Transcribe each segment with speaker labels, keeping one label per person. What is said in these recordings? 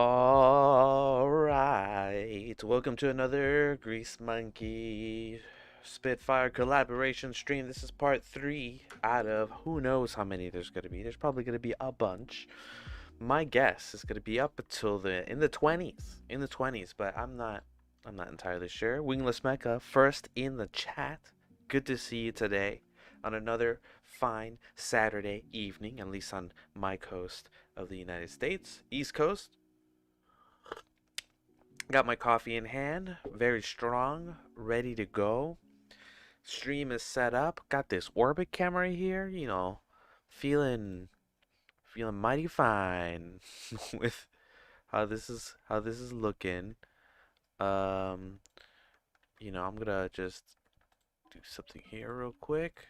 Speaker 1: All right, welcome to another Grease Monkey Spitfire collaboration stream. This is part 3 out of who knows how many there's going to be. There's probably going to be a bunch. My guess is going to be up until the 20s, but I'm not entirely sure. Wingless Mecha first in the chat. Good to see you today on another fine Saturday evening, at least on my coast of the United States, East Coast. Got my coffee in hand, very strong, ready to go. Stream is set up. Got this orbit camera here, feeling mighty fine with how this is looking. Um, I'm gonna just do something here real quick.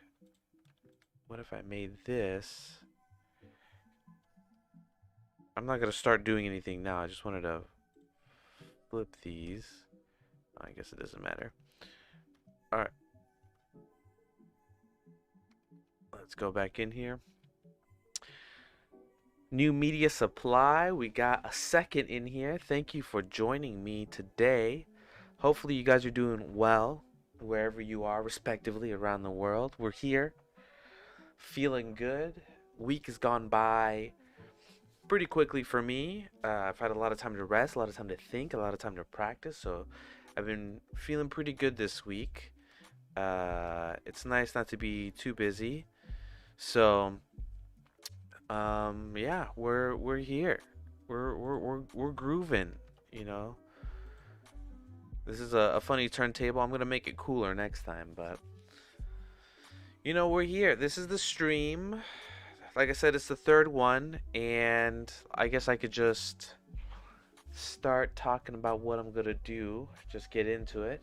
Speaker 1: What if I made this? I'm not gonna start doing anything now. I just wanted to flip these. I guess it doesn't matter. All right. Let's go back in here. New media supply. We got a second in here. Thank you for joining me today. Hopefully you guys are doing well wherever you are respectively around the world. We're here feeling good. Week has gone by pretty quickly for me. I've had a lot of time to rest, a lot of time to think, a lot of time to practice, so I've been feeling pretty good this week. It's nice not to be too busy. So yeah, we're here. We're grooving, you know. This is a funny turntable. I'm gonna make it cooler next time, but we're here. This is the stream. Like I said, it's the third one, and I guess I could just start talking about what I'm gonna do. Just get into it.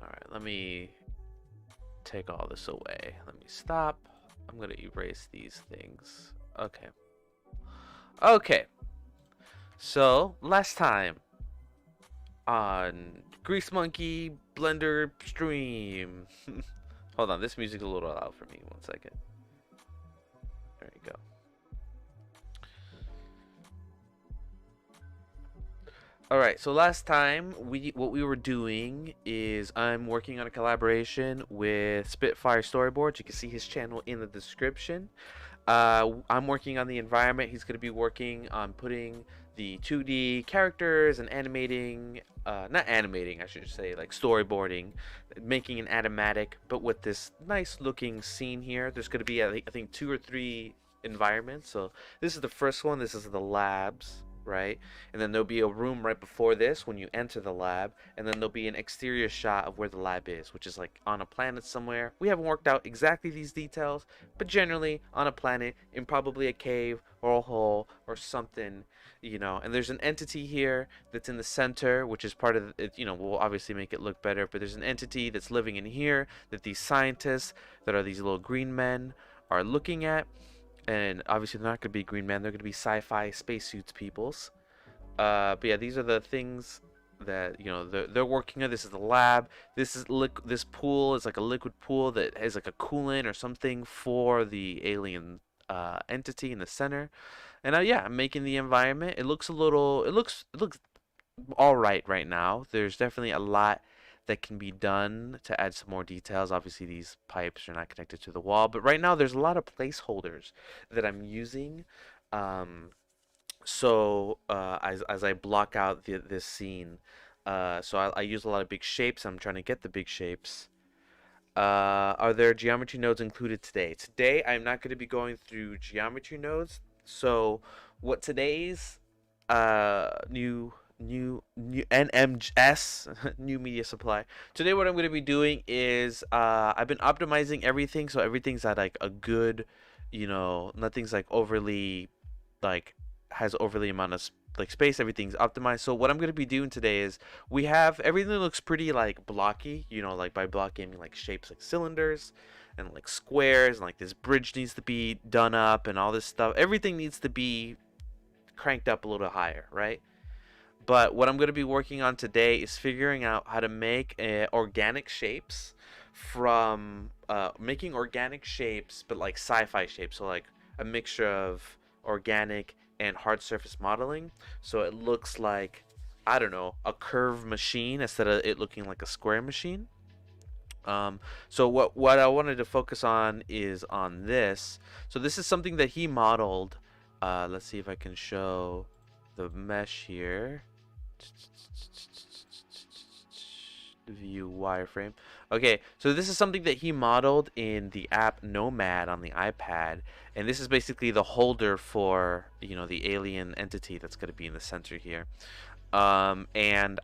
Speaker 1: Alright, let me take all this away. Let me stop. I'm gonna erase these things. Okay. So, last time on Grease Monkey Blender stream. Hold on, this music's a little loud for me. 1 second. There you go. Alright, so last time what we were doing is I'm working on a collaboration with Spitfire Storyboards. You can see his channel in the description. I'm working on the environment. He's going to be working on putting the 2D characters and animating, not animating, I should say, like storyboarding, making an animatic, but with this nice looking scene here. There's going to be, I think, 2 or 3 environments. So this is the first one. This is the labs, right? And then there'll be a room right before this when you enter the lab, and then there'll be an exterior shot of where the lab is, which is like on a planet somewhere. We haven't worked out exactly these details, but generally on a planet, in probably a cave or a hole or something, and there's an entity here that's in the center, which is part of it. We'll obviously make it look better, but there's an entity that's living in here that these scientists that are these little green men are looking at. And obviously they're not going to be green men, they're going to be sci-fi spacesuits peoples. But yeah, these are the things that they're working on. This is the lab. This pool is like a liquid pool that has like a coolant or something for the alien entity in the center. And yeah, I'm making the environment. It looks all right now. There's definitely a lot that can be done to add some more details. Obviously these pipes are not connected to the wall, but right now there's a lot of placeholders that I'm using. As I block out this scene, I use a lot of big shapes. I'm trying to get the big shapes. Are there geometry nodes included today? Today I'm not going to be going through geometry nodes. So what today's new NMS new media supply. Today what I'm going to be doing is I've been optimizing everything, so everything's at like a good, nothing's like overly like has overly amount of like space. Everything's optimized. So what I'm going to be doing today is we have everything that looks pretty like blocky, like by blocky I mean like shapes like cylinders and like squares, and like this bridge needs to be done up and all this stuff. Everything needs to be cranked up a little higher, right? But what I'm going to be working on today is figuring out how to make organic shapes from making organic shapes, but like sci-fi shapes. So like a mixture of organic and hard surface modeling. So it looks like, I don't know, a curved machine instead of it looking like a square machine. So what I wanted to focus on is on this. So this is something that he modeled. Let's see if I can show the mesh here. View wireframe. Okay, so this is something that he modeled in the app Nomad on the iPad, and this is basically the holder for, you know, the alien entity that's going to be in the center here. And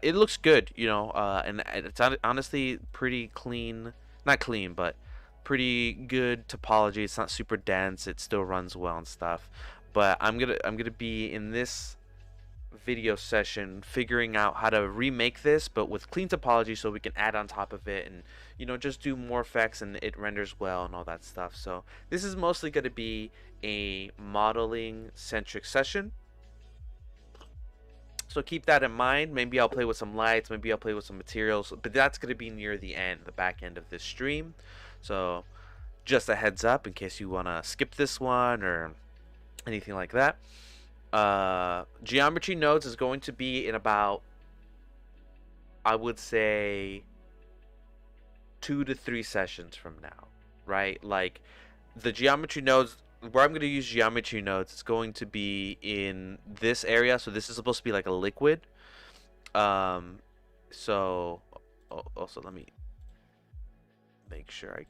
Speaker 1: it looks good, you know, and it's honestly pretty clean, not clean, but pretty good topology. It's not super dense. It still runs well and stuff. But I'm gonna be in this video session figuring out how to remake this, but with clean topology, so we can add on top of it and, you know, just do more effects and it renders well and all that stuff. So this is mostly going to be a modeling centric session. So keep that in mind. Maybe I'll play with some lights, maybe I'll play with some materials, but that's going to be near the end, the back end of this stream. So just a heads up in case you want to skip this one or anything like that. Geometry nodes is going to be in about, I would say, 2 to 3 sessions from now, right? Like the geometry nodes, where I'm going to use geometry nodes, it's going to be in this area. So this is supposed to be like a liquid. So also let me make sure I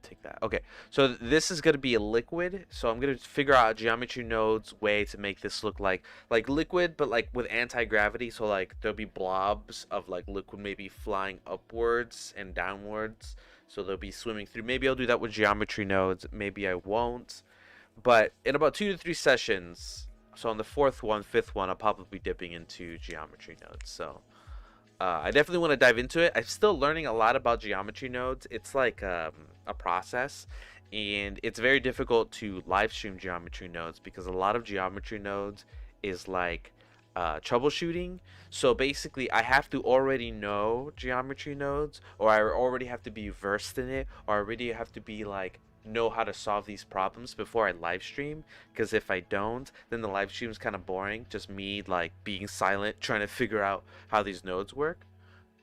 Speaker 1: take that. Okay, so this is going to be a liquid. So I'm going to figure out a geometry nodes way to make this look like liquid, but like with anti-gravity. So like there'll be blobs of like liquid maybe flying upwards and downwards. So they'll be swimming through. Maybe I'll do that with geometry nodes. Maybe I won't. But in about 2 to 3 sessions, so on the 4th one, 5th one, I'll probably be dipping into geometry nodes. So I definitely want to dive into it. I'm still learning a lot about geometry nodes. It's like a process, and it's very difficult to live stream geometry nodes because a lot of geometry nodes is like troubleshooting. So basically I have to already know geometry nodes, or I already have to be versed in it, or I already have to be like know how to solve these problems before I live stream, because if I don't, then the live stream is kind of boring, just me like being silent trying to figure out how these nodes work.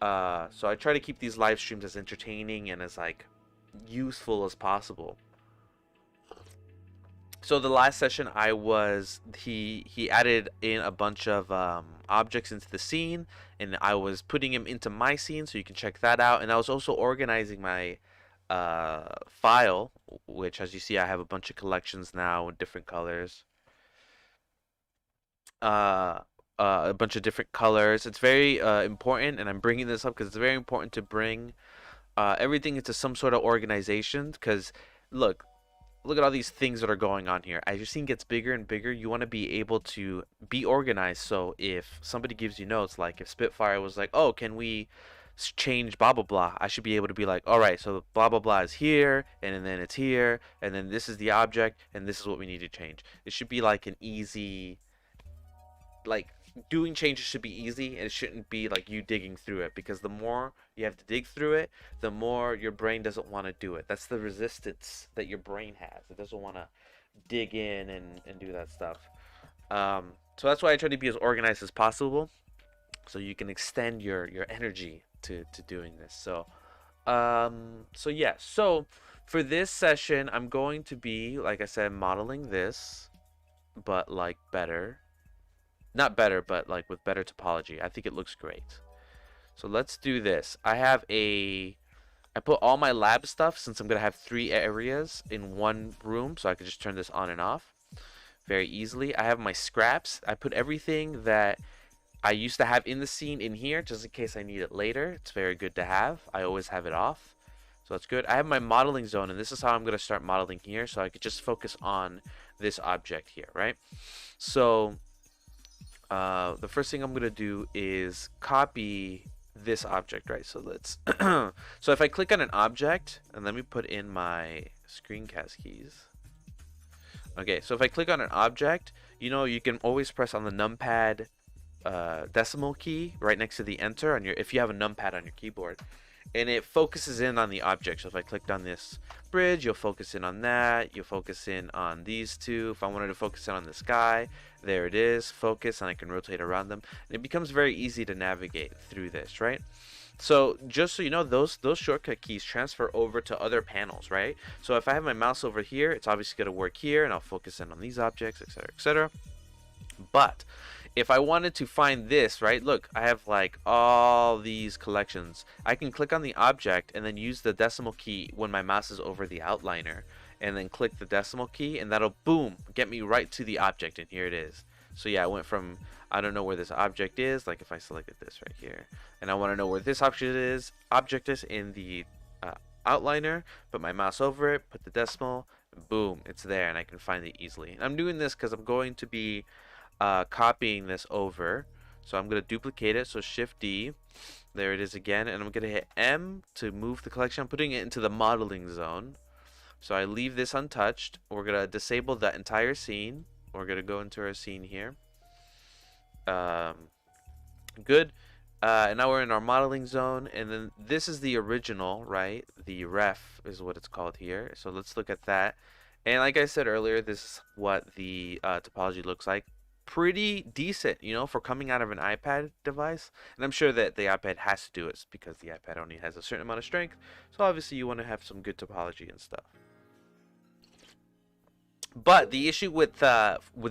Speaker 1: So I try to keep these live streams as entertaining and as like useful as possible. So the last session he added in a bunch of objects into the scene, and I was putting him into my scene, so you can check that out. And I was also organizing my file, which, as you see, I have a bunch of collections now in different colors. A bunch of different colors. It's very important, and I'm bringing this up because it's very important to bring everything into some sort of organization. Because look at all these things that are going on here. As your scene gets bigger and bigger, you want to be able to be organized. So if somebody gives you notes, like if Spitfire was like, oh, can we change blah blah blah, I should be able to be like, all right, so blah blah blah is here, and then it's here, and then this is the object, and this is what we need to change. It should be like an easy, like doing changes should be easy, and it shouldn't be like you digging through it, because the more you have to dig through it, the more your brain doesn't want to do it. That's the resistance that your brain has. It doesn't want to dig in and do that stuff. So that's why I try to be as organized as possible, so you can extend your energy to doing this. So yeah, so for this session I'm going to be, like I said, modeling this, but like better, not better, but like with better topology. I think it looks great. So let's do this. I put all my lab stuff, since I'm gonna have 3 areas in one room, so I can just turn this on and off very easily. I have my scraps. I put everything that I used to have in the scene in here, just in case I need it later. It's very good to have. I always have it off, so that's good. I have my modeling zone, and this is how I'm going to start modeling here, so I could just focus on this object here, right? So the first thing I'm going to do is copy this object, right? So let's so if I click on an object, and let me put in my screencast keys. Okay, so if I click on an object, you know, you can always press on the numpad decimal key right next to the enter on your, if you have a numpad on your keyboard, and it focuses in on the object. So if I clicked on this bridge, you'll focus in on that. You'll focus in on these two. If I wanted to focus in on the sky, there it is, focus, and I can rotate around them. And it becomes very easy to navigate through this, right? So just so you know, those shortcut keys transfer over to other panels, right? So if I have my mouse over here, it's obviously going to work here, and I'll focus in on these objects, etc., etc. But if I wanted to find this, right, look, I have like all these collections. I can click on the object and then use the decimal key when my mouse is over the outliner, and then click the decimal key, and that'll, boom, get me right to the object, and here it is. So yeah, I went from, I don't know where this object is, like if I selected this right here, and I want to know where this object is in the outliner, put my mouse over it, put the decimal, and boom, it's there, and I can find it easily. And I'm doing this because I'm going to be copying this over. So I'm going to duplicate it, so Shift D, there it is again, and I'm going to hit M to move the collection. I'm putting it into the modeling zone. So I leave this untouched. We're going to disable that entire scene. We're going to go into our scene here. Good. And now we're in our modeling zone, and then this is the original, right? The ref is what it's called here. So let's look at that. And like I said earlier, this is what the topology looks like. Pretty decent, you know, for coming out of an iPad device. And I'm sure that the iPad has to do it because the iPad only has a certain amount of strength. So obviously you want to have some good topology and stuff. But the issue with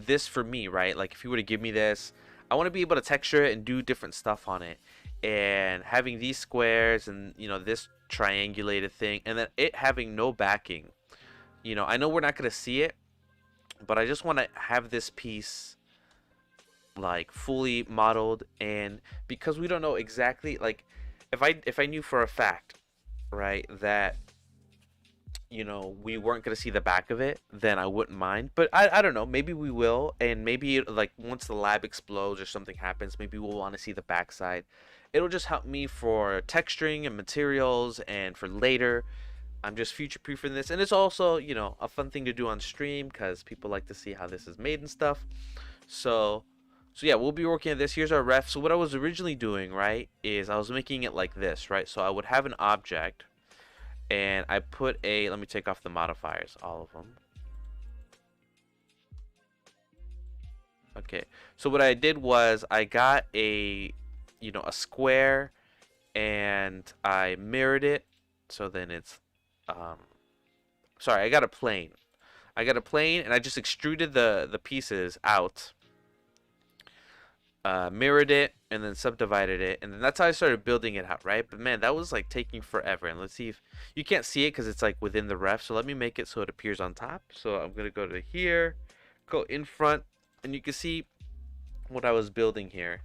Speaker 1: this for me, right? Like if you were to give me this, I want to be able to texture it and do different stuff on it. And having these squares and, you know, this triangulated thing, and then it having no backing. You know, I know we're not going to see it, but I just want to have this piece like fully modeled. And because we don't know exactly, like if I knew for a fact, right, that, you know, we weren't going to see the back of it, then I wouldn't mind. But I don't know, maybe we will, and maybe like once the lab explodes or something happens, maybe we'll want to see the backside. It'll just help me for texturing and materials, and for later. I'm just future-proofing this, and it's also, you know, a fun thing to do on stream because people like to see how this is made and stuff. So yeah, we'll be working at this. Here's our ref. So what I was originally doing, right, is I was making it like this, right? So I would have an object, and I put a, let me take off the modifiers, all of them. Okay, so what I did was I got a, you know, a square, and I mirrored it. So then it's, sorry, I got a plane. And I just extruded the pieces out. Mirrored it, and then subdivided it, and then that's how I started building it out, right? But man, that was like taking forever. And let's see if you can't see it because it's like within the ref. So let me make it so it appears on top. So I'm gonna go to here, go in front, and you can see what I was building here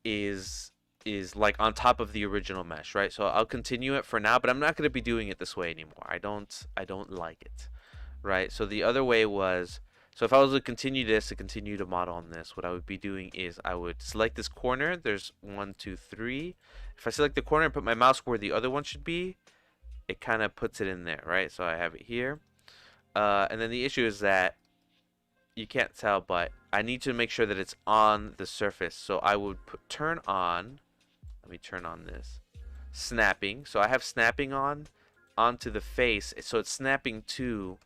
Speaker 1: is like on top of the original mesh, right? So I'll continue it for now, but I'm not gonna be doing it this way anymore. I don't like it, right? So the other way was, so if I was to continue this, to continue to model on this, what I would be doing is I would select this corner. There's 1, 2, 3. If I select the corner and put my mouse where the other one should be, it kind of puts it in there, right? So I have it here. And then the issue is that you can't tell, but I need to make sure that it's on the surface. So I would turn on, let me turn on this, snapping. So I have snapping on onto the face. So it's snapping to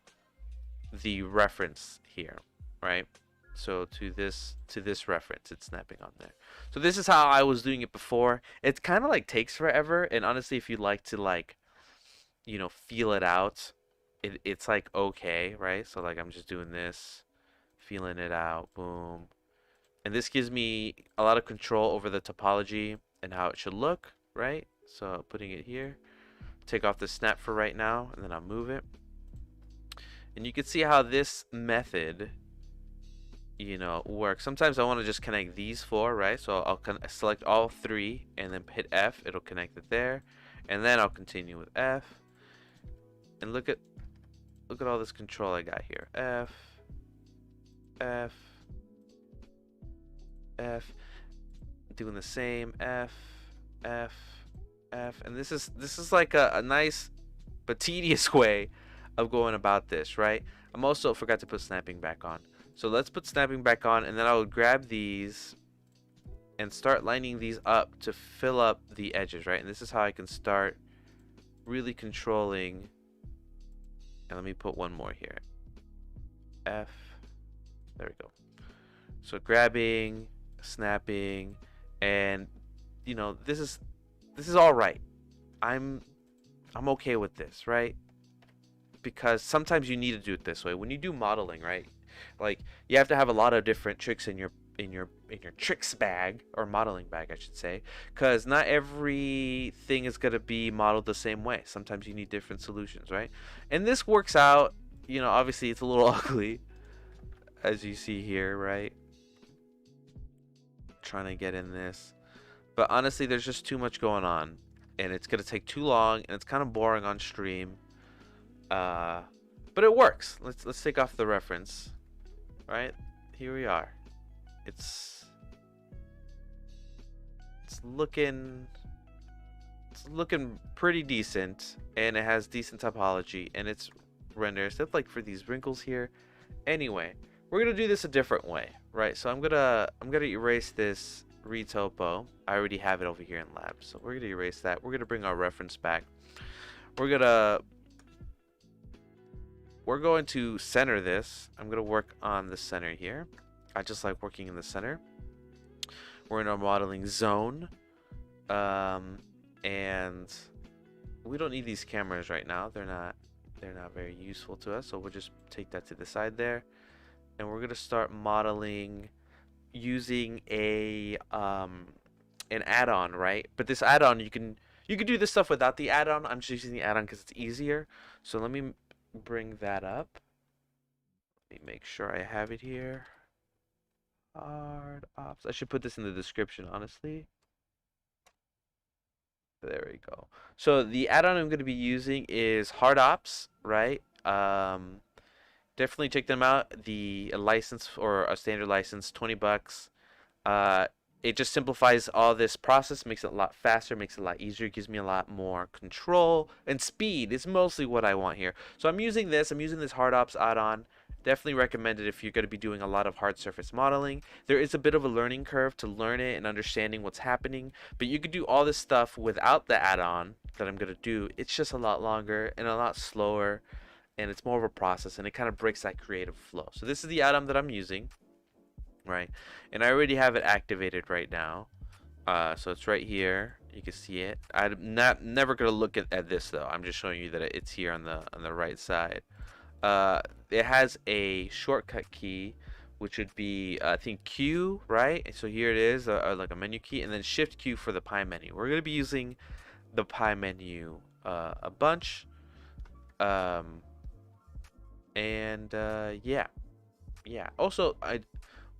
Speaker 1: the reference here, right? So to this reference, it's snapping on there. So this is how I was doing it before. It kind of like takes forever, and honestly, if you like to, like, you know, feel it out, it's like okay, right? So like I'm just doing this, feeling it out, boom, and this gives me a lot of control over the topology and how it should look, right? So putting it here, take off the snap for right now, and then I'll move it. And you can see how this method, you know, works. Sometimes I want to just connect these 4, right? So I'll select all 3 and then hit F. It'll connect it there. And then I'll continue with F. And look at all this control I got here. F, F, F. Doing the same. F, F, F. And this is like a nice but tedious way of going about this, right? I'm also forgot to put snapping back on. So let's put snapping back on, and then I would grab these and start lining these up to fill up the edges, right? And this is how I can start really controlling. And let me put one more here. F. There we go. So grabbing, snapping, and you know, this is all right. I'm okay with this, right? Because sometimes you need to do it this way when you do modeling, right? Like you have to have a lot of different tricks in your tricks bag, or modeling bag I should say, because not everything is going to be modeled the same way. Sometimes you need different solutions, right? And this works out. You know, obviously it's a little ugly as you see here, right? Trying to get in this, but honestly there's just too much going on and it's gonna take too long and it's kind of boring on stream, but it works. Let's take off the reference. Right, here we are. It's looking pretty decent, and it has decent topology, and it's rendered, except like for these wrinkles here. Anyway, we're gonna do this a different way, right? So I'm gonna erase this retopo. I already have it over here in lab, so we're gonna erase that. We're gonna bring our reference back. We're going to center this. I'm gonna work on the center here. I just like working in the center. We're in our modeling zone, and we don't need these cameras right now. They're not very useful to us, so we'll just take that to the side there. And we're gonna start modeling using an add-on, right? But this add-on, you can do this stuff without the add-on. I'm just using the add-on because it's easier. So let me bring that up. Let me make sure I have it here. Hard ops. I should put this in the description, honestly. There we go. So the add-on I'm going to be using is hard ops, right? Definitely check them out. The license, or a standard license, $20. It just simplifies all this process, makes it a lot faster, makes it a lot easier, gives me a lot more control, and speed is mostly what I want here. So I'm using this hard ops add-on. Definitely recommend it if you're going to be doing a lot of hard surface modeling. There is a bit of a learning curve to learn it and understanding what's happening, but you could do all this stuff without the add-on that I'm going to do. It's just a lot longer and a lot slower, and it's more of a process, and it kind of breaks that creative flow. So this is the add-on that I'm using, right? And I already have it activated right now. So it's right here. You can see it. I'm never going to look at this though. I'm just showing you that it's here on the right side. It has a shortcut key, which would be I think Q, right? And so here it is, like a menu key, and then Shift Q for the pie menu. We're gonna be using the pie menu a bunch, yeah. Also,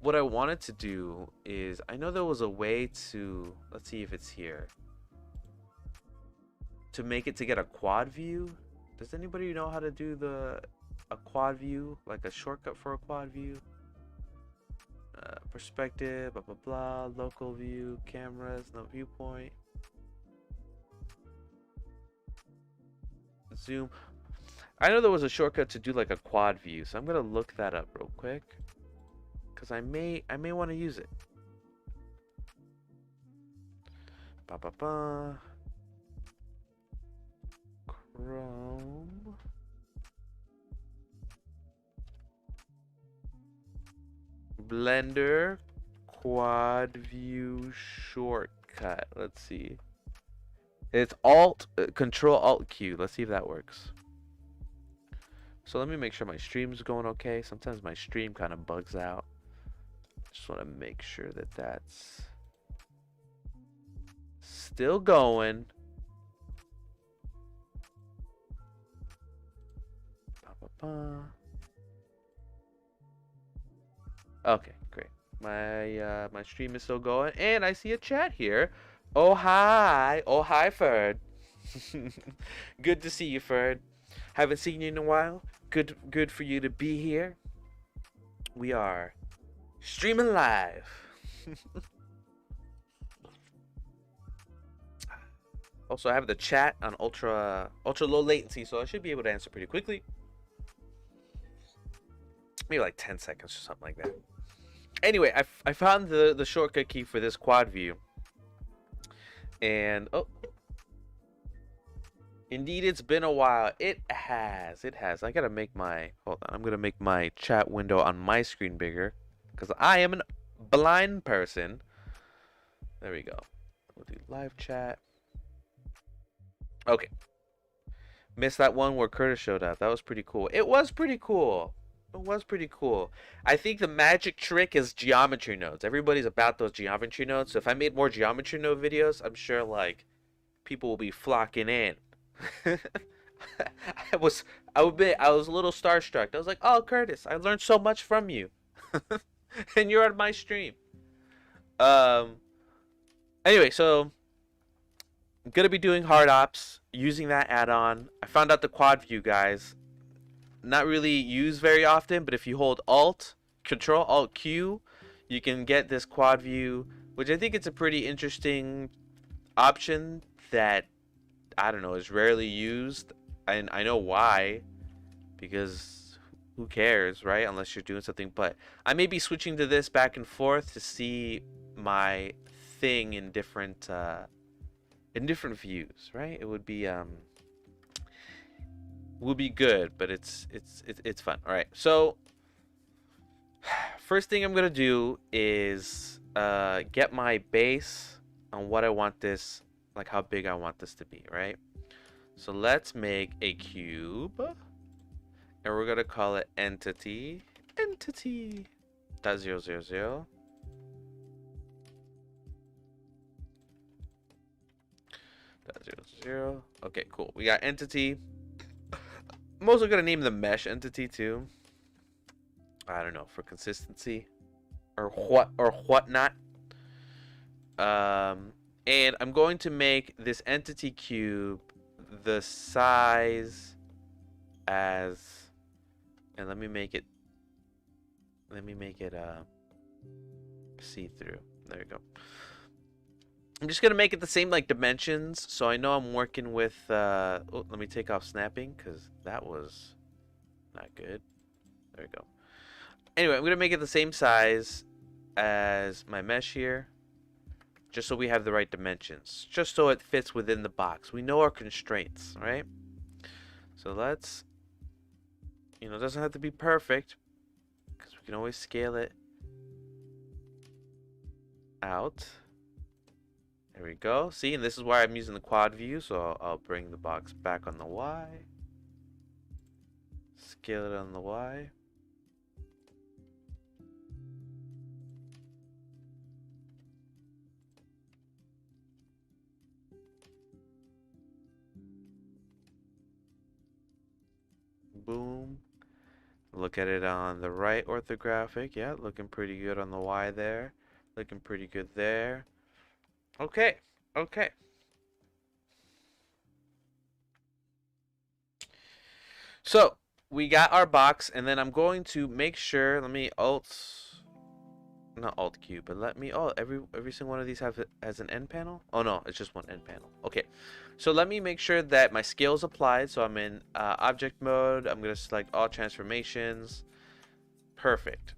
Speaker 1: what I wanted to do is, I know there was a way to, let's see if it's here, to make it to get a quad view. Does anybody know how to do a quad view, like a shortcut for a quad view? Perspective, blah blah blah, local view, cameras, no viewpoint, zoom. I know there was a shortcut to do like a quad view, so I'm gonna look that up real quick, because I may want to use it. Ba ba ba. Chrome. Blender quad view shortcut. Let's see. It's Control Alt Q. Let's see if that works. So let me make sure my stream's going okay. Sometimes my stream kind of bugs out. Just want to make sure that that's still going. Okay, great. My stream is still going, and I see a chat here. Oh hi, Ferd. Good to see you, Ferd. Haven't seen you in a while. Good for you to be here. We are streaming live. Also, I have the chat on ultra low latency, so I should be able to answer pretty quickly. Maybe like 10 seconds or something like that. Anyway, I found the shortcut key for this quad view, and oh, indeed, it's been a while. It has. It has. I gotta make my. Hold on. I'm gonna make my chat window on my screen bigger, because I am a blind person. There we go. We'll do live chat. Okay. Missed that one where Curtis showed up. That was pretty cool. It was pretty cool. It was pretty cool. I think the magic trick is geometry nodes. Everybody's about those geometry nodes. So if I made more geometry node videos, I'm sure like people will be flocking in. I was I was a little starstruck. I was like, "Oh, Curtis, I learned so much from you." And you're on my stream. Um anyway, so I'm gonna be doing hard ops using that add-on. I found out the quad view, guys. Not really used very often, but if you hold Alt, Control, Alt Q, you can get this quad view, which I think it's a pretty interesting option that I don't know is rarely used, and I know why, because who cares, right? Unless you're doing something. But I may be switching to this back and forth to see my thing in different views, right? It would be good, but it's fun. All right, so first thing I'm gonna do is get my base on what I want this, like how big I want this to be, right? So let's make a cube, and we're gonna call it entity dot 000. Okay, cool. We got entity. I'm also gonna name the mesh entity too. I don't know, for consistency or whatnot. And I'm going to make this entity cube the size as, and let me make it see-through. There you go. I'm just gonna make it the same like dimensions, so I know I'm working with oh, let me take off snapping because that was not good. There we go. Anyway, I'm gonna make it the same size as my mesh here, just so we have the right dimensions, just so it fits within the box. We know our constraints, right? So let's, it doesn't have to be perfect, because we can always scale it out. There we go. See, and this is why I'm using the quad view, so I'll bring the box back on the Y. Scale it on the Y. Boom. Look at it on the right orthographic. Yeah, looking pretty good on the Y there. Looking pretty good there. Okay. Okay. So, we got our box, and then I'm going to make sure, let me not Alt Q, but let me, every single one of these has an end panel? Oh no, it's just one end panel. Okay. So let me make sure that my scale is applied. So I'm in object mode. I'm going to select all transformations. Perfect.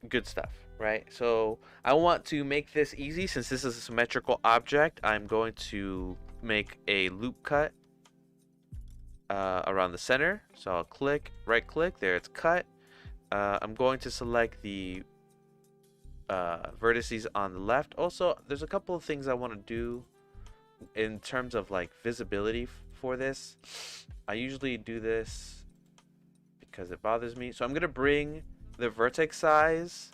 Speaker 1: Good stuff, right? So I want to make this easy. Since this is a symmetrical object, I'm going to make a loop cut around the center. So I'll click, right click, there it's cut. I'm going to select the vertices on the left. Also, there's a couple of things I want to do in terms of like visibility for this. I usually do this because it bothers me. So I'm gonna bring the vertex size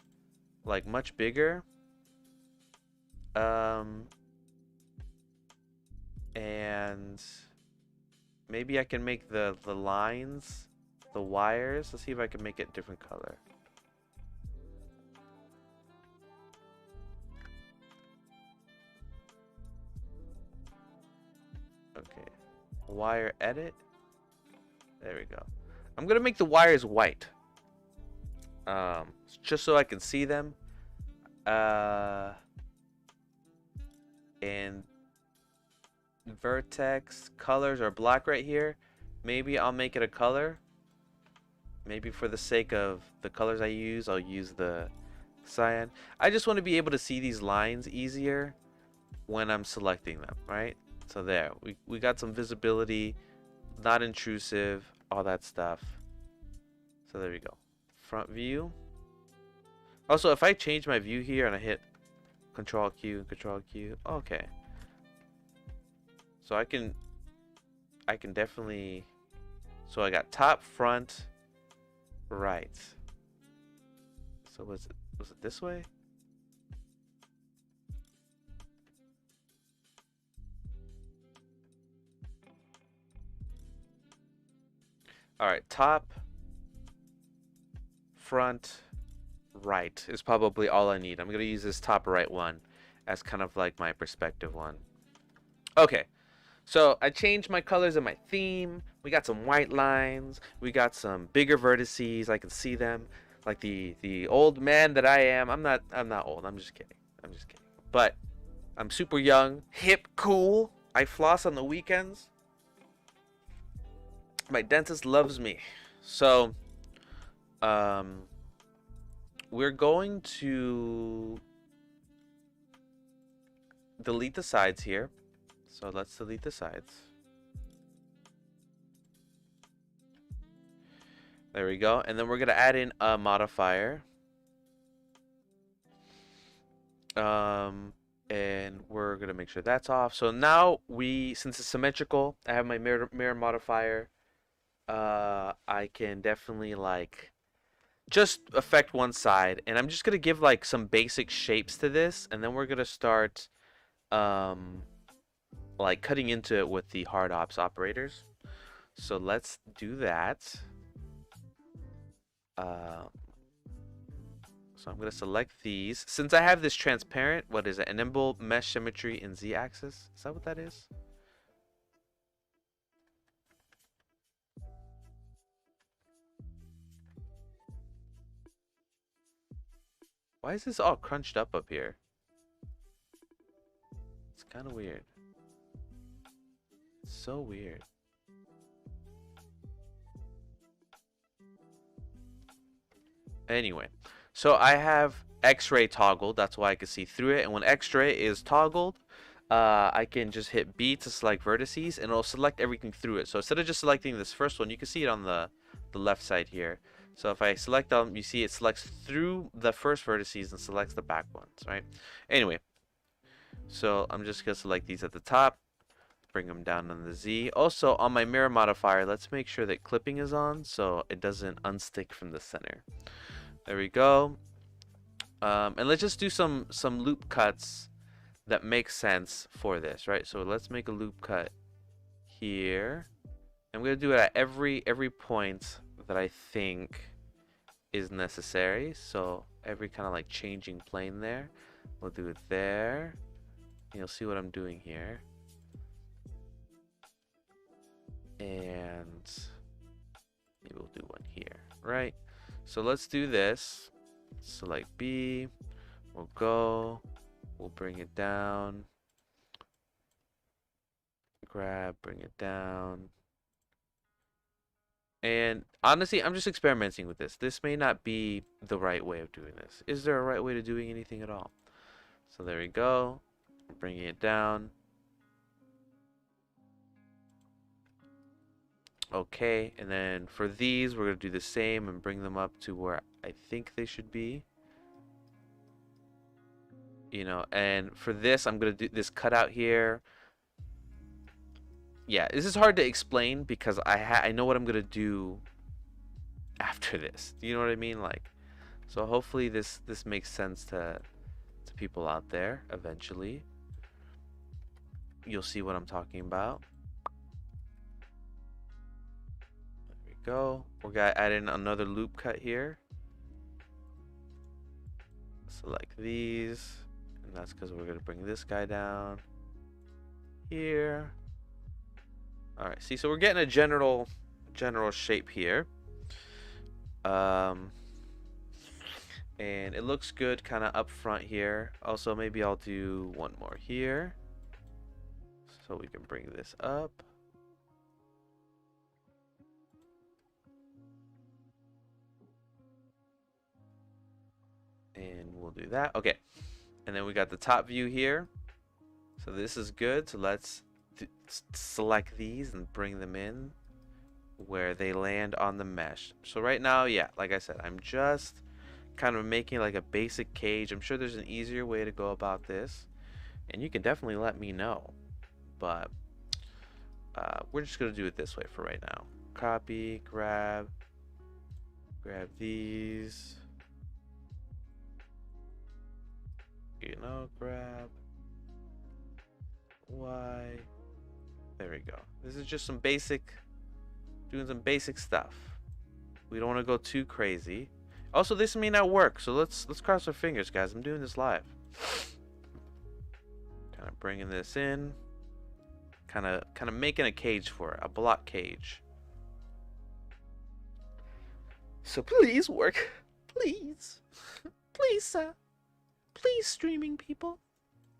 Speaker 1: like much bigger. And maybe I can make the lines, the wires. Let's see if I can make it different color. Okay, wire edit. There we go. I'm gonna make the wires white, just so I can see them. And vertex colors are black right here. Maybe I'll make it a color. Maybe for the sake of the colors I use, I'll use the cyan. I just want to be able to see these lines easier when I'm selecting them, right? So there, we got some visibility, not intrusive, all that stuff. So there we go. Front view. Also, if I change my view here and I hit Control Q and Control Q, okay. So I can definitely, so I got top, front, right. So was it this way? All right, top, front, right is probably all I need. I'm gonna use this top right one as kind of like my perspective one. Okay, so I changed my colors of my theme. We got some white lines. We got some bigger vertices. I can see them. Like the old man that I am. I'm not old. I'm just kidding. I'm just kidding. But I'm super young, hip, cool. I floss on the weekends. My dentist loves me. So we're going to delete the sides here. So let's delete the sides. There we go. And then we're going to add in a modifier. And we're going to make sure that's off. So now since it's symmetrical, I have my mirror modifier. I can definitely like just affect one side. And I'm just going to give like some basic shapes to this. And then we're going to start like cutting into it with the hard ops operators. So let's do that. So I'm going to select these. Since I have this transparent, what is it? Enable mesh symmetry in Z-axis. Is that what that is? Why is this all crunched up here? It's kind of weird. It's so weird. Anyway, so I have X-ray toggled. That's why I can see through it. And when X-ray is toggled, I can just hit B to select vertices, and it'll select everything through it. So instead of just selecting this first one, you can see it on the left side here. So if I select them, you see it selects through the first vertices and selects the back ones, right? Anyway, so I'm just going to select these at the top, bring them down on the Z. Also, on my mirror modifier, let's make sure that clipping is on so it doesn't unstick from the center. There we go. And let's just do some loop cuts that make sense for this, right? So let's make a loop cut here. I'm going to do it at every point that I think is necessary. So every kind of like changing plane there. We'll do it there. And you'll see what I'm doing here. And maybe we'll do one here, right? So let's do this. Select B. We'll go. We'll bring it down. Grab, bring it down. And honestly, I'm just experimenting with this. This may not be the right way of doing this. Is there a right way to doing anything at all? So there we go. Bringing it down. Okay, and then for these, we're going to do the same and bring them up to where I think they should be. You know, and for this, I'm going to do this cutout here. Yeah, this is hard to explain because I know what I'm going to do after this. Do you know what I mean? Like, so hopefully this makes sense to people out there eventually. You'll see what I'm talking about. There we go. We're going to add in another loop cut here. Select these. And that's because we're going to bring this guy down here. All right, see, so we're getting a general shape here. And it looks good kind of up front here. Also, maybe I'll do one more here. So we can bring this up. And we'll do that. Okay. And then we got the top view here. So this is good. So let's select these and bring them in where they land on the mesh. So right now, yeah, like I said, I'm just kind of making like a basic cage. I'm sure there's an easier way to go about this, and you can definitely let me know. But we're just gonna do it this way for right now. Copy, grab these. Grab Y. There we go. This is just some basic, doing some basic stuff. We don't want to go too crazy. Also, this may not work, so let's cross our fingers, guys. I'm doing this live. Kind of bringing this in. Kind of making a cage for it, a block cage. So please work, please, please, sir, please, streaming people.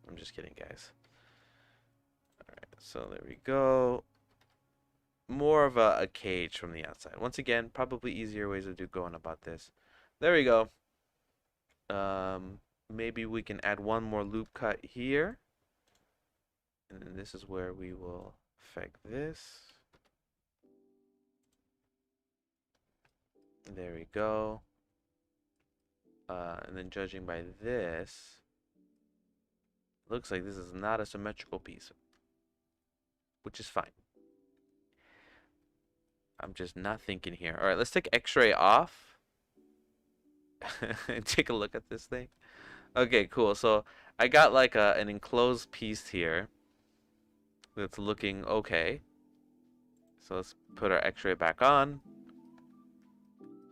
Speaker 1: I'm just kidding, guys. All right, so there we go. More of a cage from the outside. Once again, probably easier ways of going about this. There we go. Maybe we can add one more loop cut here. And then this is where we will affect this. There we go. And then judging by this, looks like this is not a symmetrical piece, which is fine. I'm just not thinking here. All right, let's take X-ray off and take a look at this thing. Okay, cool. So I got like an enclosed piece here that's looking okay. So let's put our X-ray back on.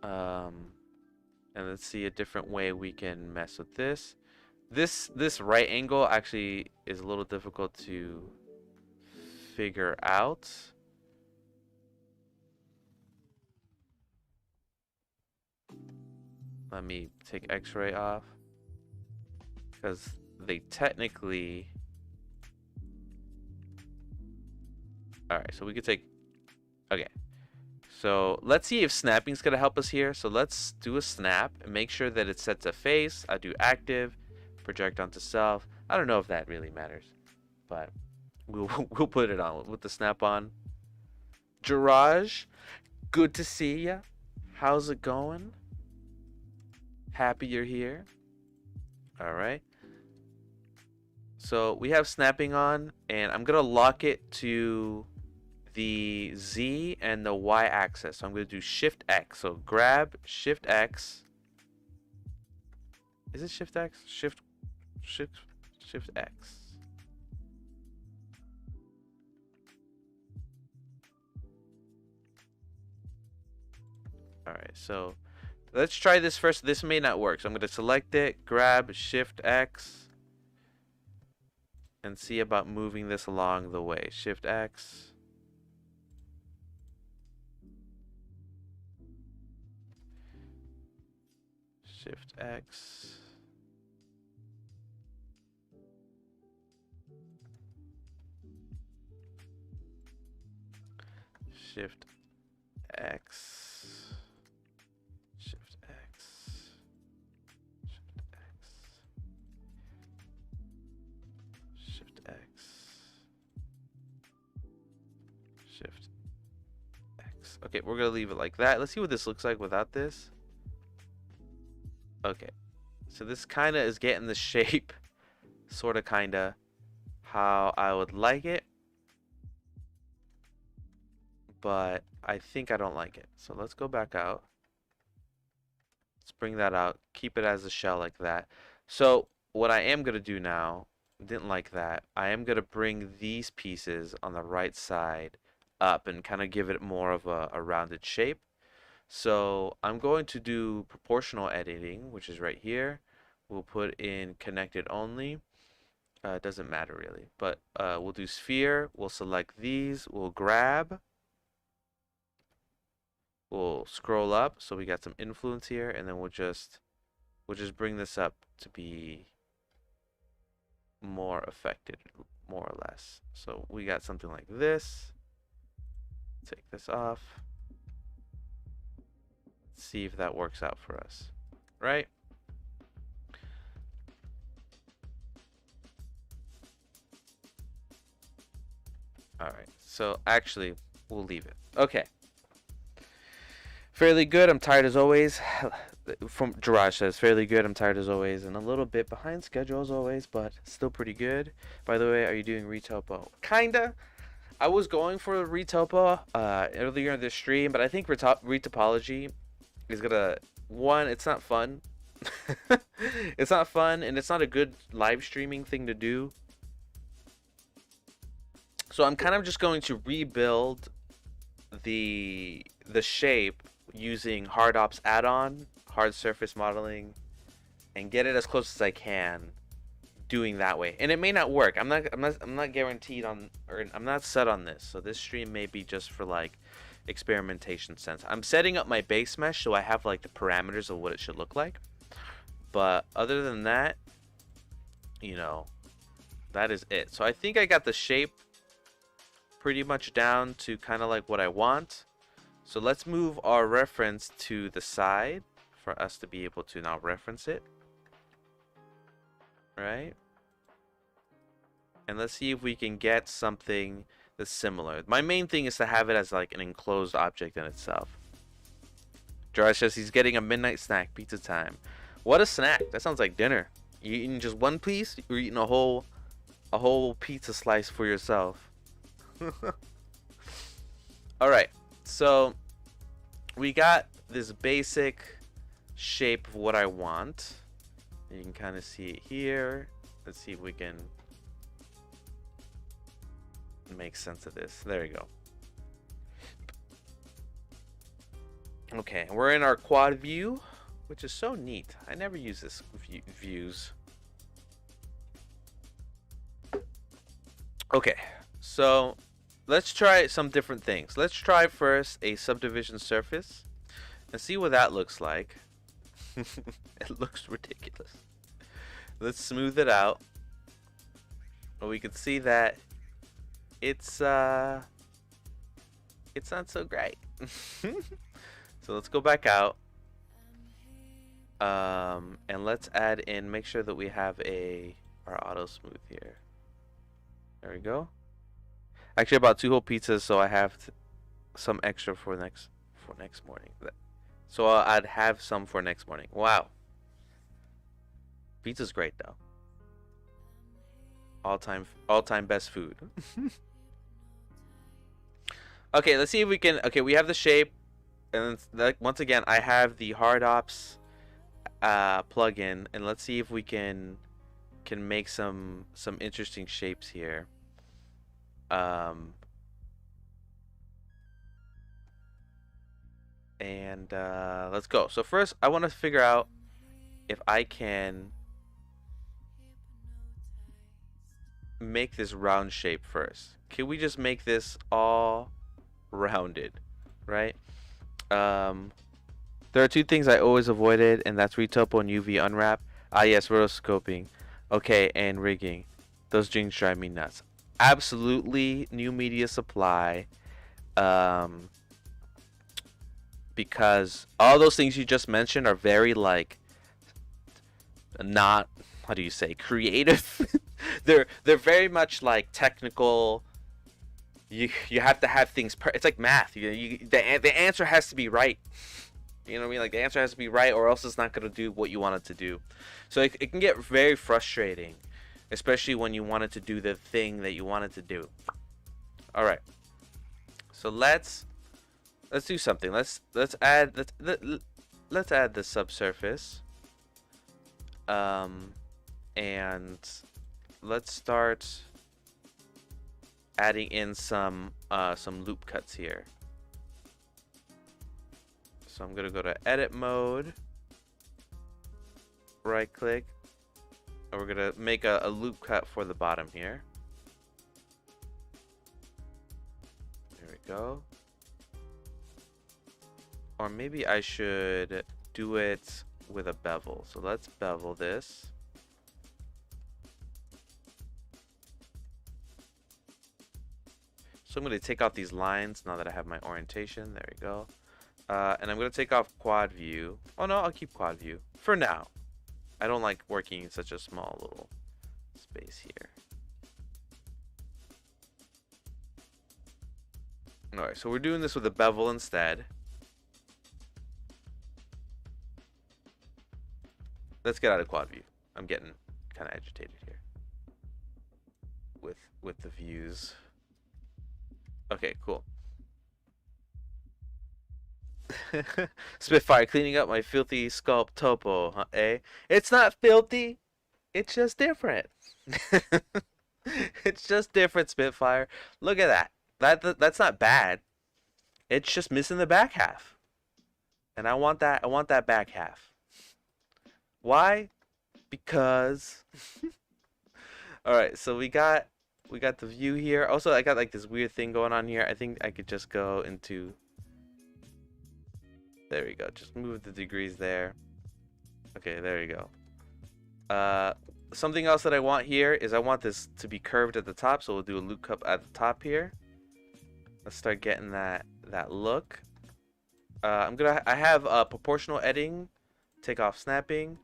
Speaker 1: And let's see a different way we can mess with this. This right angle actually is a little difficult to figure out. Let me take X-ray off, because they technically... Alright, so we could take... Okay. So let's see if snapping's going to help us here. So let's do a snap and make sure that it's set to face. I do active, project onto self. I don't know if that really matters, but we'll put it on with the snap on. Jiraj, good to see ya. How's it going? Happy you're here. All right. So we have snapping on, and I'm going to lock it to the Z and the Y axis. So I'm going to do Shift X. So grab Shift X. Is it Shift X? Shift X. All right. So let's try this first. This may not work. So I'm going to select it, grab Shift X, and see about moving this along the way. Shift X. Shift X. Shift X. Shift X. Shift X. Shift X. Shift X. Okay, we're gonna leave it like that. Let's see what this looks like without this. Okay, so this kind of is getting the shape, sort of, kind of, how I would like it, but I think I don't like it. So let's go back out. Let's bring that out, keep it as a shell like that. So what I am going to do now, didn't like that, I am going to bring these pieces on the right side up and kind of give it more of a rounded shape. So I'm going to do proportional editing, which is right here. We'll put in connected only. It doesn't matter really, but we'll do sphere. We'll select these. We'll grab. We'll scroll up, so we got some influence here, and then we'll just bring this up to be more affected, more or less. So we got something like this. Take this off. See if that works out for us, right? All right. So actually, we'll leave it. Okay. Fairly good. I'm tired as always. From Jiraj says, fairly good. I'm tired as always, and a little bit behind schedule as always, but still pretty good. By the way, are you doing retopo? Kinda. I was going for a retopo earlier in this stream, but I think retopology is gonna one. It's not fun. It's not fun, and it's not a good live streaming thing to do. So I'm kind of just going to rebuild the shape using HardOps add-on, hard surface modeling, and get it as close as I can doing that way. And it may not work. I'm not guaranteed on, or I'm not set on this. So this stream may be just for like experimentation sense. I'm setting up my base mesh so I have like the parameters of what it should look like. But other than that, you know, that is it. So I think I got the shape pretty much down to kind of like what I want. So let's move our reference to the side for us to be able to now reference it. Right? And let's see if we can get something that's similar. My main thing is to have it as like an enclosed object in itself. George says he's getting a midnight snack, pizza time. What a snack. That sounds like dinner. You eating just one piece? You're eating a whole pizza slice for yourself. Alright, so we got this basic shape of what I want. You can kind of see it here. Let's see if we can make sense of this. There we go. Okay, we're in our quad view, which is so neat. I never use this views. Okay, so let's try some different things. Let's try first a subdivision surface and see what that looks like. It looks ridiculous. Let's smooth it out. And we can see that it's not so great. So let's go back out. And let's add in, make sure that we have our auto smooth here. There we go. Actually, I bought 2 whole pizzas, so I have some extra for next morning. So I'd have some for next morning. Wow. Pizza's great though. All time best food. Okay, let's see if we can. Okay, we have the shape, and like once again, I have the HardOps plugin, and let's see if we can make some interesting shapes here. And let's go. So first, I want to figure out if I can make this round shape first. Can we just make this all rounded, right? There are 2 things I always avoided, and that's retopo and UV unwrap. Ah yes, rotoscoping. Okay, and rigging. Those drinks drive me nuts. Absolutely new media supply. Because all those things you just mentioned are very like not, how do you say, creative. they're very much like technical. You have to have things it's like math. The answer has to be right. You know what I mean? Like the answer has to be right, or else it's not going to do what you want it to do. So it can get very frustrating, especially when you want it to do the thing that you want it to do. All right. So let's do something. Let's add the subsurface. And let's start adding in some loop cuts here. So I'm gonna go to edit mode, right click, and we're gonna make a loop cut for the bottom here. There we go. Or maybe I should do it with a bevel. So let's bevel this. So I'm going to take out these lines now that I have my orientation. There we go. And I'm going to take off quad view. Oh no, I'll keep quad view for now. I don't like working in such a small little space here. Alright, so we're doing this with a bevel instead. Let's get out of quad view. I'm getting kind of agitated here with the views. Okay, cool. Spitfire cleaning up my filthy sculpt topo, huh, eh? It's not filthy, it's just different. It's just different, Spitfire. Look at that. That's not bad. It's just missing the back half. And I want that back half. Why? Because Alright, so we got the view here. Also, I got like this weird thing going on here. I think I could just go into, there we go. Just move the degrees there. Okay, there you go. Something else that I want here is I want this to be curved at the top, so we'll do a loop cup at the top here. Let's start getting that look. I have proportional editing, take off snapping.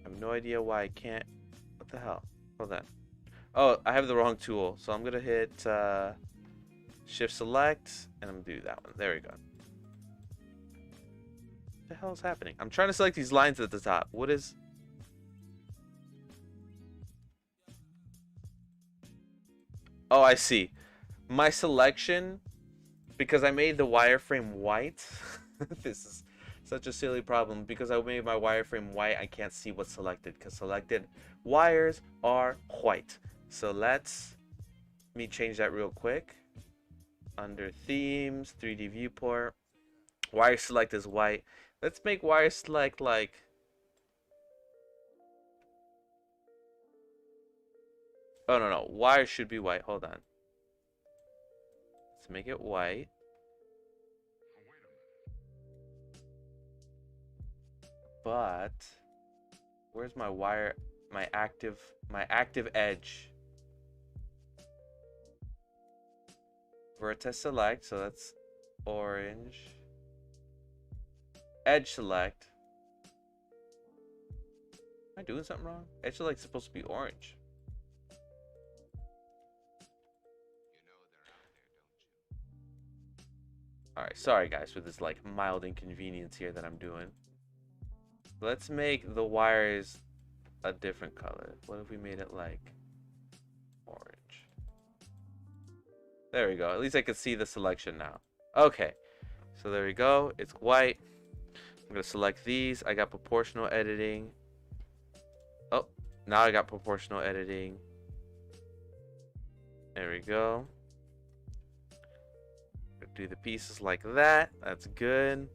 Speaker 1: I have no idea why I can't. What the hell? Hold on. Oh, I have the wrong tool, so I'm gonna hit shift select and I'm gonna do that one. There we go. What the hell is happening? I'm trying to select these lines at the top. What is? Oh, I see. My selection, because I made the wireframe white. This is such a silly problem. Because I made my wireframe white, I can't see what's selected, because selected wires are white. So let me change that real quick. Under themes, 3D viewport, wire select is white. Let's make wire select like, oh no, wire should be white. Hold on. Let's make it white. But where's my wire, my active edge? Vertex select, so that's orange. Edge select. Am I doing something wrong? Edge select is supposed to be orange. Alright, sorry guys for this like mild inconvenience here that I'm doing. Let's make the wires a different color. What if we made it like orange? There we go. At least I can see the selection now. Okay, so there we go. It's white. I'm gonna select these. I got proportional editing. Oh, now I got proportional editing. There we go. Do the pieces like that. That's good.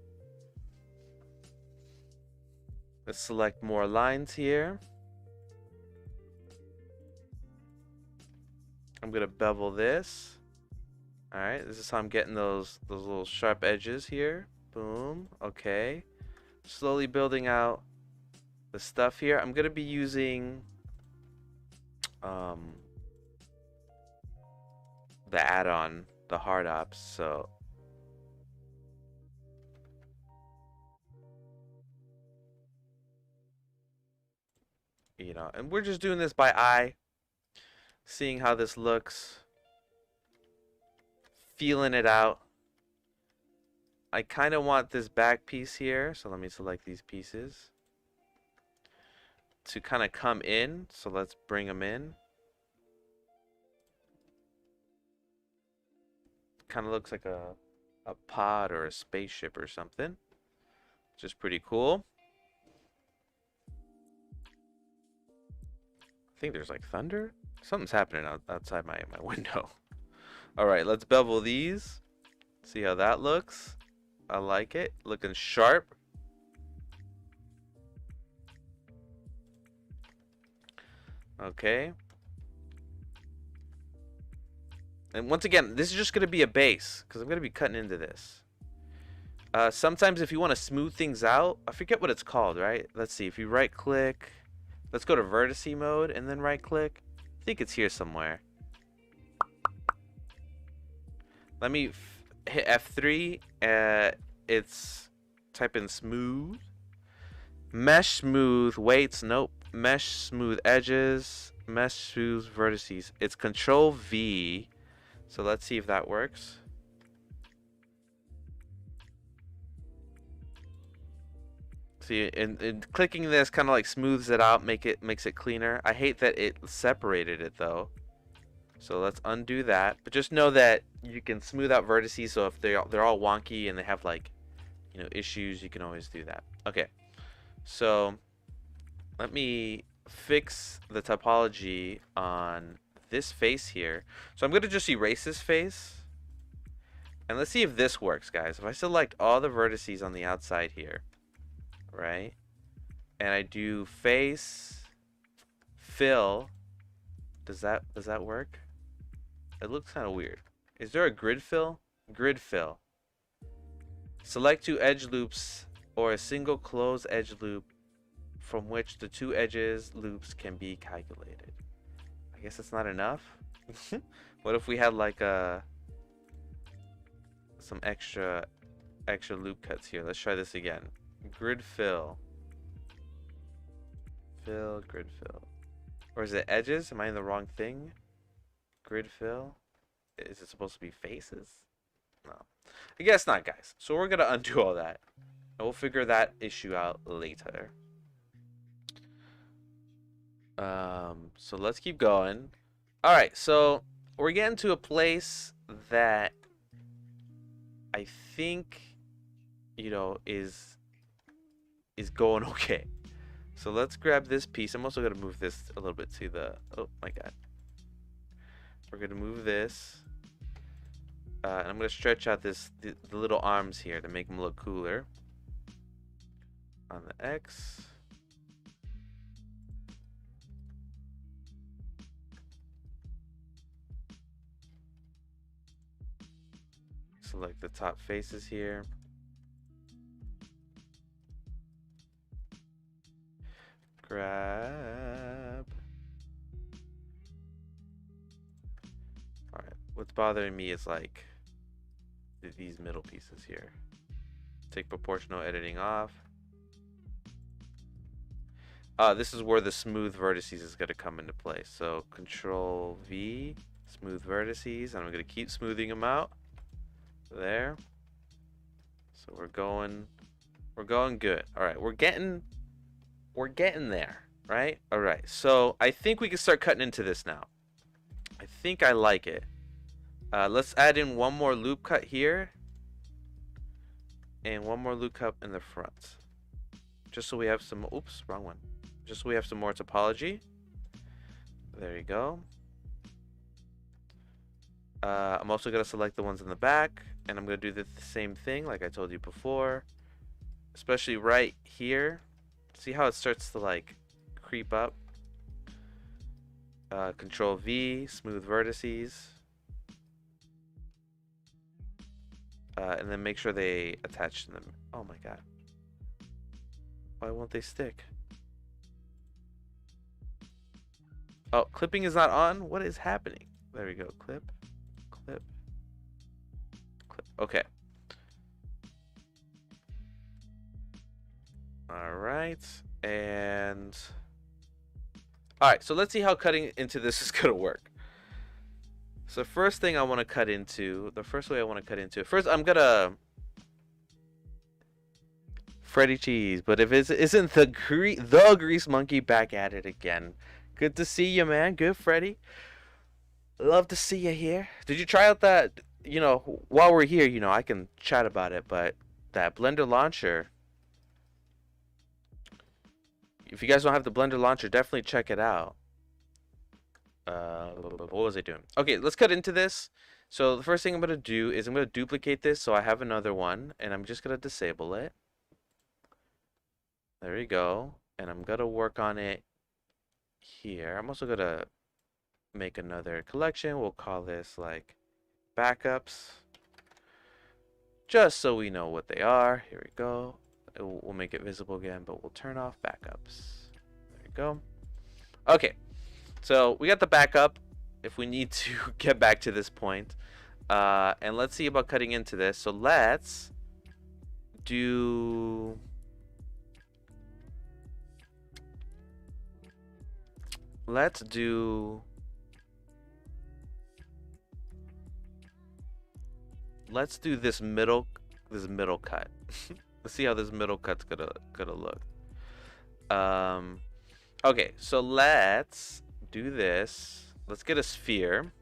Speaker 1: Let's select more lines here. I'm gonna bevel this. Alright, this is how I'm getting those little sharp edges here. Boom. Okay. Slowly building out the stuff here. I'm gonna be using the add-on, the hard ops, so you know, and we're just doing this by eye, seeing how this looks, feeling it out. I kind of want this back piece here, so let me select these pieces to kind of come in, so let's bring them in. Kind of looks like a pod or a spaceship or something, which is pretty cool. I think there's like thunder. Something's happening outside my window. All right, let's bevel these. See how that looks. I like it. Looking sharp. Okay. And once again, this is just going to be a base, because I'm going to be cutting into this. Sometimes if you want to smooth things out, I forget what it's called, right? Let's see. If you right click, let's go to vertice mode and then right click. I think it's here somewhere. Let me hit F3. It's type in smooth. Mesh smooth weights. Nope. Mesh smooth edges. Mesh smooth vertices. It's Control V. So let's see if that works. See, and clicking this kind of like smooths it out, makes it cleaner. I hate that it separated it though. So let's undo that. But just know that you can smooth out vertices. So if they're all wonky and they have like, issues, you can always do that. Okay. So let me fix the topology on this face here. So I'm going to just erase this face. And let's see if this works, guys. If I select all the vertices on the outside here, right? And I do face, fill. Does that work? It looks kind of weird. Is there a grid fill? Grid fill. Select two edge loops or a single closed edge loop from which the two edges loops can be calculated. I guess it's not enough. What if we had like some extra loop cuts here? Let's try this again. Grid fill. Fill, grid fill. Or is it edges? Am I in the wrong thing? Grid fill. Is it supposed to be faces? No. I guess not, guys. So we're gonna undo all that. And we'll figure that issue out later. So let's keep going. Alright, so we're getting to a place that I think, is going okay. So let's grab this piece. I'm also gonna move this a little bit to the, oh my god. We're gonna move this. And I'm gonna stretch out the little arms here to make them look cooler. On the X. Select the top faces here. Grab. Alright, what's bothering me is like these middle pieces here. Take proportional editing off. This is where the smooth vertices is going to come into play. So Control V, smooth vertices, and I'm going to keep smoothing them out. There. So we're going good. All right, we're getting there, right? All right. So I think we can start cutting into this now. I think I like it. Let's add in one more loop cut here and one more loop cut in the front. Just so we have some, oops, wrong one. Just so we have some more topology. There you go. I'm also going to select the ones in the back, and I'm going to do the same thing like I told you before. Especially right here. See how it starts to like creep up? Control V, smooth vertices. And then make sure they attach to them. Oh my god. Why won't they stick? Oh, clipping is not on? What is happening? There we go. Clip. Clip. Clip. Okay. Alright. And... Alright, so let's see how cutting into this is going to work. So first thing I want to cut into... The first way I want to cut into... First, I'm going to... Freddy Cheese. But if it isn't the Grease Monkey back at it again. Good to see you, man. Good, Freddy. Love to see you here. Did you try out that, while we're here, I can chat about it, but that Blender launcher, if you guys don't have the Blender launcher, definitely check it out. What was I doing? Okay, let's cut into this. So the first thing I'm going to do is I'm going to duplicate this so I have another one, and I'm just going to disable it. There we go. And I'm going to work on it here. I'm also going to make another collection. We'll call this like backups, just so we know what they are. Here we go. We'll make it visible again, but we'll turn off backups. There we go. Okay, so we got the backup if we need to get back to this point. And let's see about cutting into this. So let's do let's do this middle cut. Let's see how this middle cut's gonna look. Okay, so let's do this. Let's get a sphere.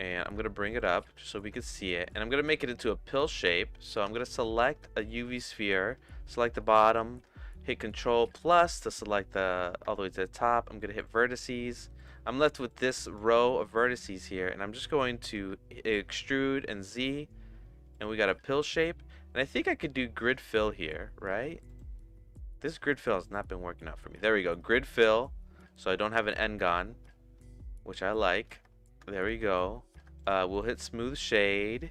Speaker 1: And I'm gonna bring it up just so we can see it. And I'm gonna make it into a pill shape. So I'm gonna select a UV sphere, select the bottom, hit Control plus to select the all the way to the top. I'm gonna hit vertices. I'm left with this row of vertices here, and I'm just going to extrude and Z, and we got a pill shape. And I think I could do grid fill here, right? This grid fill has not been working out for me. There we go, grid fill. So I don't have an N-gon, which I like. There we go. We'll hit smooth shade.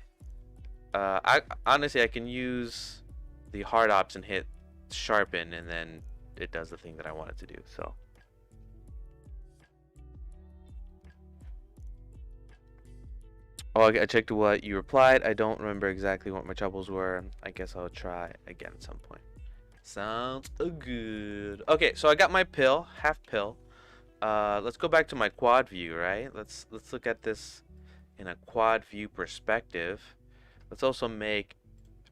Speaker 1: Honestly, I can use the hard ops and hit sharpen, and then it does the thing that I want it to do. So oh, I checked what you replied. I don't remember exactly what my troubles were. I guess I'll try again at some point. Sounds good. Okay, so I got my pill, half pill. Let's go back to my quad view, right? Let's look at this in a quad view perspective. Let's also make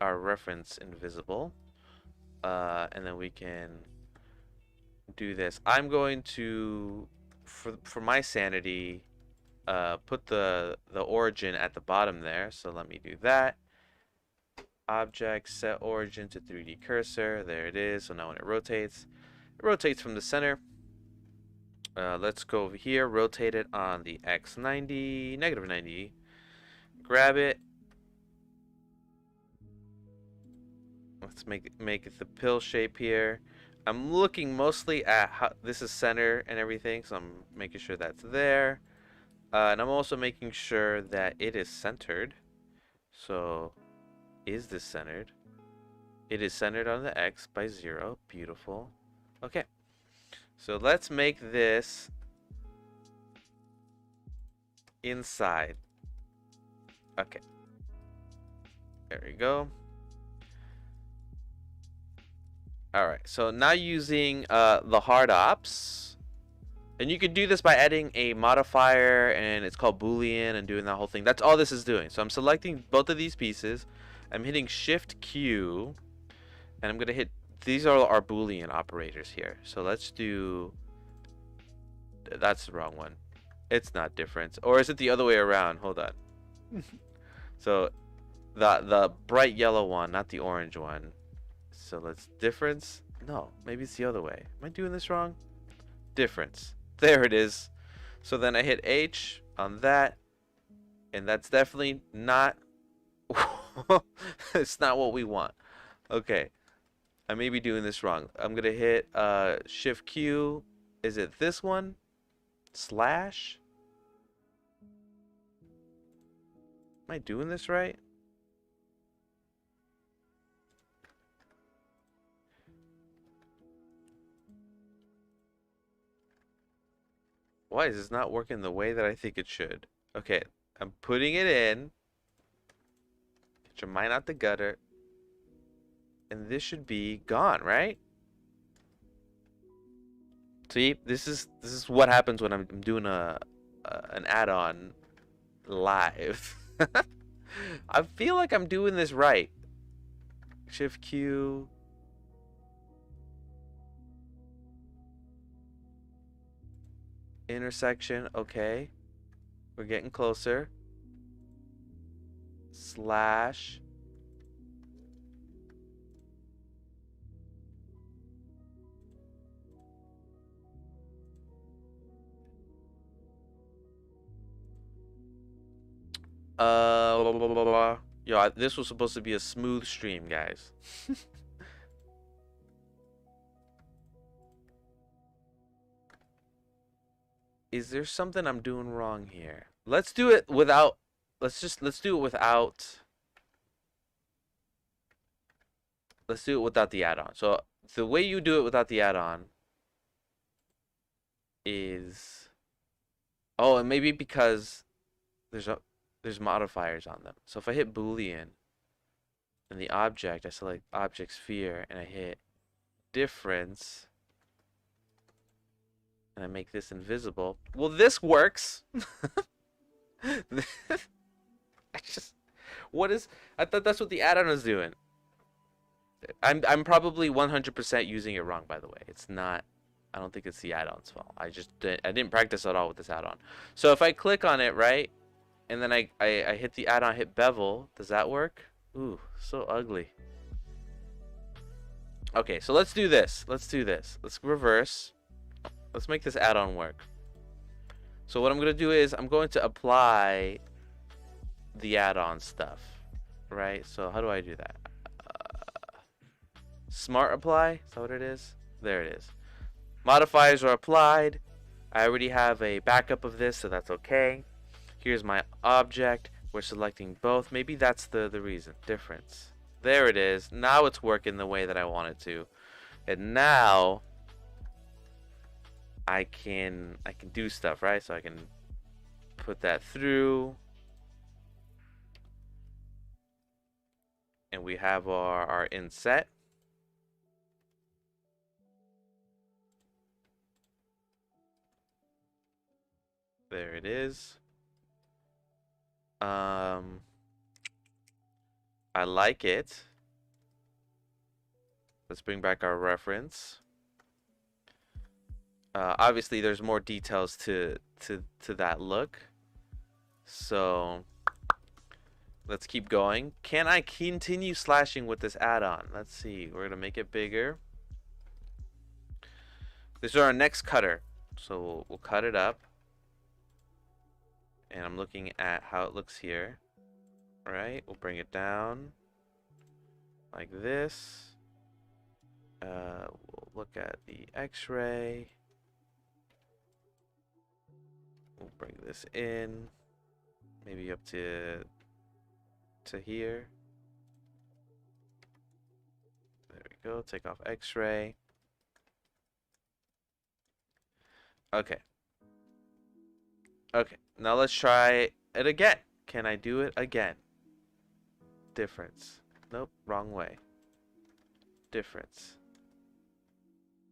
Speaker 1: our reference invisible. And then we can do this. I'm going to, for my sanity, put the origin at the bottom there. So let me do that. Object, set origin to 3D cursor. There it is. So now when it rotates from the center. Let's go over here, rotate it on the X90, -90. Grab it. Let's make it the pill shape here. I'm looking mostly at how this is center and everything, so I'm making sure that's there. And I'm also making sure that it is centered. So, is this centered? It is centered on the X by 0. Beautiful. Okay. So let's make this inside. Okay. There we go. Alright, so now using the hard ops. And you can do this by adding a modifier, and it's called Boolean, and doing that whole thing. That's all this is doing. So I'm selecting both of these pieces. I'm hitting Shift Q, and I'm going to hit, these are our Boolean operators here. So let's do, that's the wrong one. It's not difference. Or is it the other way around? Hold on. So the bright yellow one, not the orange one. So let's difference. No, maybe it's the other way. Am I doing this wrong? Difference. There it is. So then I hit H on that, and that's definitely not it's not what we want. Okay, I may be doing this wrong. I'm gonna hit Shift Q. Is it this one? Slash? Am I doing this right? Why is this not working the way that I think it should? Okay, I'm putting it in. Get your mind out the gutter. And this should be gone, right? See, this is what happens when I'm doing an add-on live. I feel like I'm doing this right. Shift Q. Intersection, okay. We're getting closer. Slash. Blah, blah, blah, blah. Yo, this was supposed to be a smooth stream, guys. Is there something I'm doing wrong here? Let's do it without. Let's do it without. Let's do it without the add-on. So the way you do it without the add-on is, oh, and maybe because there's modifiers on them. So if I hit Boolean and the object, I select object sphere and I hit difference, and I make this invisible. Well, this works. I just, what is? I thought that's what the add-on was doing. I'm probably 100% using it wrong, by the way. It's not. I don't think it's the add-on's fault. I didn't practice at all with this add-on. So if I click on it, right, and then I hit the add-on, hit bevel, does that work? Ooh, so ugly. Okay, so let's do this. Let's do this. Let's reverse. Let's make this add-on work. So what I'm going to do is I'm going to apply the add-on stuff, right? So how do I do that? Smart apply? Is that what it is? There it is. Modifiers are applied. I already have a backup of this, so that's okay. Here's my object. We're selecting both. Maybe that's the reason. Difference. There it is. Now it's working the way that I want it to. And now I can do stuff, right? So I can put that through. And we have our inset. There it is. I like it. Let's bring back our reference. Obviously, there's more details to that look. So let's keep going. Can I continue slashing with this add-on? Let's see. We're gonna make it bigger. This is our next cutter. So we'll cut it up. And I'm looking at how it looks here. Alright, we'll bring it down like this. We'll look at the X-ray. We'll bring this in, maybe up to here. There we go. Take off X-ray. Okay. Okay. Now let's try it again. Can I do it again? Difference. Nope, wrong way. Difference.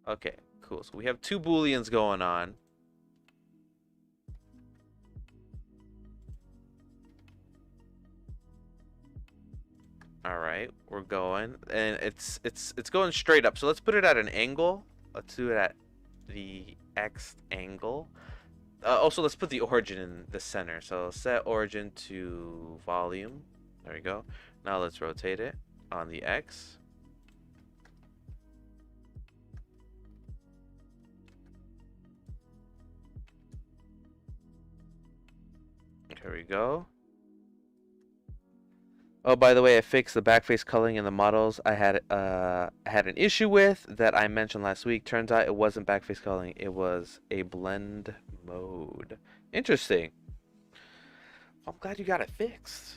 Speaker 1: Okay, cool. So we have two booleans going on. All right, we're going, and it's going straight up. So let's put it at an angle. Let's do it at the X angle. Also, let's put the origin in the center. So set origin to volume. There we go. Now let's rotate it on the X. There we go. Oh, by the way, I fixed the backface coloring in the models I had an issue with that I mentioned last week. Turns out it wasn't backface coloring. It was a blend mode. Interesting. I'm glad you got it fixed.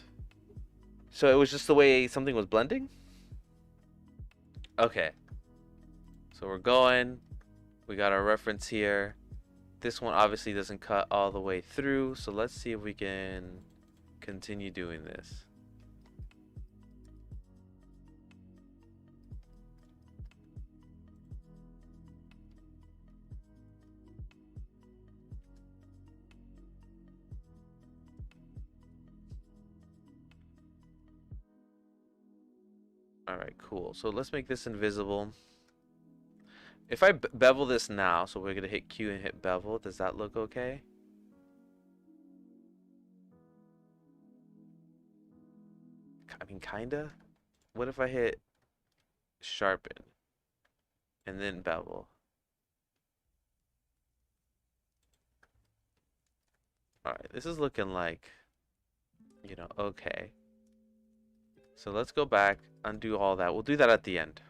Speaker 1: So it was just the way something was blending? Okay. So we're going. We got our reference here. This one obviously doesn't cut all the way through. So let's see if we can continue doing this. Alright, cool. So let's make this invisible. If I bevel this now, so we're going to hit Q and hit bevel, does that look okay? I mean, kinda. What if I hit sharpen and then bevel? Alright, this is looking like, you know, okay. So let's go back, undo all that. We'll do that at the end.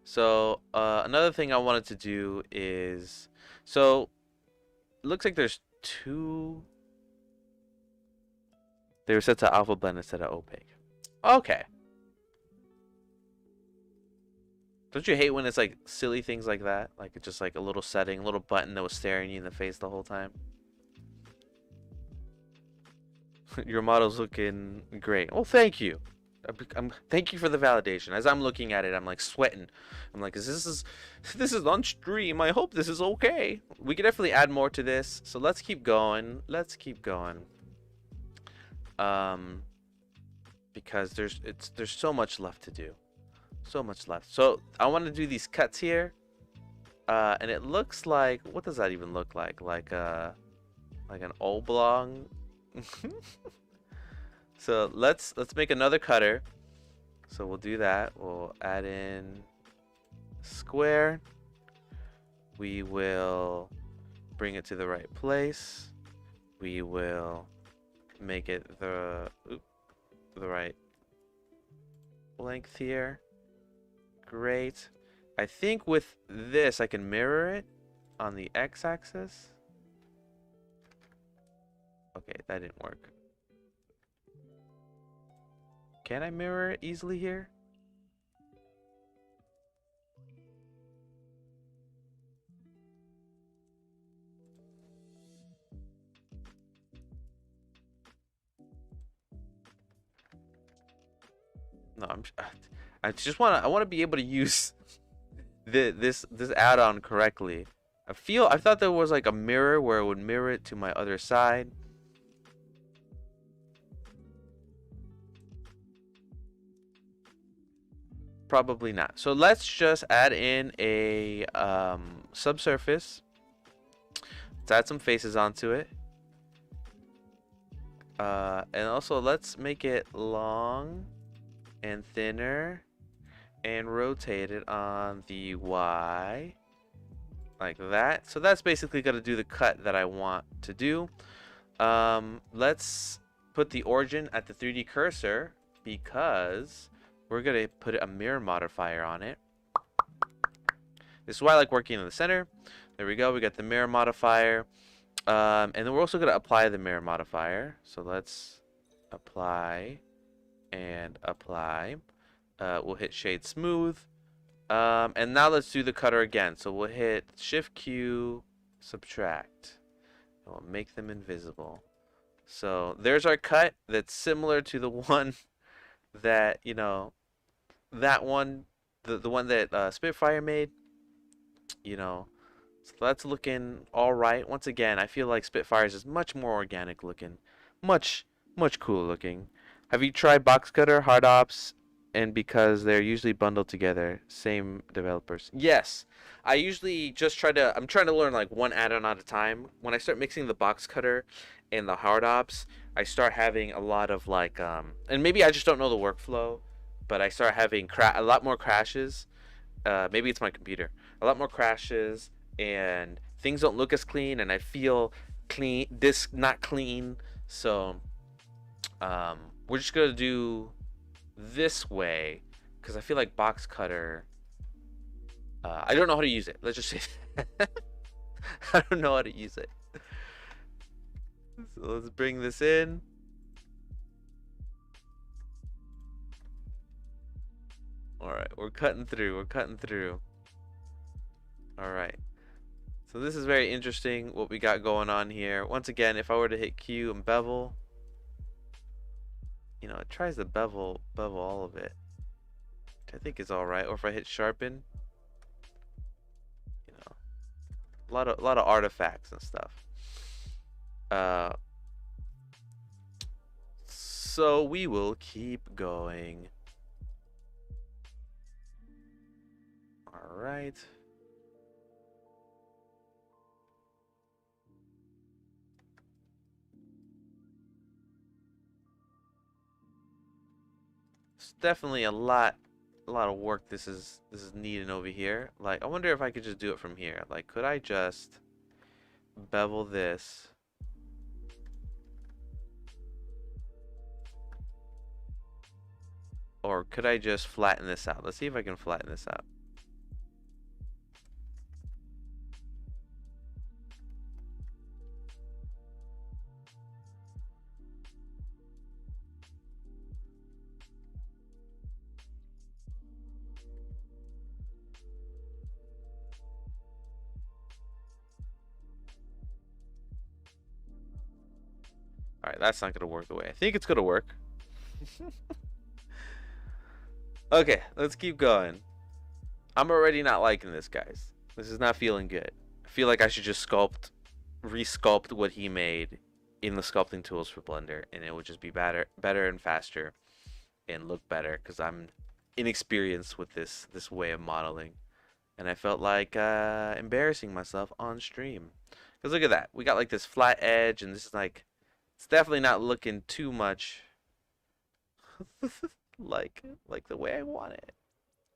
Speaker 1: So another thing I wanted to do is, so it looks like there's two. They were set to alpha blend instead of opaque. Okay. Don't you hate when it's like silly things like that? Like it's just like a little setting, a little button that was staring you in the face the whole time. Your model's looking great. Well, thank you. Thank you for the validation. As I'm looking at it, I'm like sweating. I'm like, this is on stream. I hope this is okay. We could definitely add more to this. So let's keep going. Let's keep going. Um, because there's so much left to do. So much left. So I want to do these cuts here. And it looks like, what does that even look like? Like an oblong. So let's make another cutter. So we'll do that. We'll add in square. We will bring it to the right place. We will make it the right length here. Great. I think with this I can mirror it on the x-axis. Okay, that didn't work. Can I mirror it easily here? No, I just I want to be able to use this add-on correctly. I thought there was like a mirror where it would mirror it to my other side. Probably not. So let's just add in a subsurface. Let's add some faces onto it. And also let's make it long and thinner and rotate it on the Y like that. So that's basically going to do the cut that I want to do. Let's put the origin at the 3D cursor because we're going to put a mirror modifier on it. This is why I like working in the center. There we go. We got the mirror modifier. And then we're also going to apply the mirror modifier. So let's apply and apply. We'll hit shade smooth. And now let's do the cutter again. So we'll hit Shift Q, subtract. And we'll make them invisible. So there's our cut that's similar to the one that, you know, that one, the one that Spitfire made, you know. So that's looking all right. Once again, I feel like Spitfire's is much more organic looking, much cooler looking. Have you tried Box Cutter, Hard Ops, and because they're usually bundled together, same developers? Yes, I usually just I'm trying to learn like one add-on at a time. When I start mixing the Box Cutter and the Hard Ops, I start having a lot of like, and maybe I just don't know the workflow, but I start having a lot more crashes. Maybe it's my computer. A lot more crashes, and things don't look as clean, and I feel not clean. So we're just gonna do this way because I feel like Box Cutter, I don't know how to use it. Let's just say I don't know how to use it. So let's bring this in. Alright, we're cutting through. Alright. So this is very interesting what we got going on here. Once again, if I were to hit Q and bevel, you know, it tries to bevel all of it, which I think is alright. Or if I hit sharpen, you know, a lot of artifacts and stuff. So we will keep going. Alright. It's definitely a lot of work this is needing over here. Like, I wonder if I could just do it from here. Like, could I just bevel this? Or could I just flatten this out? Let's see if I can flatten this out. Alright, that's not going to work the way I think it's going to work. Okay, let's keep going. I'm already not liking this, guys. This is not feeling good. I feel like I should just resculpt what he made in the sculpting tools for Blender, and it would just be better and faster, and look better. Because I'm inexperienced with this way of modeling, and I felt like embarrassing myself on stream. Because look at that, we got like this flat edge, and this is like, it's definitely not looking too much like the way I want it,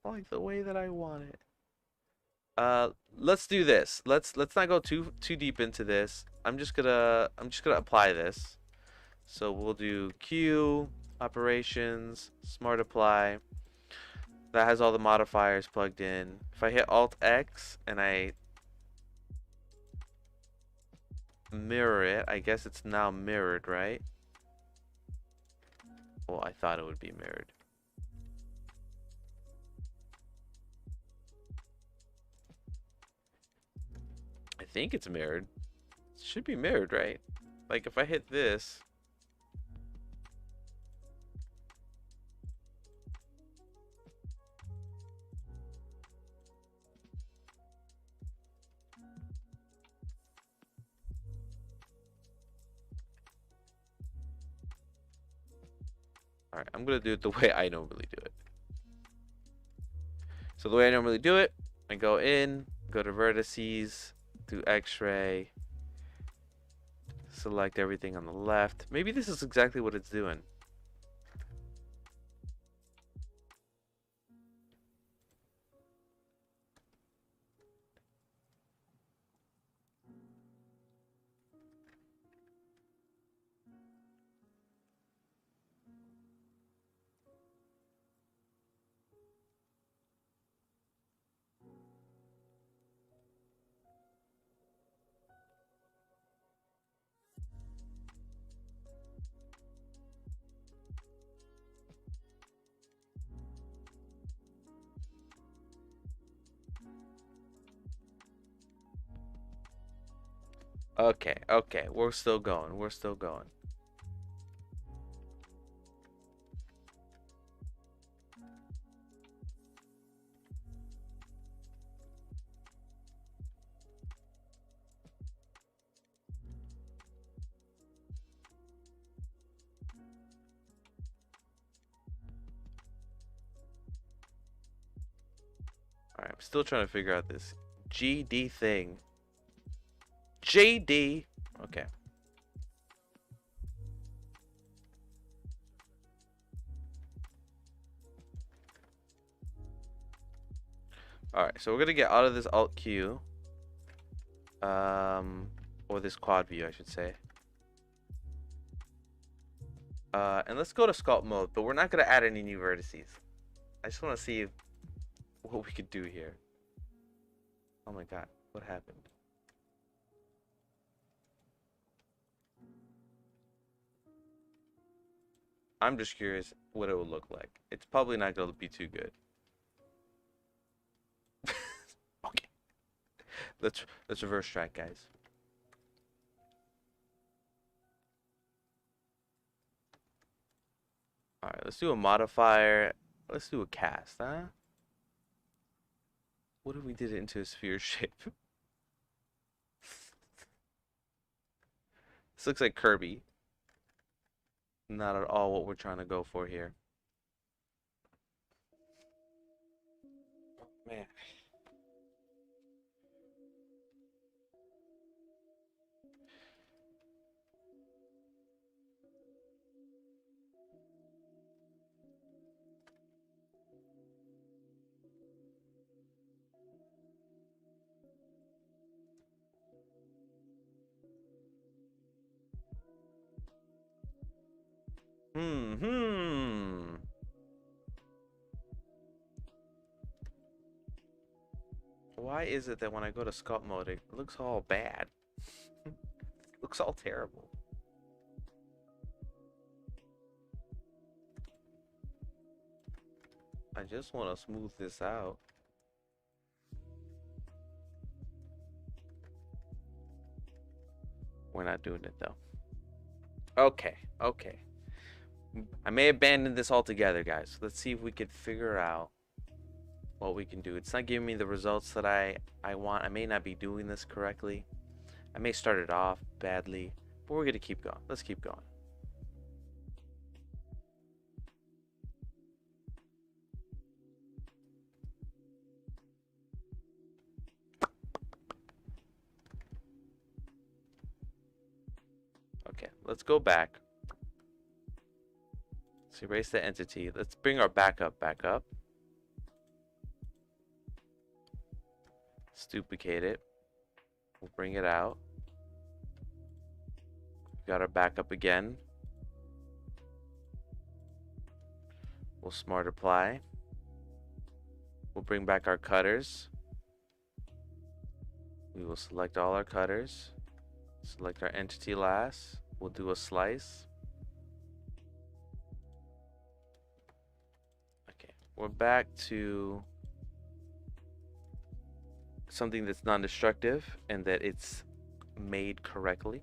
Speaker 1: like the way that I want it. Let's do this. Let's not go too deep into this. I'm just gonna apply this. So we'll do Q operations, smart apply. That has all the modifiers plugged in. If I hit Alt X and I mirror it, I guess it's now mirrored, right? Well, I thought it would be mirrored. I think it's mirrored. It should be mirrored, right? Like if I hit this. Alright, I'm gonna do it the way I normally do it. So the way I normally do it, I go in, go to vertices, do X-ray, select everything on the left. Maybe this is exactly what it's doing. Okay, okay, we're still going, we're still going. Alright, I'm still trying to figure out this GD thing. JD. Okay. Alright, so we're gonna get out of this Alt Q. Or this quad view, I should say. And let's go to sculpt mode, but we're not gonna add any new vertices. I just wanna see what we could do here. Oh my god, what happened? I'm just curious what it will look like. It's probably not gonna be too good. Okay. Let's reverse track, guys. Alright, let's do a modifier. Let's do a cast, huh? What if we did it into a sphere shape? This looks like Kirby. Not at all what we're trying to go for here. Man. Hmm. Why is it that when I go to sculpt mode, it looks all bad? It looks all terrible. I just want to smooth this out. We're not doing it though. Okay, okay. I may abandon this altogether, guys. Let's see if we could figure out what we can do. It's not giving me the results that I want. I may not be doing this correctly. I may start it off badly, but we're gonna keep going. Let's keep going. Okay, let's go back. Let's erase the entity. Let's bring our backup back up. Let's duplicate it. We'll bring it out. Got our backup again. We'll smart apply. We'll bring back our cutters. We will select all our cutters. Select our entity last. We'll do a slice. Okay, we're back to something that's non-destructive and that it's made correctly.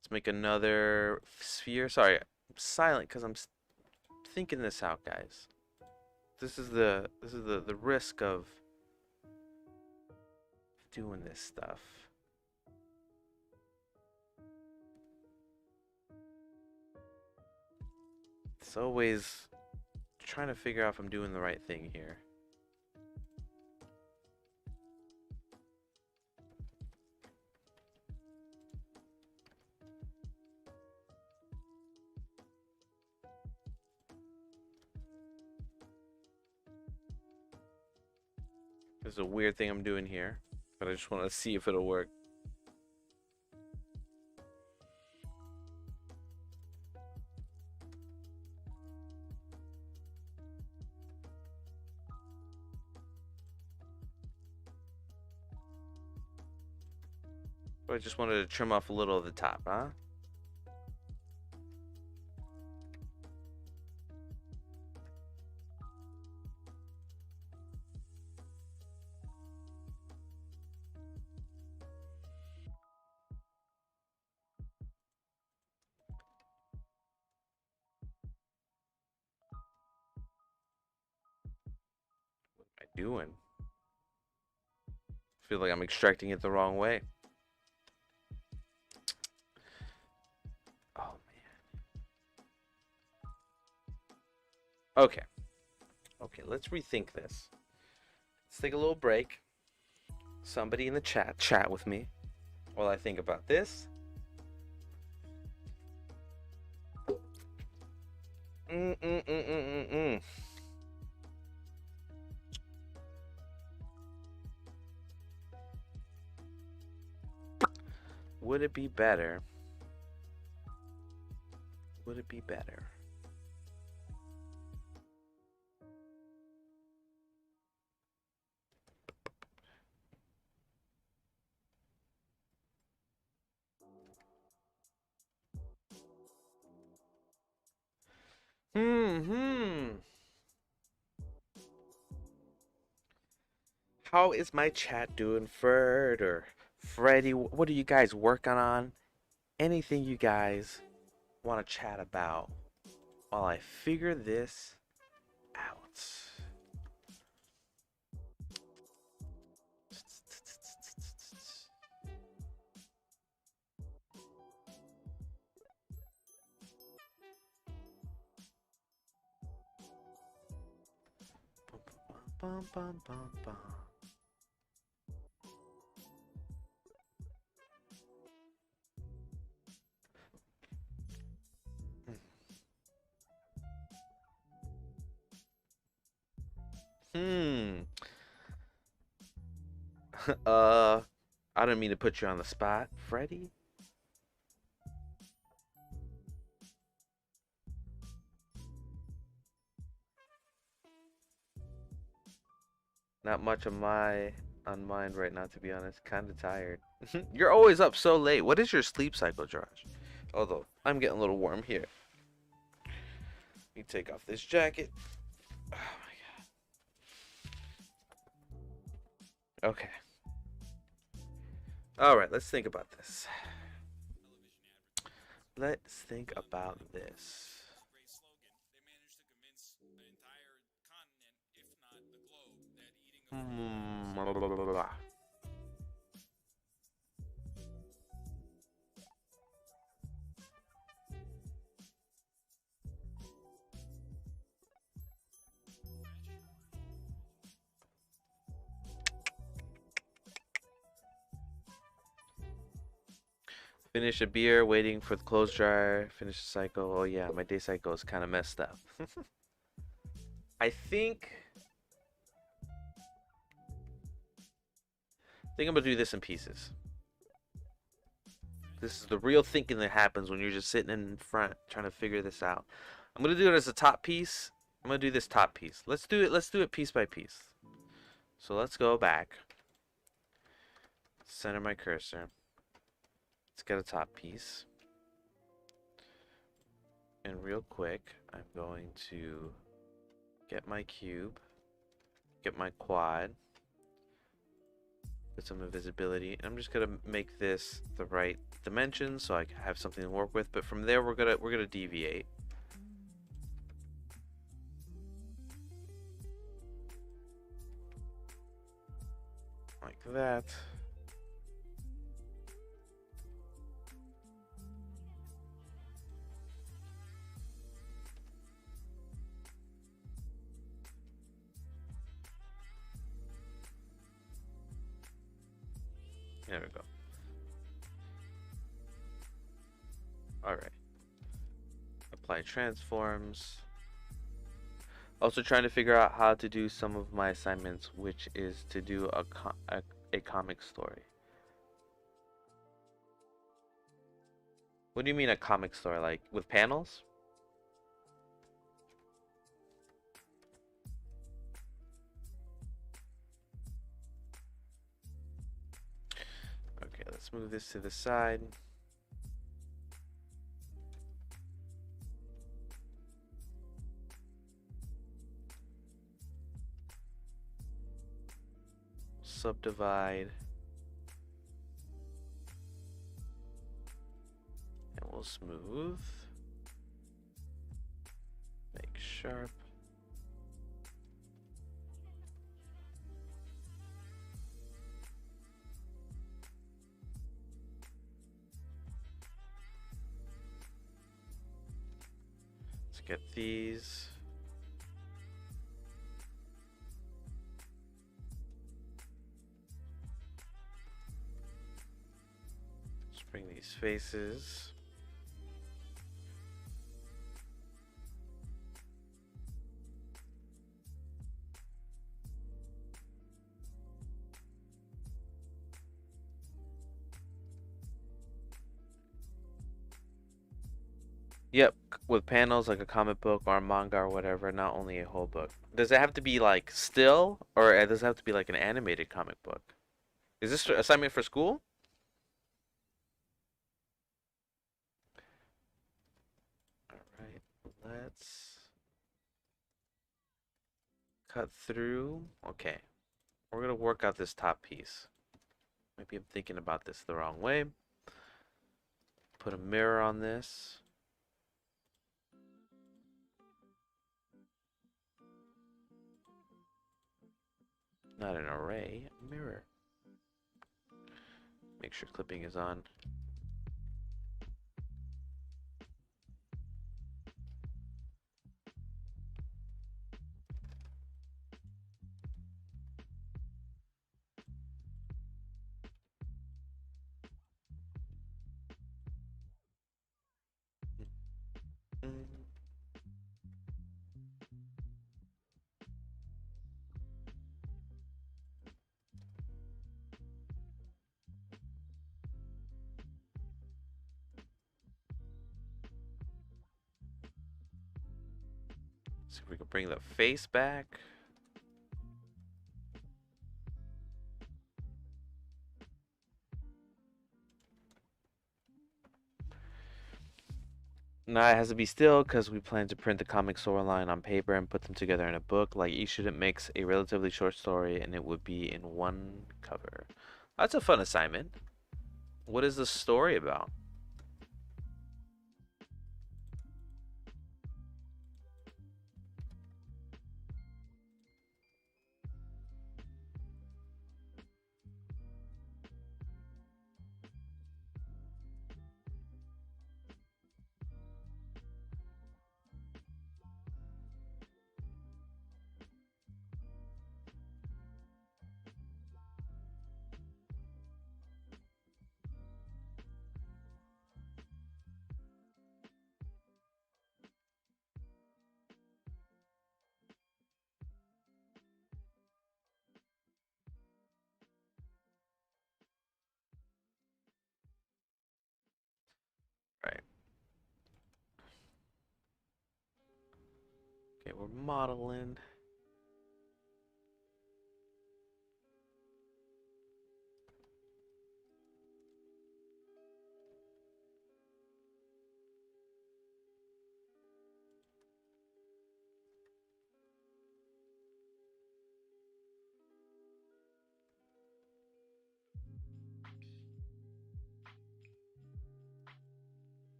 Speaker 1: Let's make another sphere. Sorry, I'm silent because I'm thinking this out, guys. This is the risk of doing this stuff. It's always trying to figure out if I'm doing the right thing here. There's a weird thing I'm doing here, but I just want to see if it'll work. But I just wanted to trim off a little of the top, huh? What am I doing? I feel like I'm extracting it the wrong way. Oh man. Okay. Okay, let's rethink this. Let's take a little break. Somebody in the chat with me while I think about this. Would it be better? Would it be better? How is my chat doing, Fred or Freddy? What are you guys working on? Anything you guys want to chat about while I figure this out? Bum, bum, bum, bum. Hmm. I don't mean to put you on the spot, Freddy. Not much of my on mind right now, to be honest. Kind of tired. You're always up so late. What is your sleep cycle, Josh? Although I'm getting a little warm here. Let me take off this jacket. Oh my god. Okay. All right. Let's think about this. Let's think about this. Blah, blah, blah, blah. Finish a beer, waiting for the clothes dryer, finish the cycle. Oh yeah, my day cycle is kind of messed up. I think I'm gonna do this in pieces. This is the real thinking that happens when you're just sitting in front trying to figure this out. I'm gonna do it as a top piece. I'm gonna do this top piece. Let's do it piece by piece. So let's go back. Center my cursor. Let's get a top piece. And real quick, I'm going to get my cube, get my quad, put some invisibility, and I'm just gonna make this the right dimension so I have something to work with. But from there, we're gonna deviate. Like that. There we go. Alright. Apply transforms. Also trying to figure out how to do some of my assignments, which is to do a comic story. What do you mean a comic story? Like with panels? Okay, let's move this to the side. Subdivide. And we'll smooth. Make sharp. Let's get these. Let's bring these faces. Yep, with panels like a comic book or a manga or whatever, not only a whole book. Does it have to be like still, or does it have to be like an animated comic book? Is this assignment for school? Alright, let's cut through. Okay, we're gonna work out this top piece. Maybe I'm thinking about this the wrong way. Put a mirror on this. Not an array, a mirror. Make sure clipping is on. See if we can bring the face back. Now it has to be still because we plan to print the comic storyline on paper and put them together in a book. Like each student makes a relatively short story and it would be in one cover. That's a fun assignment. What is the story about? Right. Okay, we're modeling.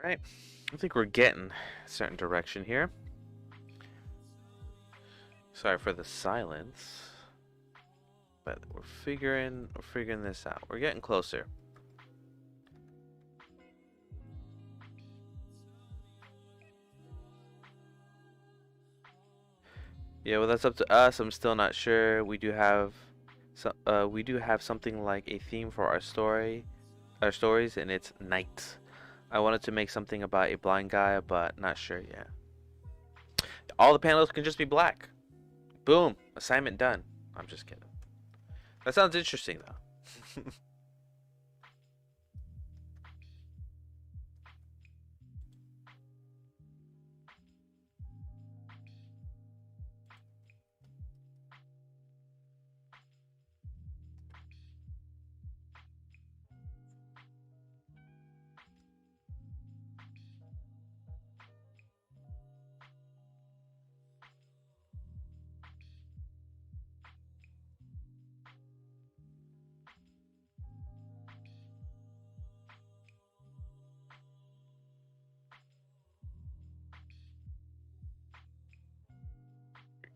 Speaker 1: All right. I think we're getting a certain direction here. Sorry for the silence. But we're figuring this out. We're getting closer. Yeah, well, that's up to us. I'm still not sure. We do have something like a theme for our stories, and it's night. I wanted to make something about a blind guy, but not sure yet. All the panels can just be black. Boom, assignment done. I'm just kidding. That sounds interesting though.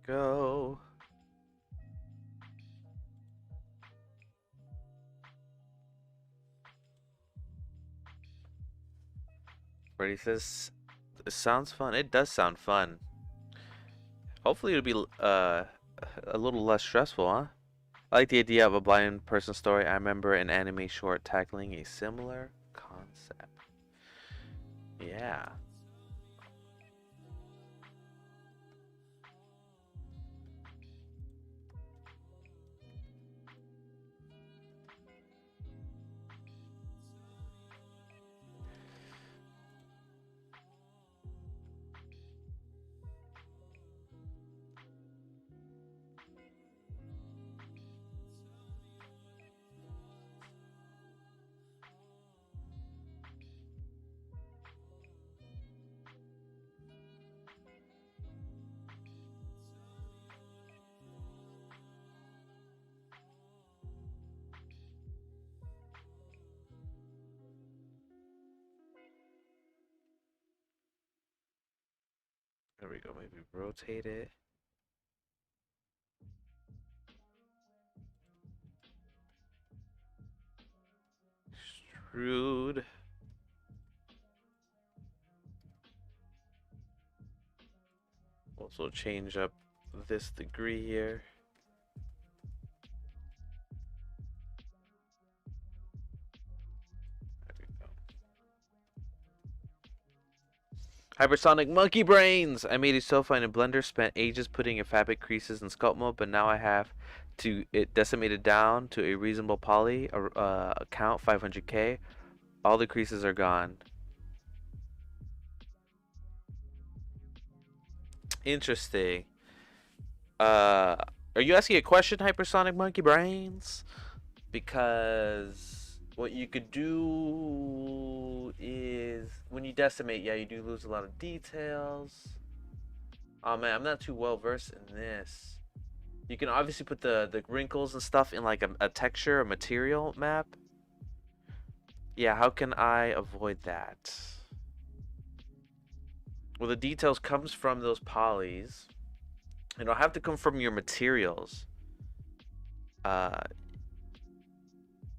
Speaker 1: Go. Brady says, "It sounds fun." It does sound fun. Hopefully, it'll be a little less stressful, huh? I like the idea of a blind person story. I remember an anime short tackling a similar concept. Yeah. There we go. Maybe rotate it. Extrude. Also change up this degree here. There we go. Hypersonic monkey brains! I made a sci-fi in a blender, spent ages putting in fabric creases in sculpt mode, but now I have to decimate it down to a reasonable poly count 500k. All the creases are gone. Interesting. Are you asking a question, Hypersonic Monkey Brains? Because what you could do is when you decimate, yeah, you do lose a lot of details. Oh man, I'm not too well versed in this. You can obviously put the wrinkles and stuff in like a texture, a material map. Yeah, how can I avoid that? Well, the details comes from those polys. It'll have to come from your materials.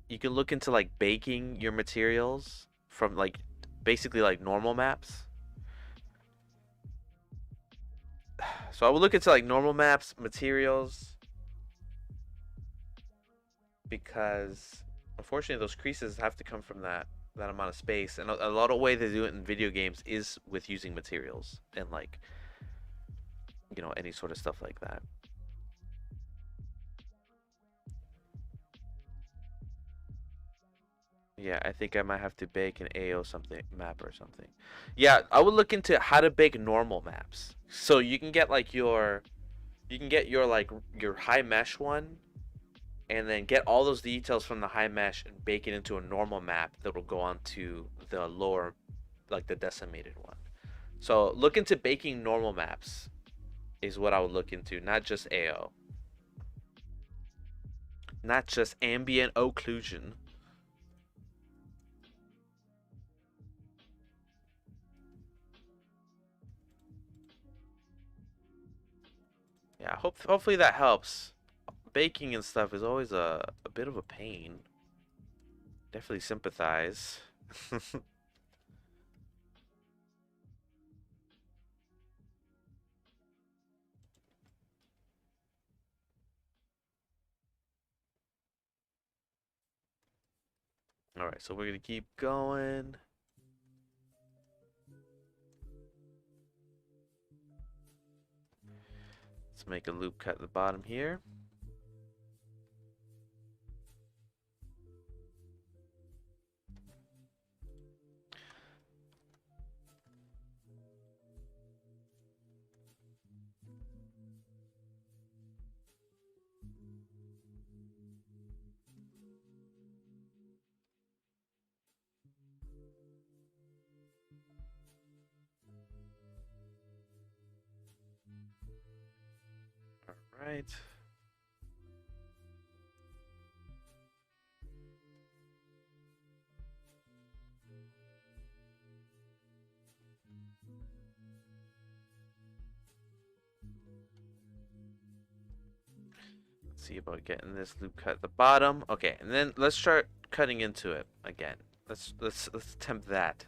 Speaker 1: You can look into like baking your materials from like basically like normal maps. So I would look into like normal maps, materials, because unfortunately those creases have to come from that amount of space, and a lot of way they do it in video games is with using materials and like any sort of stuff like that. Yeah, I think I might have to bake an AO something map or something. Yeah, I would look into how to bake normal maps. So you can get like your high mesh one, and then get all those details from the high mesh and bake it into a normal map that will go onto the lower, like the decimated one. So look into baking normal maps is what I would look into, not just AO. Not just ambient occlusion. Yeah, hopefully that helps. Baking and stuff is always a bit of a pain. Definitely sympathize. Alright, so we're gonna keep going. Let's make a loop cut at the bottom here. Alright. Let's see about getting this loop cut at the bottom. Okay, and then let's start cutting into it again. Let's attempt that.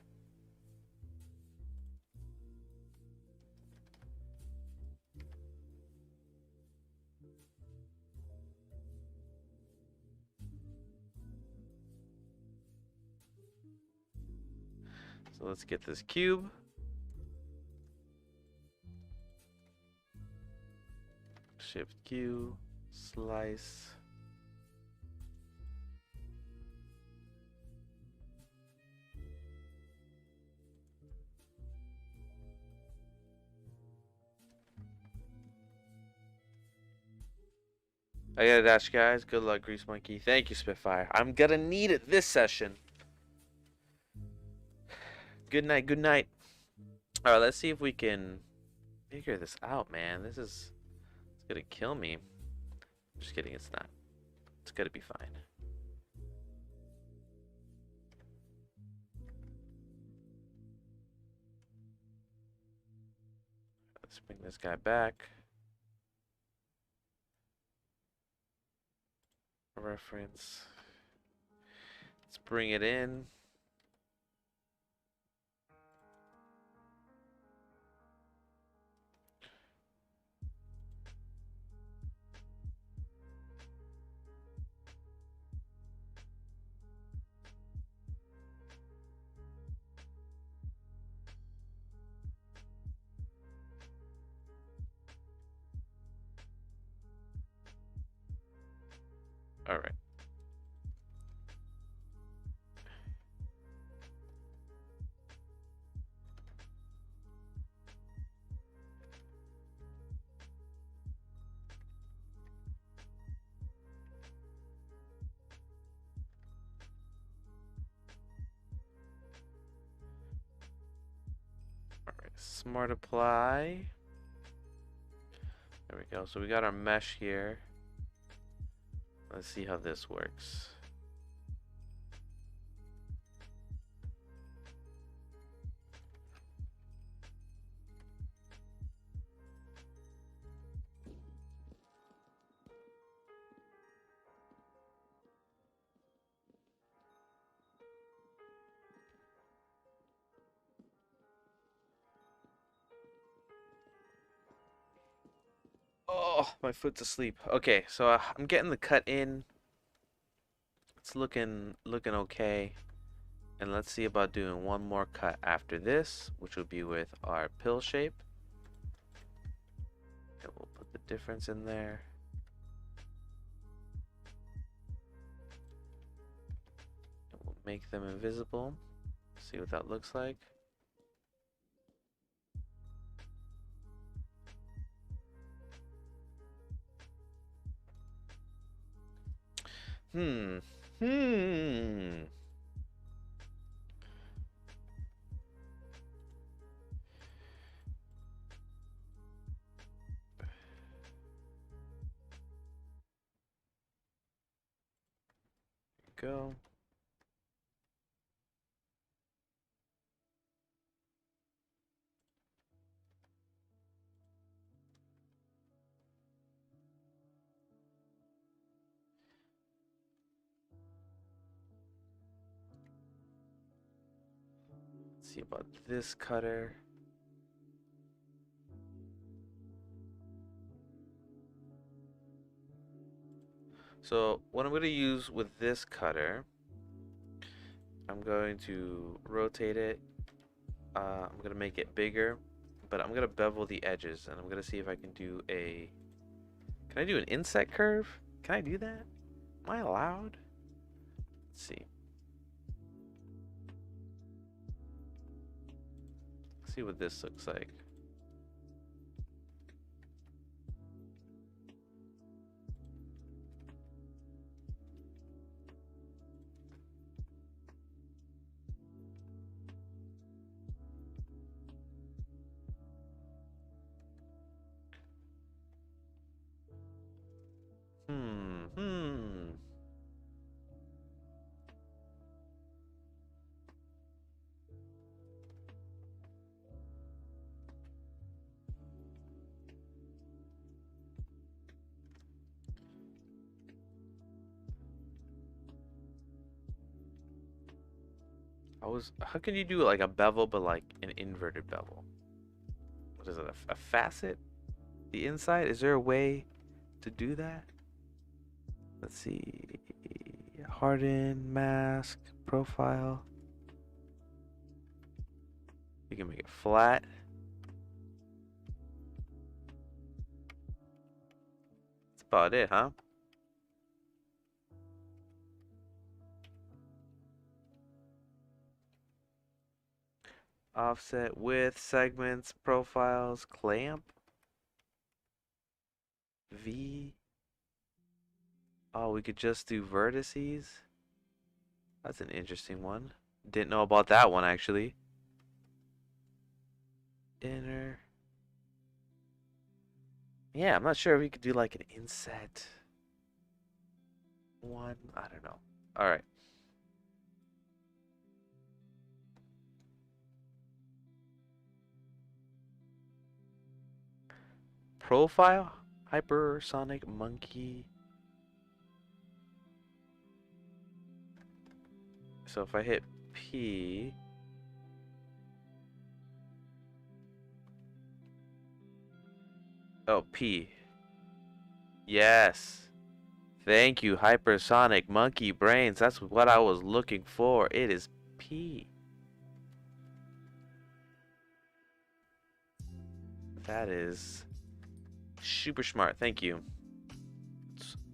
Speaker 1: So let's get this cube. Shift Q, slice. I gotta dash, guys. Good luck, Grease Monkey. Thank you, Spitfire. I'm gonna need it this session. Good night, good night. Alright, let's see if we can figure this out, man. It's gonna kill me. Just kidding, it's not. It's gonna be fine. Let's Let's bring this guy back. Reference. Let's bring it in. All right. All right. Smart apply. There we go. So we got our mesh here. Let's see how this works. Oh, my foot's asleep. Okay, so I'm getting the cut in. It's looking okay. And let's see about doing one more cut after this, which will be with our pill shape. And we'll put the difference in there. And we'll make them invisible. See what that looks like. Hmm. Go. Let's see about this cutter. So what I'm going to use with this cutter, I'm going to rotate it. I'm going to make it bigger, but I'm going to bevel the edges, and I'm going to see if I can do a... Can I do an inset curve? Can I do that? Am I allowed? Let's see. Let's see what this looks like. How can you do like a bevel, but like an inverted bevel? What is it, a facet? The inside? Is there a way to do that? Let's see. Harden, mask, profile. You can make it flat. That's about it, huh? Offset, width, segments, profiles, clamp. V. Oh, we could just do vertices. That's an interesting one. Didn't know about that one actually. Inner. Yeah, I'm not sure if we could do like an inset one. I don't know. All right. profile, hypersonic monkey. So if I hit P, oh, P. Yes. Thank you, hypersonic monkey brains. That's what I was looking for. It is P. That is super smart. Thank you.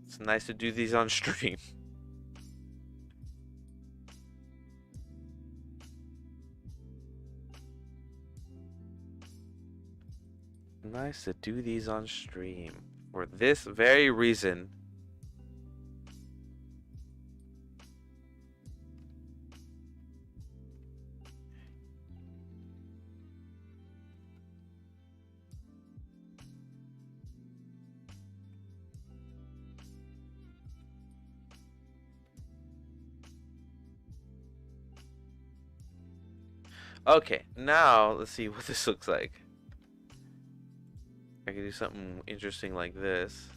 Speaker 1: It's nice to do these on stream. Nice to do these on stream. For this very reason. Okay, now let's see what this looks like. I can do something interesting like this.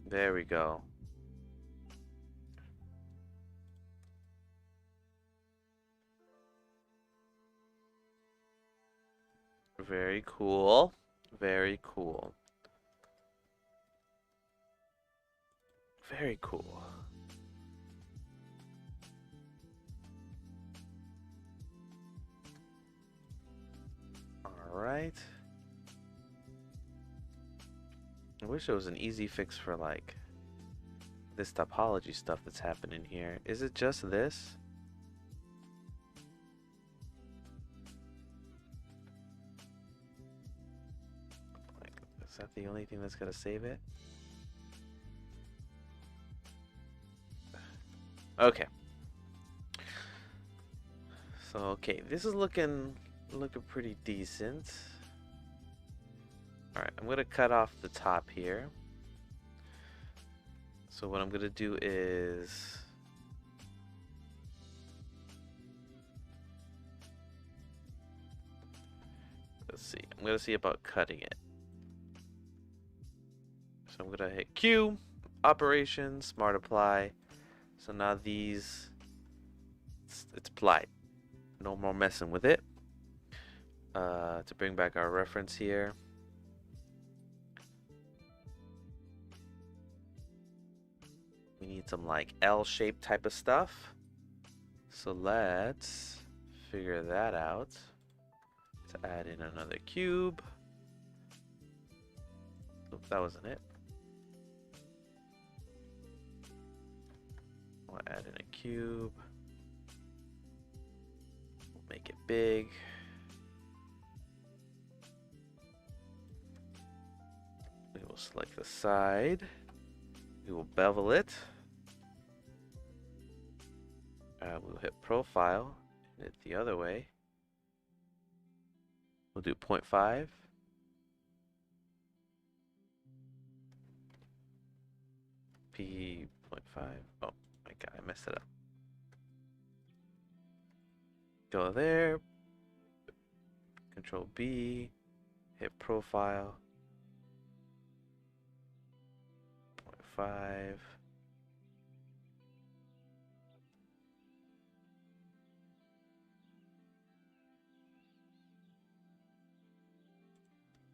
Speaker 1: There we go. Very cool. Very cool. Very cool. Alright. I wish there was an easy fix for like this topology stuff that's happening here. Is it just this? Like, is that the only thing that's gonna save it? Okay. So okay, this is looking pretty decent. Alright, I'm gonna cut off the top here. So what I'm gonna do is let's see. I'm gonna see about cutting it. So I'm gonna hit Q, Operations, Smart Apply. So now these, it's applied. No more messing with it. To bring back our reference here. We need some like L-shaped type of stuff. So let's figure that out. To add in another cube. Oops, that wasn't it. We'll add in a cube. We'll make it big. We will select the side. We will bevel it. We'll hit profile, and hit the other way. We'll do 0.5. P 0.5. Oh my god, I messed it up. Go there. Control B. Hit profile. 0.5.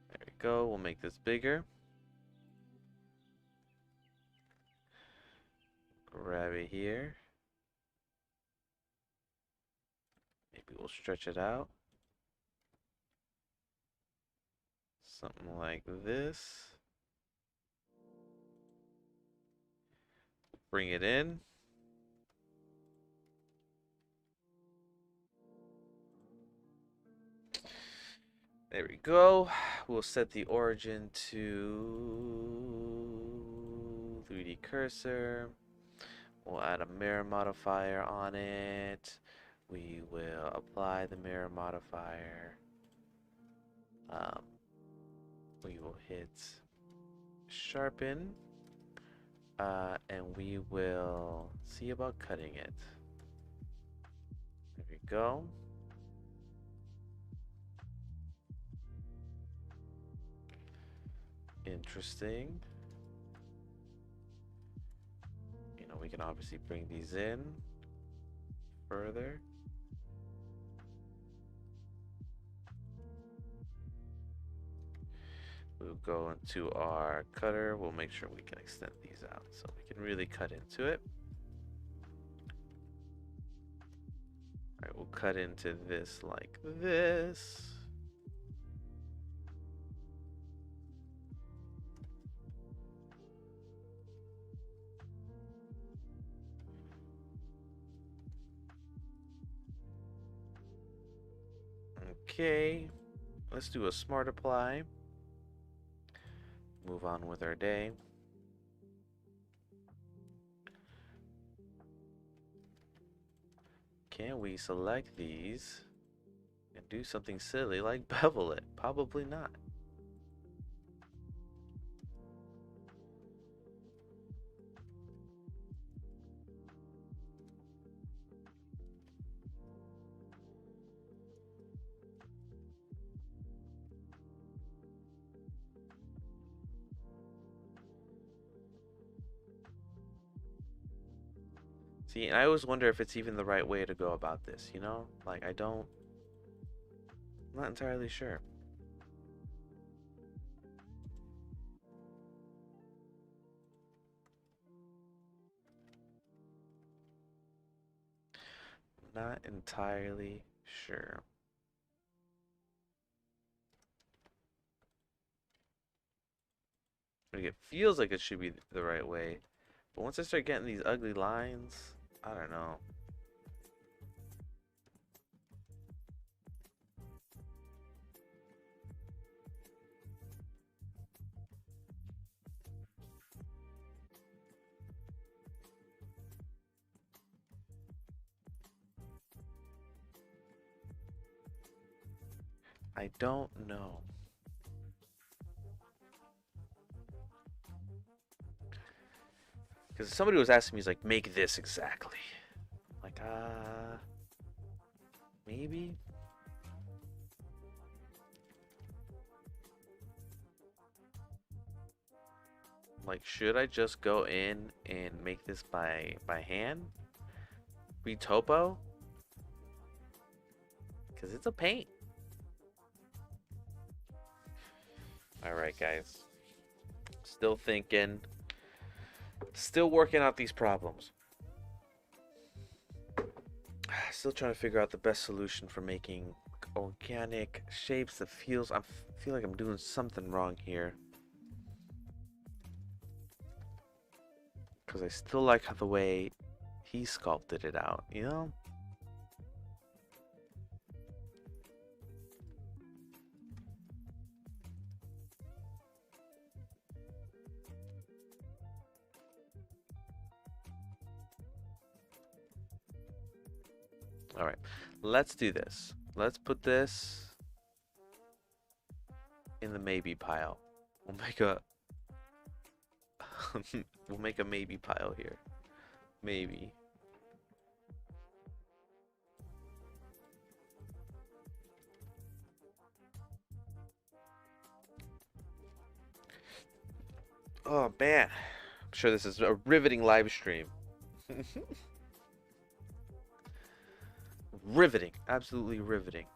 Speaker 1: There we go. We'll make this bigger. Grab it here. Maybe we'll stretch it out. Something like this. Bring it in. There we go. We'll set the origin to 3D cursor. We'll add a mirror modifier on it. We will apply the mirror modifier. We will hit sharpen. And we will see about cutting it. There we go. Interesting. You know, we can obviously bring these in further. We'll go into our cutter. We'll make sure we can extend these out so we can really cut into it. All right, we'll cut into this like this. Okay, let's do a smart apply. Move on with our day. Can we select these and do something silly like bevel it? Probably not. See, and I always wonder if it's even the right way to go about this, you know? Like, I'm not entirely sure. Not entirely sure. Like, it feels like it should be the right way. But once I start getting these ugly lines, I don't know. I don't know. Because somebody was asking me, he's like, make this exactly. Like, maybe? Like, should I just go in and make this by hand? Retopo? Because it's a paint. Alright, guys. Still thinking. Still working out these problems. Still trying to figure out the best solution for making organic shapes that feel like I'm doing something wrong here. Because I still like how the way he sculpted it out, you know? Alright, let's do this. Let's put this in the maybe pile. We'll make a we'll make a maybe pile here. Maybe. Oh man, I'm sure this is a riveting live stream. Riveting, absolutely riveting.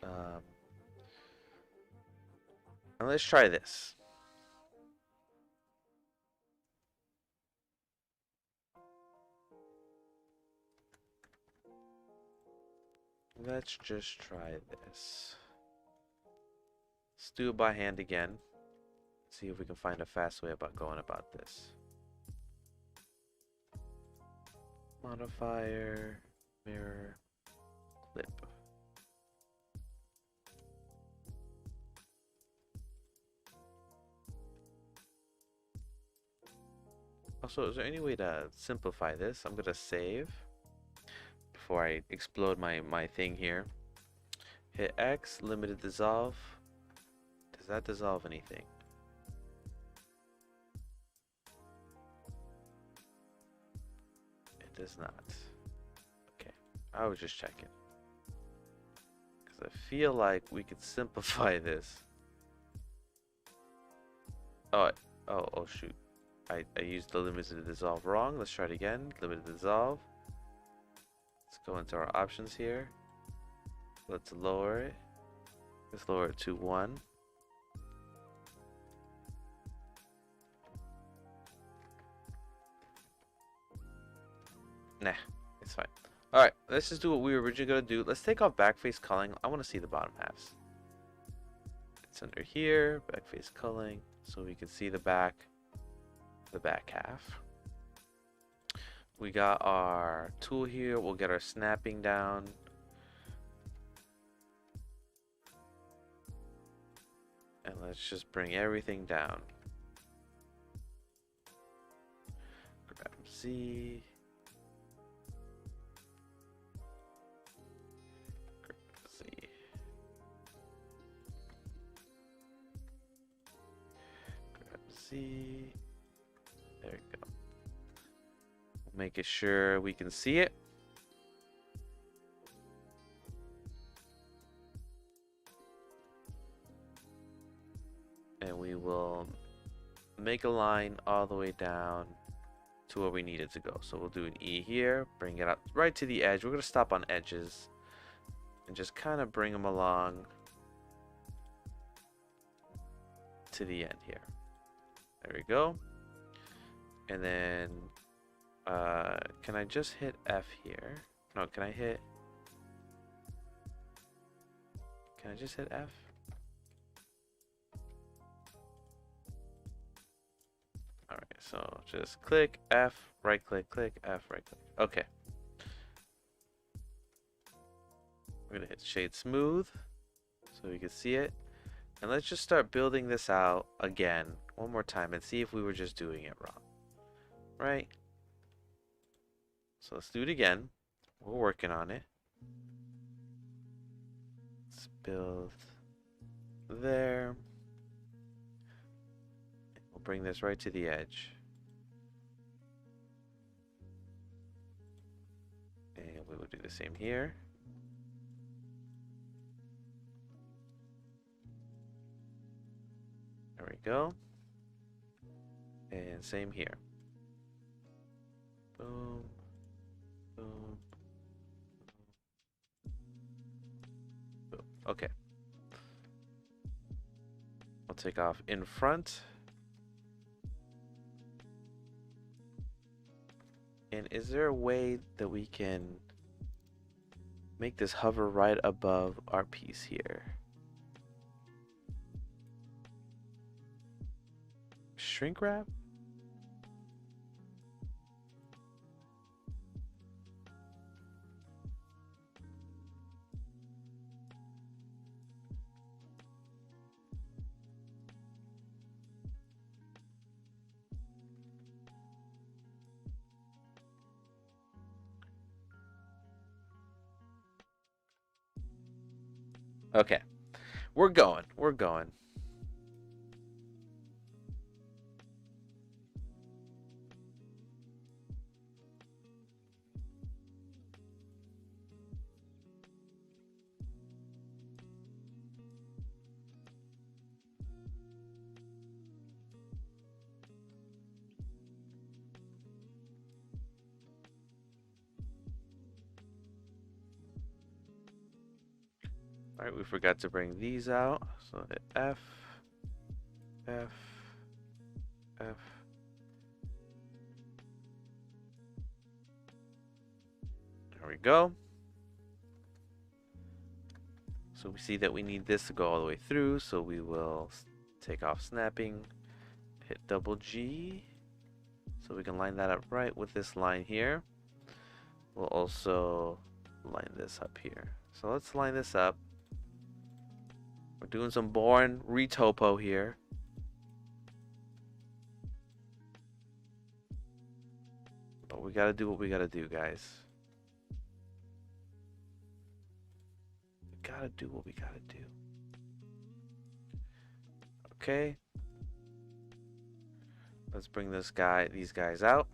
Speaker 1: And let's try this. Let's just try this. Let's do it by hand again. See if we can find a fast way about going about this. Modifier, mirror, clip. Also, is there any way to simplify this? I'm gonna save before I explode my thing here. Hit X, limited dissolve. Does that dissolve anything? It does not. Okay, I was just checking. Because I feel like we could simplify this. Oh, oh shoot. I used the limited dissolve wrong. Let's try it again. Limited dissolve. Let's go into our options here. Let's lower it. Let's lower it to 1. Nah, it's fine. Alright, let's just do what we were originally going to do. Let's take off backface culling. I want to see the bottom halves. It's under here, backface culling, so we can see the back half. We got our tool here. We'll get our snapping down. And let's just bring everything down. Grab Z. Grab Z. Grab Z. There we go. Making sure we can see it. And we will make a line all the way down to where we need it to go. So we'll do an E here, bring it up right to the edge. We're going to stop on edges and just kind of bring them along to the end here. There we go. And then can I just hit F here? No, can I just hit F? Alright, so just click F, right click, click, F, right click. Okay. We're gonna hit shade smooth so we can see it. And let's just start building this out again one more time and see if we were just doing it wrong. Right? So let's do it again. We're working on it. Let's build there. We'll bring this right to the edge. And we will do the same here. There we go. And same here. Boom. Boom. Boom. Okay. I'll take off in front. And is there a way that we can make this hover right above our piece here? Shrink wrap? Okay, we're going. All right, we forgot to bring these out. So hit F, F, F. There we go. So we see that we need this to go all the way through. So we will take off snapping, hit double G. So we can line that up right with this line here. We'll also line this up here. So let's line this up. We're doing some boring retopo here. But we gotta do what we gotta do, guys. We gotta do what we gotta do. Okay. Let's bring these guys out.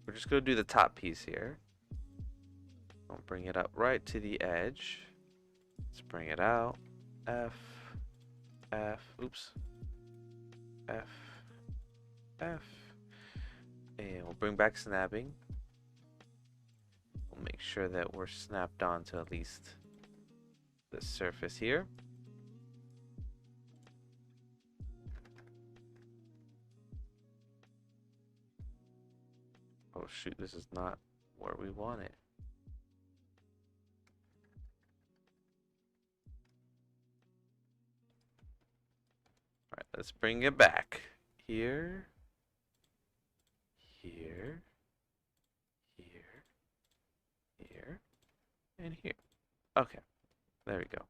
Speaker 1: We're just gonna do the top piece here. I'll bring it up right to the edge. Let's bring it out. F, F, oops. F, F. And we'll bring back snapping. We'll make sure that we're snapped onto at least the surface here. Oh shoot, this is not where we want it. Alright, let's bring it back. Here, here, here, here, and here. Okay, there we go.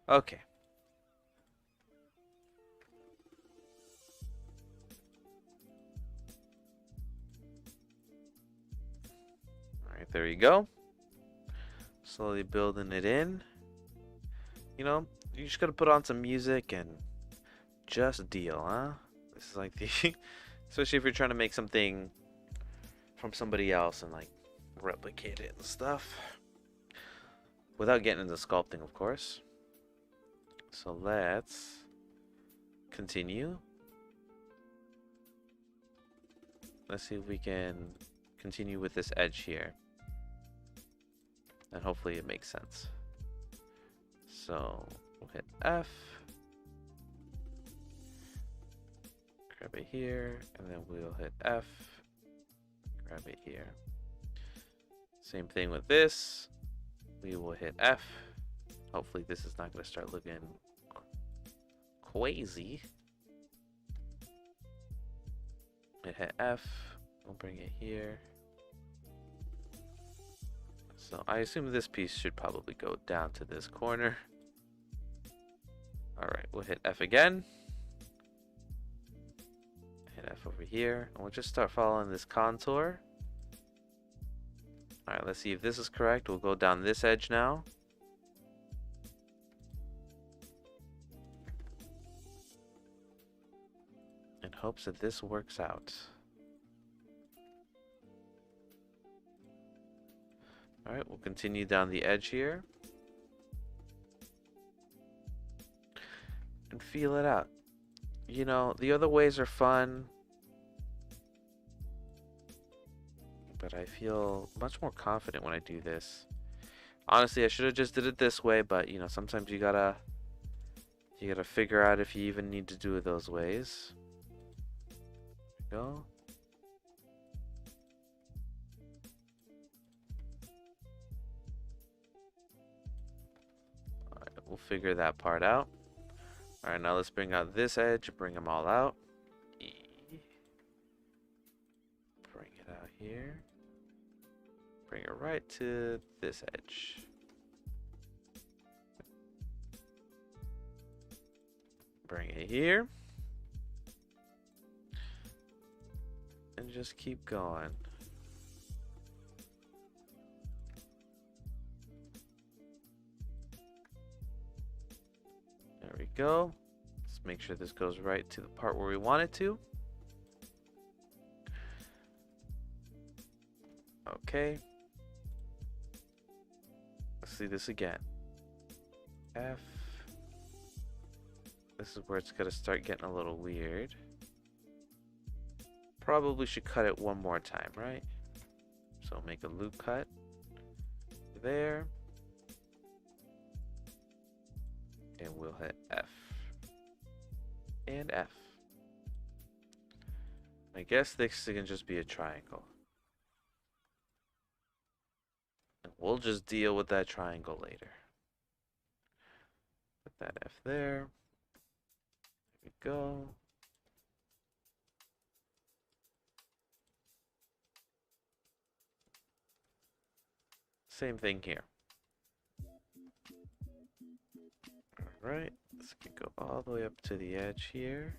Speaker 1: Okay. Alright, there you go. Slowly building it in. You know, you just gotta put on some music and just deal, huh? This is like the... especially if you're trying to make something from somebody else and like replicate it and stuff. Without getting into sculpting, of course. So let's continue. Let's see if we can continue with this edge here. And hopefully it makes sense. So we'll hit F. Grab it here, and then we'll hit F. Grab it here. Same thing with this. We will hit F. Hopefully this is not going to start looking crazy. Hit F. We'll bring it here. So I assume this piece should probably go down to this corner. Alright, we'll hit F again. Hit F over here. And we'll just start following this contour. Alright, let's see if this is correct. We'll go down this edge now. In hopes that this works out. Alright, we'll continue down the edge here. And feel it out. You know, the other ways are fun. But I feel much more confident when I do this. Honestly, I should have just did it this way, but you know, sometimes you gotta figure out if you even need to do it those ways. There we go. Alright, we'll figure that part out. Alright, now let's bring out this edge, bring them all out. Bring it out here. Bring it right to this edge. Bring it here. And just keep going. There we go. Let's make sure this goes right to the part where we want it to. Okay. Let's see this again. F. This is where it's gonna start getting a little weird. Probably should cut it one more time, right? So make a loop cut there. And we'll hit F. And F. I guess this can just be a triangle. And we'll just deal with that triangle later. Put that F there. There we go. Same thing here. Alright, this can go all the way up to the edge here.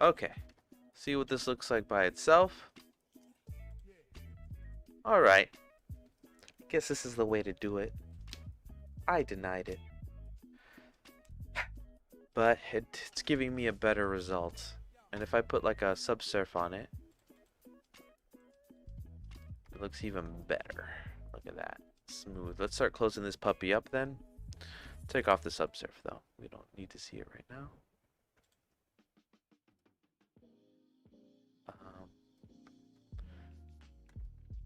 Speaker 1: Okay, see what this looks like by itself. Alright, guess this is the way to do it. I denied it. But it's giving me a better result. And if I put like a subsurf on it, it looks even better. Look at that. Smooth. Let's start closing this puppy up then. Take off the subsurf though. We don't need to see it right now.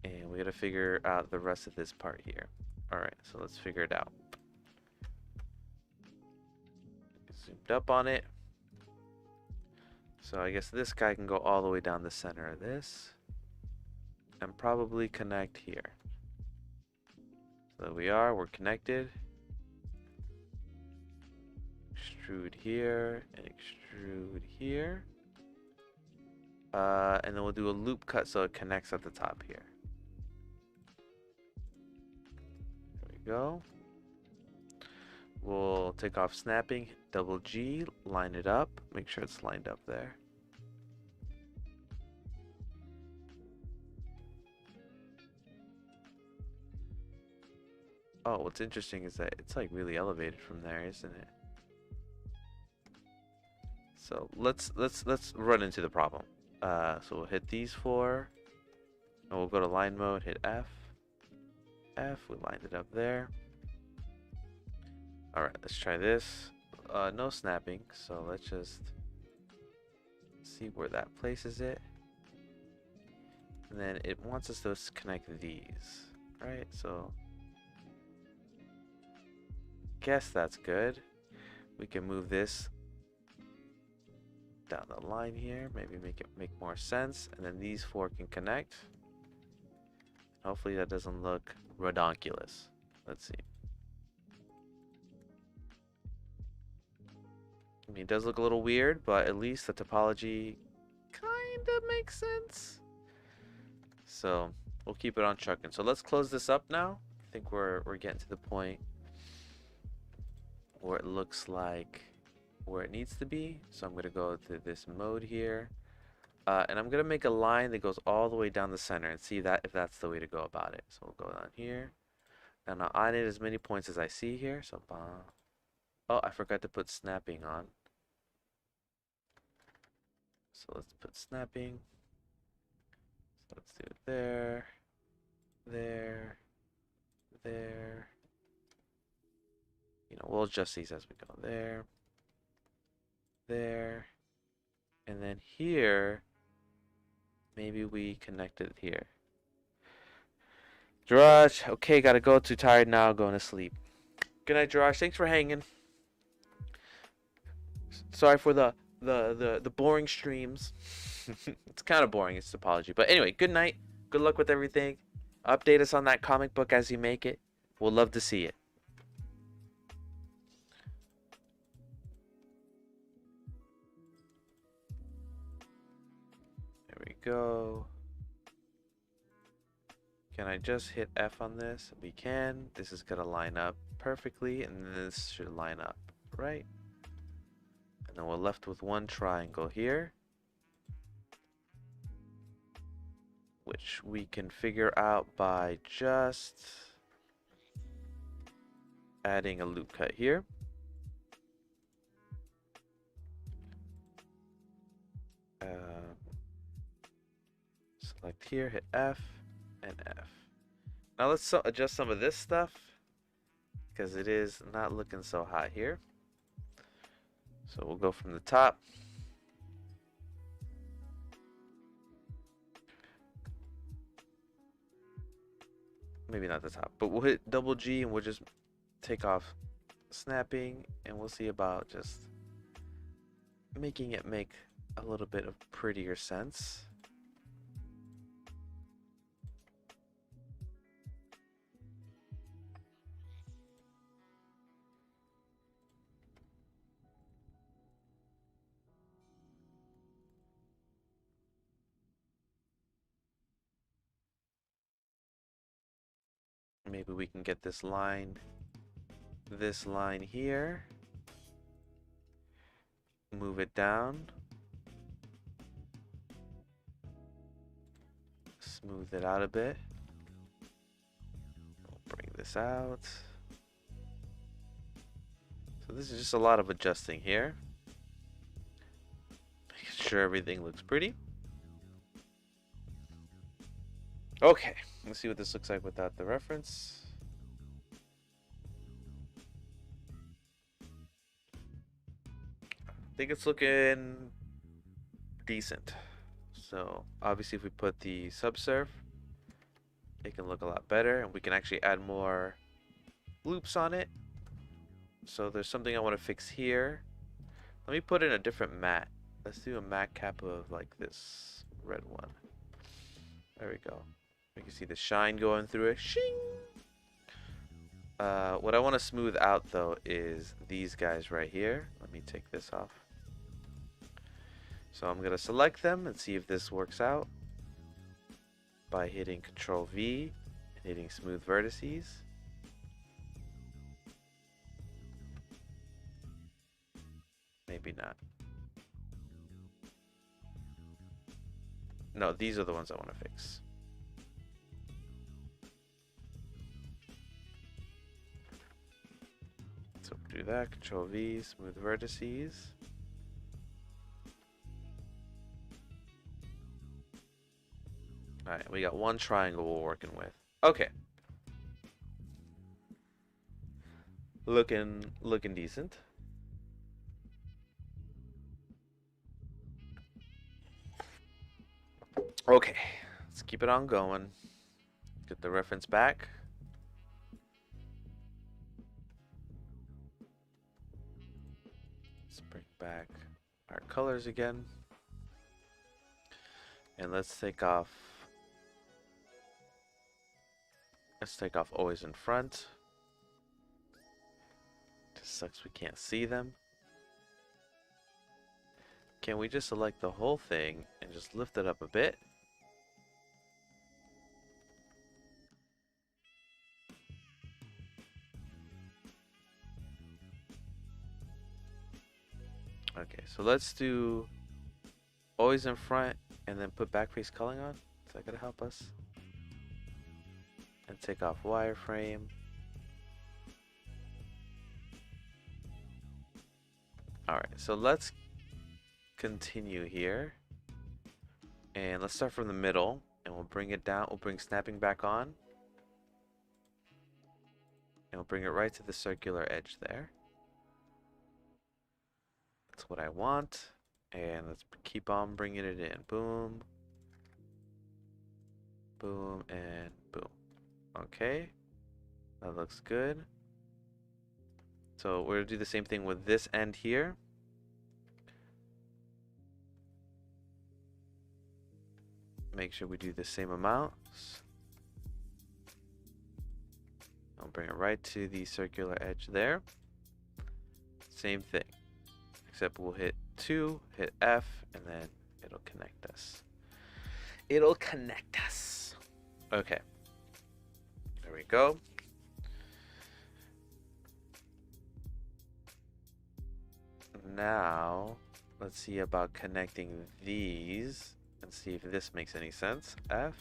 Speaker 1: And we gotta figure out the rest of this part here. Alright, so let's figure it out. Zoomed up on it. So I guess this guy can go all the way down the center of this. And probably connect here. So there we are, we're connected. Extrude here and extrude here. And then we'll do a loop cut so it connects at the top here. There we go. We'll take off snapping, double G, line it up, make sure it's lined up there. Oh, what's interesting is that it's like really elevated from there, isn't it? So let's run into the problem. So we'll hit these four, and we'll go to line mode, hit F. We lined it up there. Alright, let's try this. No snapping, so let's just see where that places it. And then it wants us to connect these, right? So guess that's good. We can move this down the line here, maybe make more sense, and then these four can connect. Hopefully that doesn't look redonkulous. Let's see. I mean, it does look a little weird, but at least the topology kind of makes sense. So we'll keep it on trucking. So let's close this up now. I think we're getting to the point where it looks like where it needs to be. So I'm going to go to this mode here. And I'm going to make a line that goes all the way down the center and see that if that's the way to go about it. So we'll go down here. And I'll add it as many points as I see here. So, oh, I forgot to put snapping on. So let's put snapping. So let's do it there, there, there. You know, we'll adjust these as we go. There, there, and then here, maybe we connect it here. Jiraj, okay, gotta go. Too tired now, going to sleep. Good night, Jiraj. Thanks for hanging. Sorry for the boring streams. It's kind of boring, it's topology. But anyway, good night. Good luck with everything. Update us on that comic book as you make it. We'll love to see it. There we go. Can I just hit F on this? We can. This is going to line up perfectly, and this should line up, right? And then we're left with one triangle here, which we can figure out by just adding a loop cut here. Select here, hit F and F. Now let's adjust some of this stuff because it is not looking so hot here. So we'll go from the top. Maybe not the top, but we'll hit double G and we'll just take off snapping, and we'll see about just making it make a little bit of prettier sense. Maybe we can get this line here, move it down, smooth it out a bit. We'll bring this out. So this is just a lot of adjusting here, making sure everything looks pretty. Okay, let's see what this looks like without the reference. I think it's looking decent. So obviously if we put the subsurf, it can look a lot better, and we can actually add more loops on it. So there's something I want to fix here. Let me put in a different matte. Let's do a matte cap of like this red one. There we go. You can see the shine going through it. Shing! What I want to smooth out though is these guys right here. Let me take this off. So I'm gonna select them and see if this works out by hitting Control V and hitting smooth vertices. Maybe not. No, these are the ones I want to fix. So do that, Control V, smooth vertices. Alright, we got one triangle we're working with. Okay. Looking decent. Okay, let's keep it on going. Get the reference back. Let's bring back our colors again. And let's take off always in front. Just sucks we can't see them. Can we just select the whole thing and just lift it up a bit? Okay, so let's do always in front and then put backface culling on. Is that gonna help us? And take off wireframe. Alright, so let's continue here. And let's start from the middle and we'll bring it down. We'll bring snapping back on. And we'll bring it right to the circular edge there. That's what I want. And let's keep on bringing it in. Boom. Boom and boom. Okay. That looks good. So we're going to do the same thing with this end here. Make sure we do the same amounts. I'll bring it right to the circular edge there. Same thing. Except we'll hit 2, hit F, and then it'll connect us. It'll connect us. Okay. There we go. Now, let's see about connecting these and see if this makes any sense. F.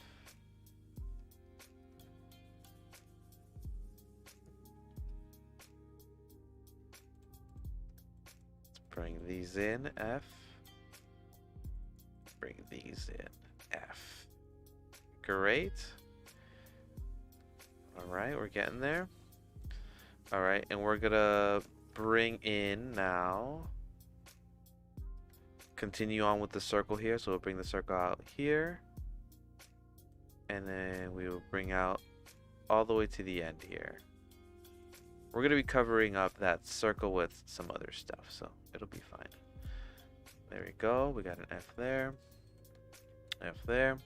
Speaker 1: Let's bring these in. F. Bring these in. F. Great. Alright, we're getting there. Alright, and we're gonna bring in now. Continue on with the circle here. So we'll bring the circle out here. And then we will bring out all the way to the end here. We're going to be covering up that circle with some other stuff. So it'll be fine. There we go. We got an F there. F there.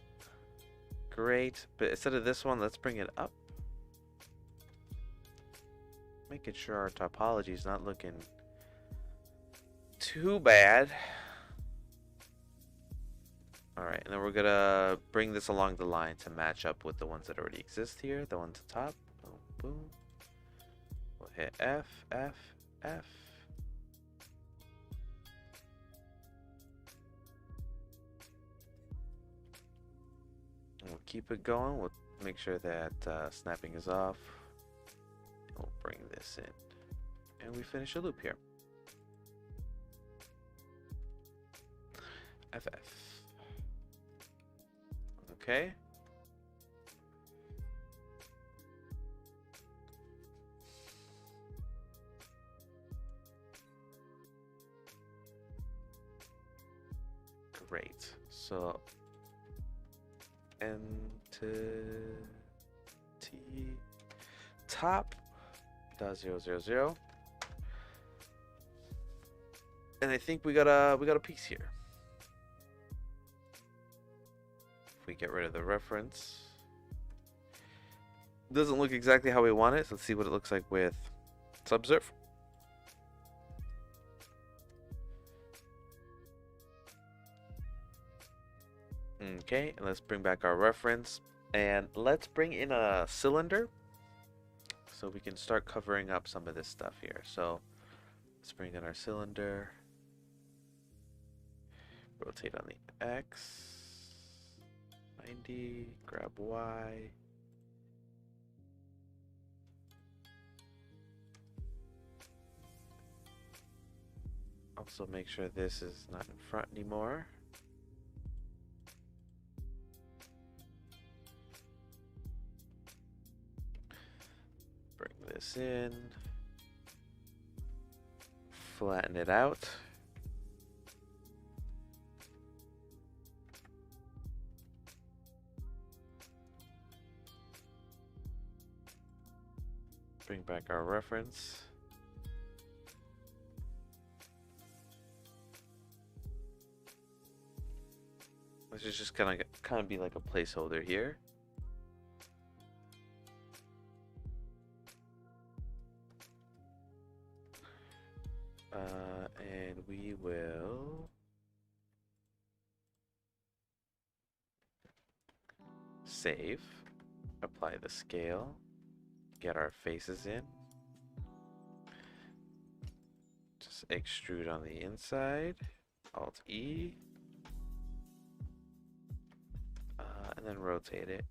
Speaker 1: Great. But instead of this one, let's bring it up. Making sure our topology is not looking too bad. Alright, and then we're gonna bring this along the line to match up with the ones that already exist here. The ones at the top. Boom, boom. We'll hit F, F, F. And we'll keep it going. We'll make sure that snapping is off. We'll bring this in. And we finish a loop here. FF. Okay. Great. So entity top dot 000. And I think we got a piece here. If we get rid of the reference, doesn't look exactly how we want it. So let's see what it looks like with Subsurf. Okay, and let's bring back our reference, and let's bring in a cylinder so we can start covering up some of this stuff here. So let's bring in our cylinder, rotate on the X, 90, grab Y. Also make sure this is not in front anymore. Bring this in, flatten it out. Bring back our reference. This is just kind of be like a placeholder here. And we will save, apply the scale, get our faces in, just extrude on the inside, Alt E, and then rotate it.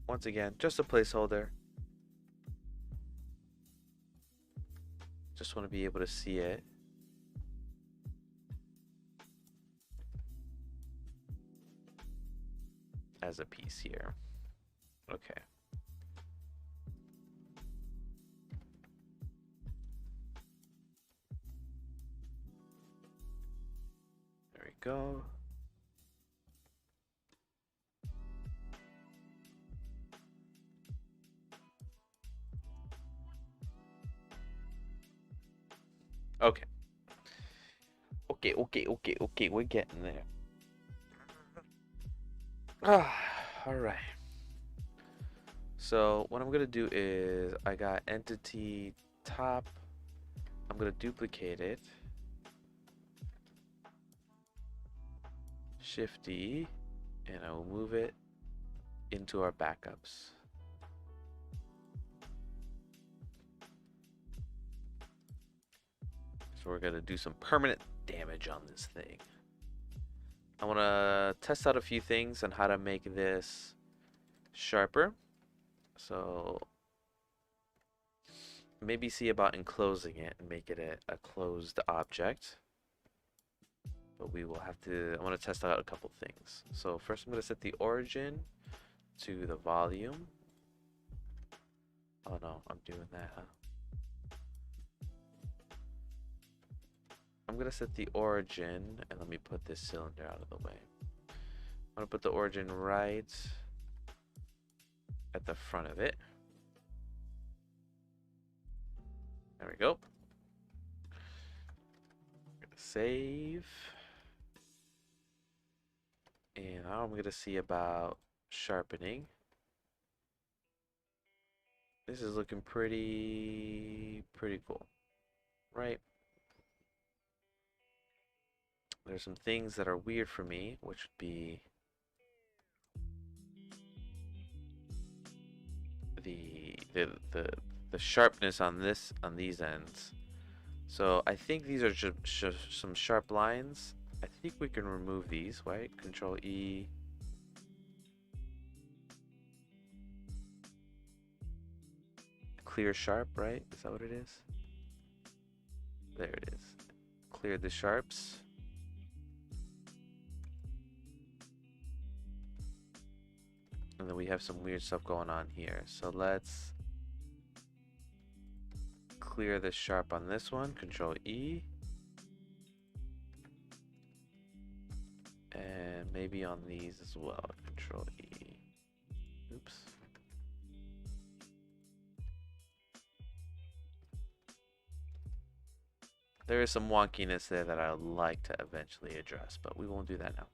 Speaker 1: Once again, just a placeholder. Just want to be able to see it. As a piece here. Okay. There we go. Okay. Okay, we're getting there. All right. So what I'm gonna do is I got entity top. I'm gonna duplicate it. Shift E, and I will move it into our backups. So we're gonna do some permanent damage on this thing. I want to test out a few things on how to make this sharper. So maybe see about enclosing it and make it a closed object. But we will have to, I want to test out a couple things. So first I'm going to set the origin to the volume. Oh no, I'm doing that, huh? I'm going to set the origin, and let me put this cylinder out of the way. I'm going to put the origin right at the front of it. There we go. Save. And now I'm going to see about sharpening. This is looking pretty cool, right? There's some things that are weird for me, which would be the sharpness on these ends. So I think these are just some sharp lines. I think we can remove these, right? Control E. Clear sharp, right? Is that what it is? There it is. Clear the sharps. And then we have some weird stuff going on here. So let's clear the sharp on this one. Control E. and maybe on these as well. Control E. Oops. There is some wonkiness there that I would like to eventually address, but we won't do that now.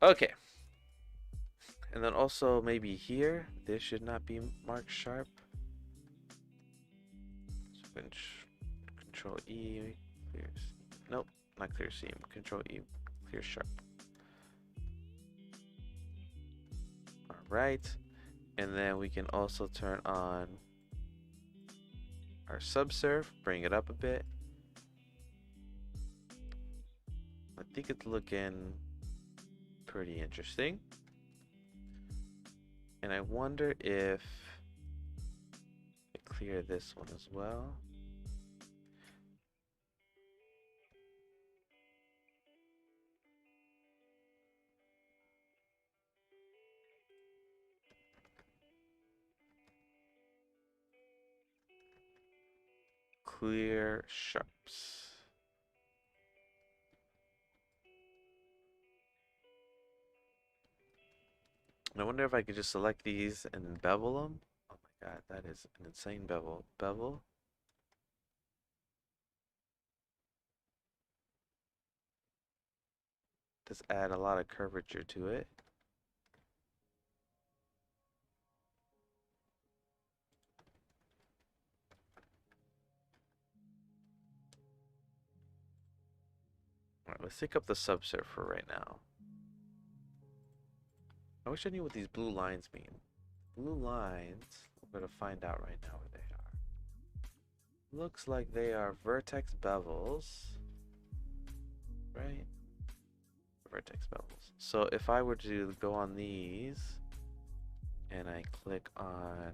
Speaker 1: Okay. And then also maybe here, this should not be marked sharp. So Control E, clear. Nope, not clear seam. Control E, clear sharp. All right. And then we can also turn on our subsurf, bring it up a bit. I think it's looking pretty interesting. And I wonder if I clear this one as well. Clear sharps. I wonder if I could just select these and bevel them. Oh my god, that is an insane bevel. Bevel. Just add a lot of curvature to it. Alright, let's take up the subsurf for right now. I wish I knew what these blue lines mean. Blue lines, we're going to find out right now what they are. Looks like they are vertex bevels. Right? Vertex bevels. So if I were to go on these, and I click on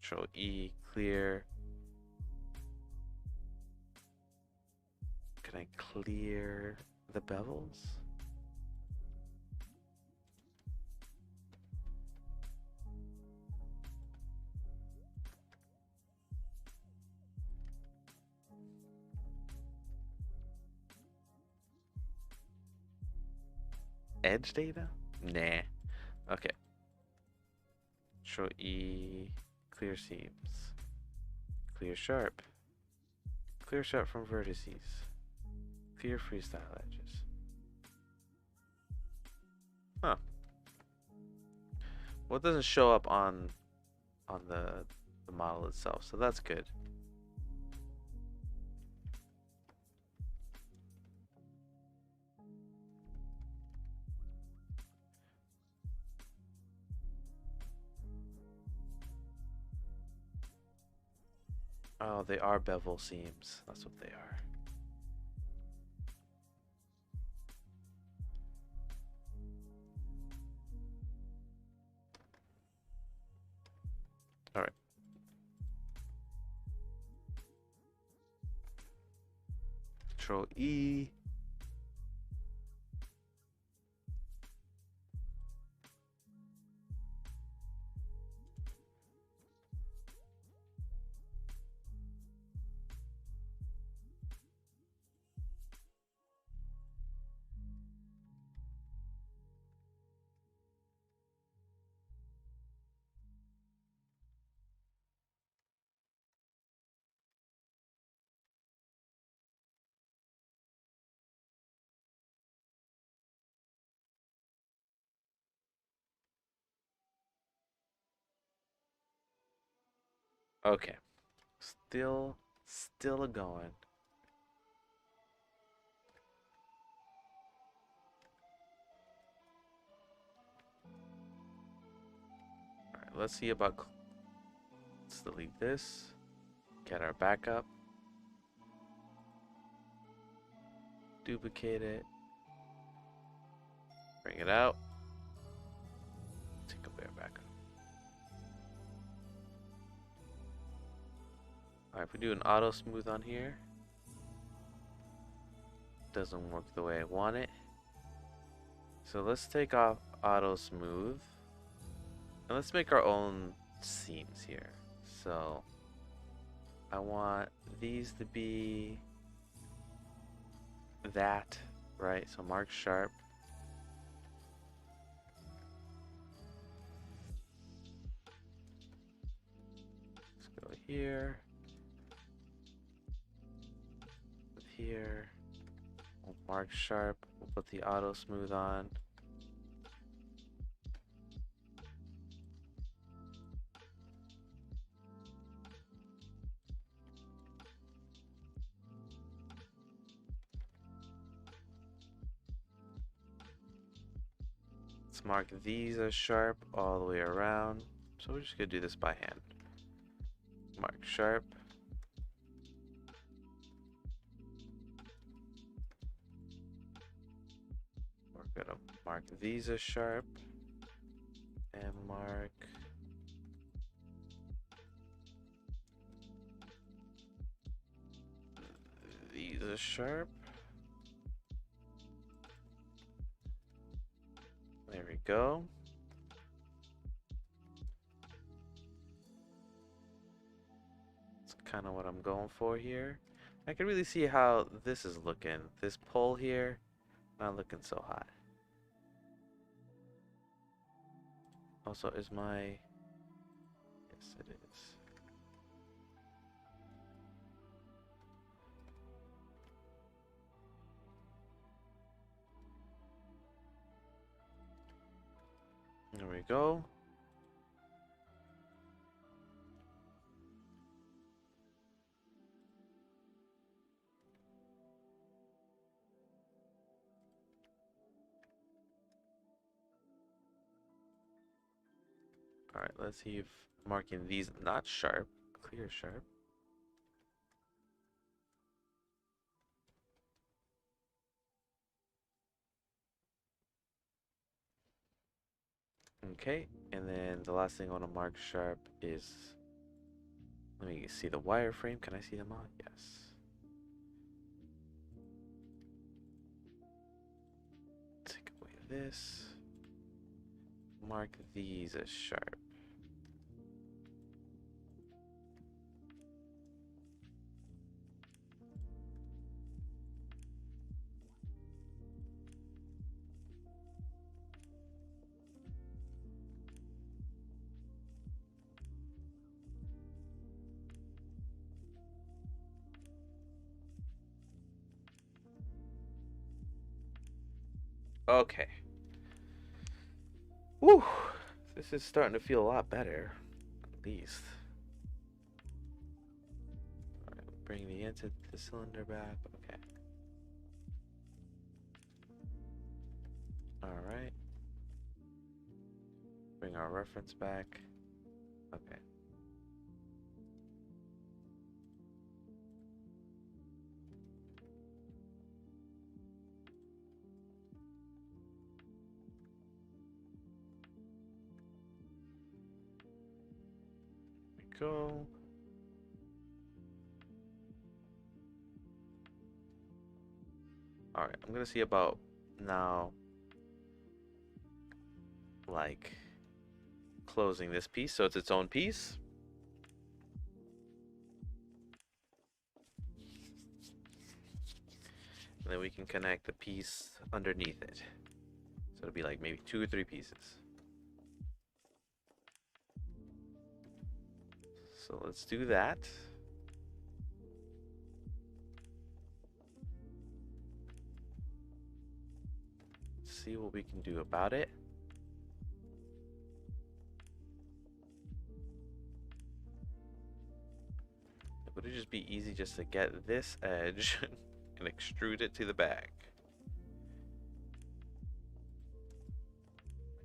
Speaker 1: Control E, clear. Can I clear the bevels? Edge data? Nah. Okay. Control E, clear seams. Clear sharp. Clear sharp from vertices. Clear freestyle edges. Huh. Well, it doesn't show up on the model itself, so that's good. Oh, they are bevel seams. That's what they are. All right. Control E. Okay. Still going. All right, let's see about. Let's delete this. Get our backup. Duplicate it. Bring it out. Take away our backup. Alright, if we do an auto smooth on here, doesn't work the way I want it. So let's take off auto smooth and let's make our own seams here. So I want these to be that, right? So mark sharp. here. Here. We'll mark sharp. We'll put the auto smooth on. Let's mark these as sharp all the way around. So we're just gonna do this by hand. Mark sharp. We're gonna mark these as sharp and mark these as sharp. There we go. That's kind of what I'm going for here. I can really see how this is looking. This pole here, not looking so hot. Also, is my... Yes, it is. There we go. Alright, let's see if marking these not sharp, clear sharp. Okay, and then the last thing I want to mark sharp is, let me see the wireframe. Can I see them all? Yes. Take away this. Mark these as sharp. Okay. Woo! This is starting to feel a lot better, at least. Alright, bring the inside to the cylinder back. Okay. Alright. Bring our reference back. Okay. Go. Alright, I'm gonna see about now, like, closing this piece so it's its own piece. And then we can connect the piece underneath it. So it'll be like maybe 2 or 3 pieces. So let's do that. See what we can do about it. Would it just be easy just to get this edge and extrude it to the back?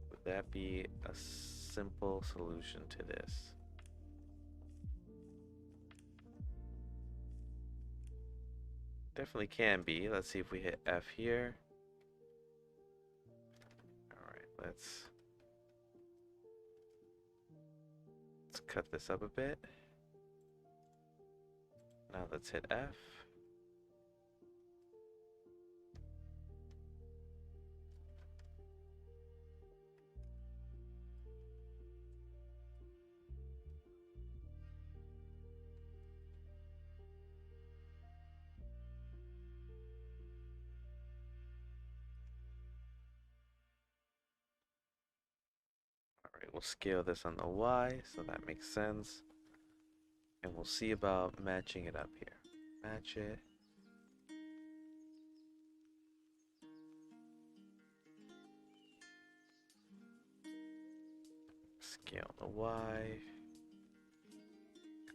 Speaker 1: Would that be a simple solution to this? Definitely can be. Let's see if we hit F here. Alright, let's cut this up a bit. Now let's hit F. Alright, we'll scale this on the Y, so that makes sense. And we'll see about matching it up here. Match it. Scale the Y.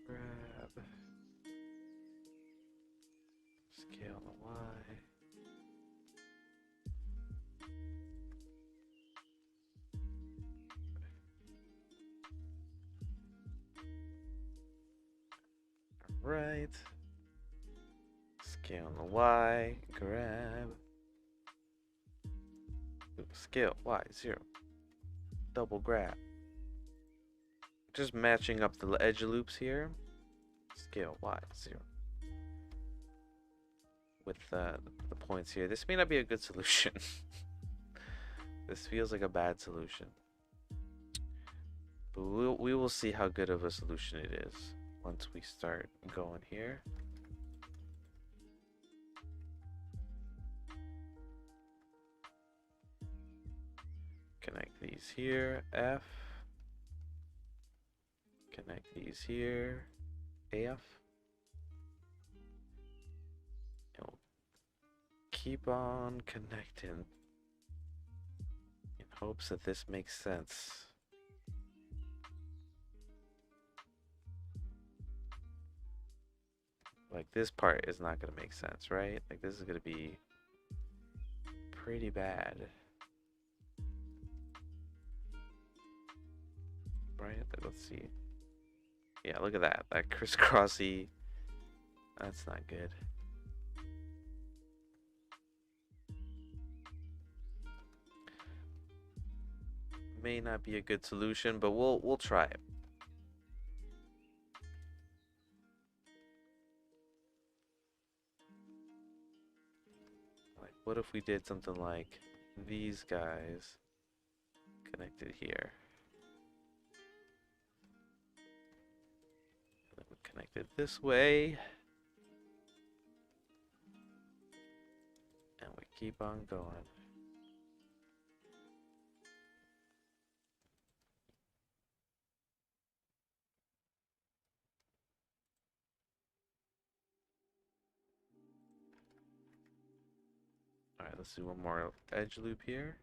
Speaker 1: Grab. Scale the Y. Right. Scale the Y. Grab. Ooh, scale Y 0. Double grab. Just matching up the edge loops here. Scale Y 0. With the points here. This may not be a good solution. This feels like a bad solution. But we will see how good of a solution it is once we start going here. Connect these here, F. Connect these here, F. And we'll keep on connecting in hopes that this makes sense. Like, this part is not going to make sense, right? Like, this is going to be pretty bad. Right? Let's see. Yeah, look at that. That crisscrossy. That's not good. May not be a good solution, but we'll try it. Like, what if we did something like these guys connected here? And then we connect it this way. And we keep on going. Alright, let's do one more edge loop here.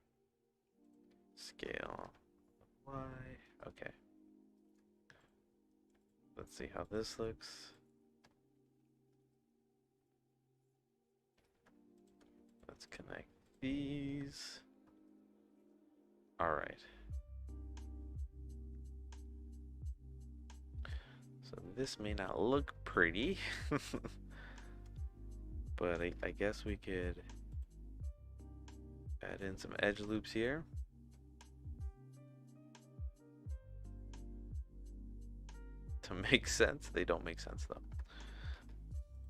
Speaker 1: Scale Y. Okay. Let's see how this looks. Let's connect these. Alright. So this may not look pretty. But I guess we could add in some edge loops here. To make sense. They don't make sense though.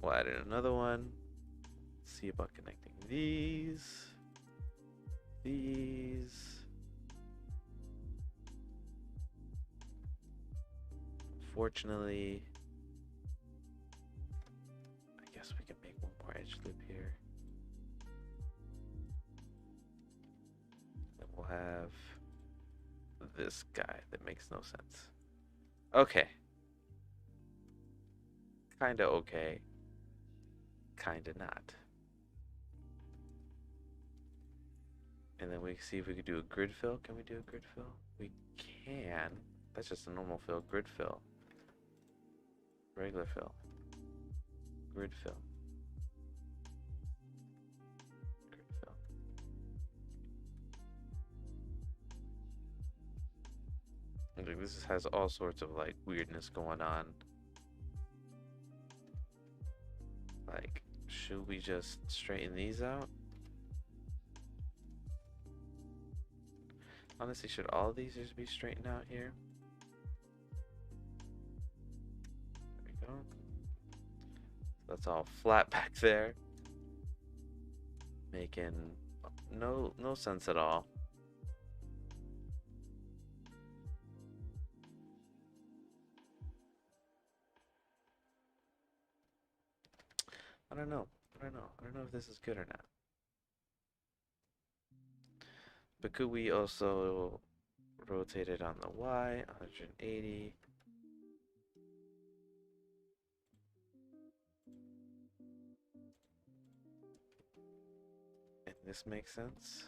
Speaker 1: We'll add in another one. See about connecting these. Fortunately, I guess we can make one more edge loop here. Then we'll have this guy that makes no sense. Okay. Kinda okay. Kinda not. And then we see if we could do a grid fill. Can we do a grid fill? We can. That's just a normal fill. Grid fill. Regular fill. Grid fill. Grid fill. Like, this has all sorts of like weirdness going on. Like, should we just straighten these out? Honestly, should all of these just be straightened out here? There we go. That's all flat back there. Making no sense at all. I don't know. I don't know if this is good or not. But could we also rotate it on the Y, 180? this makes sense.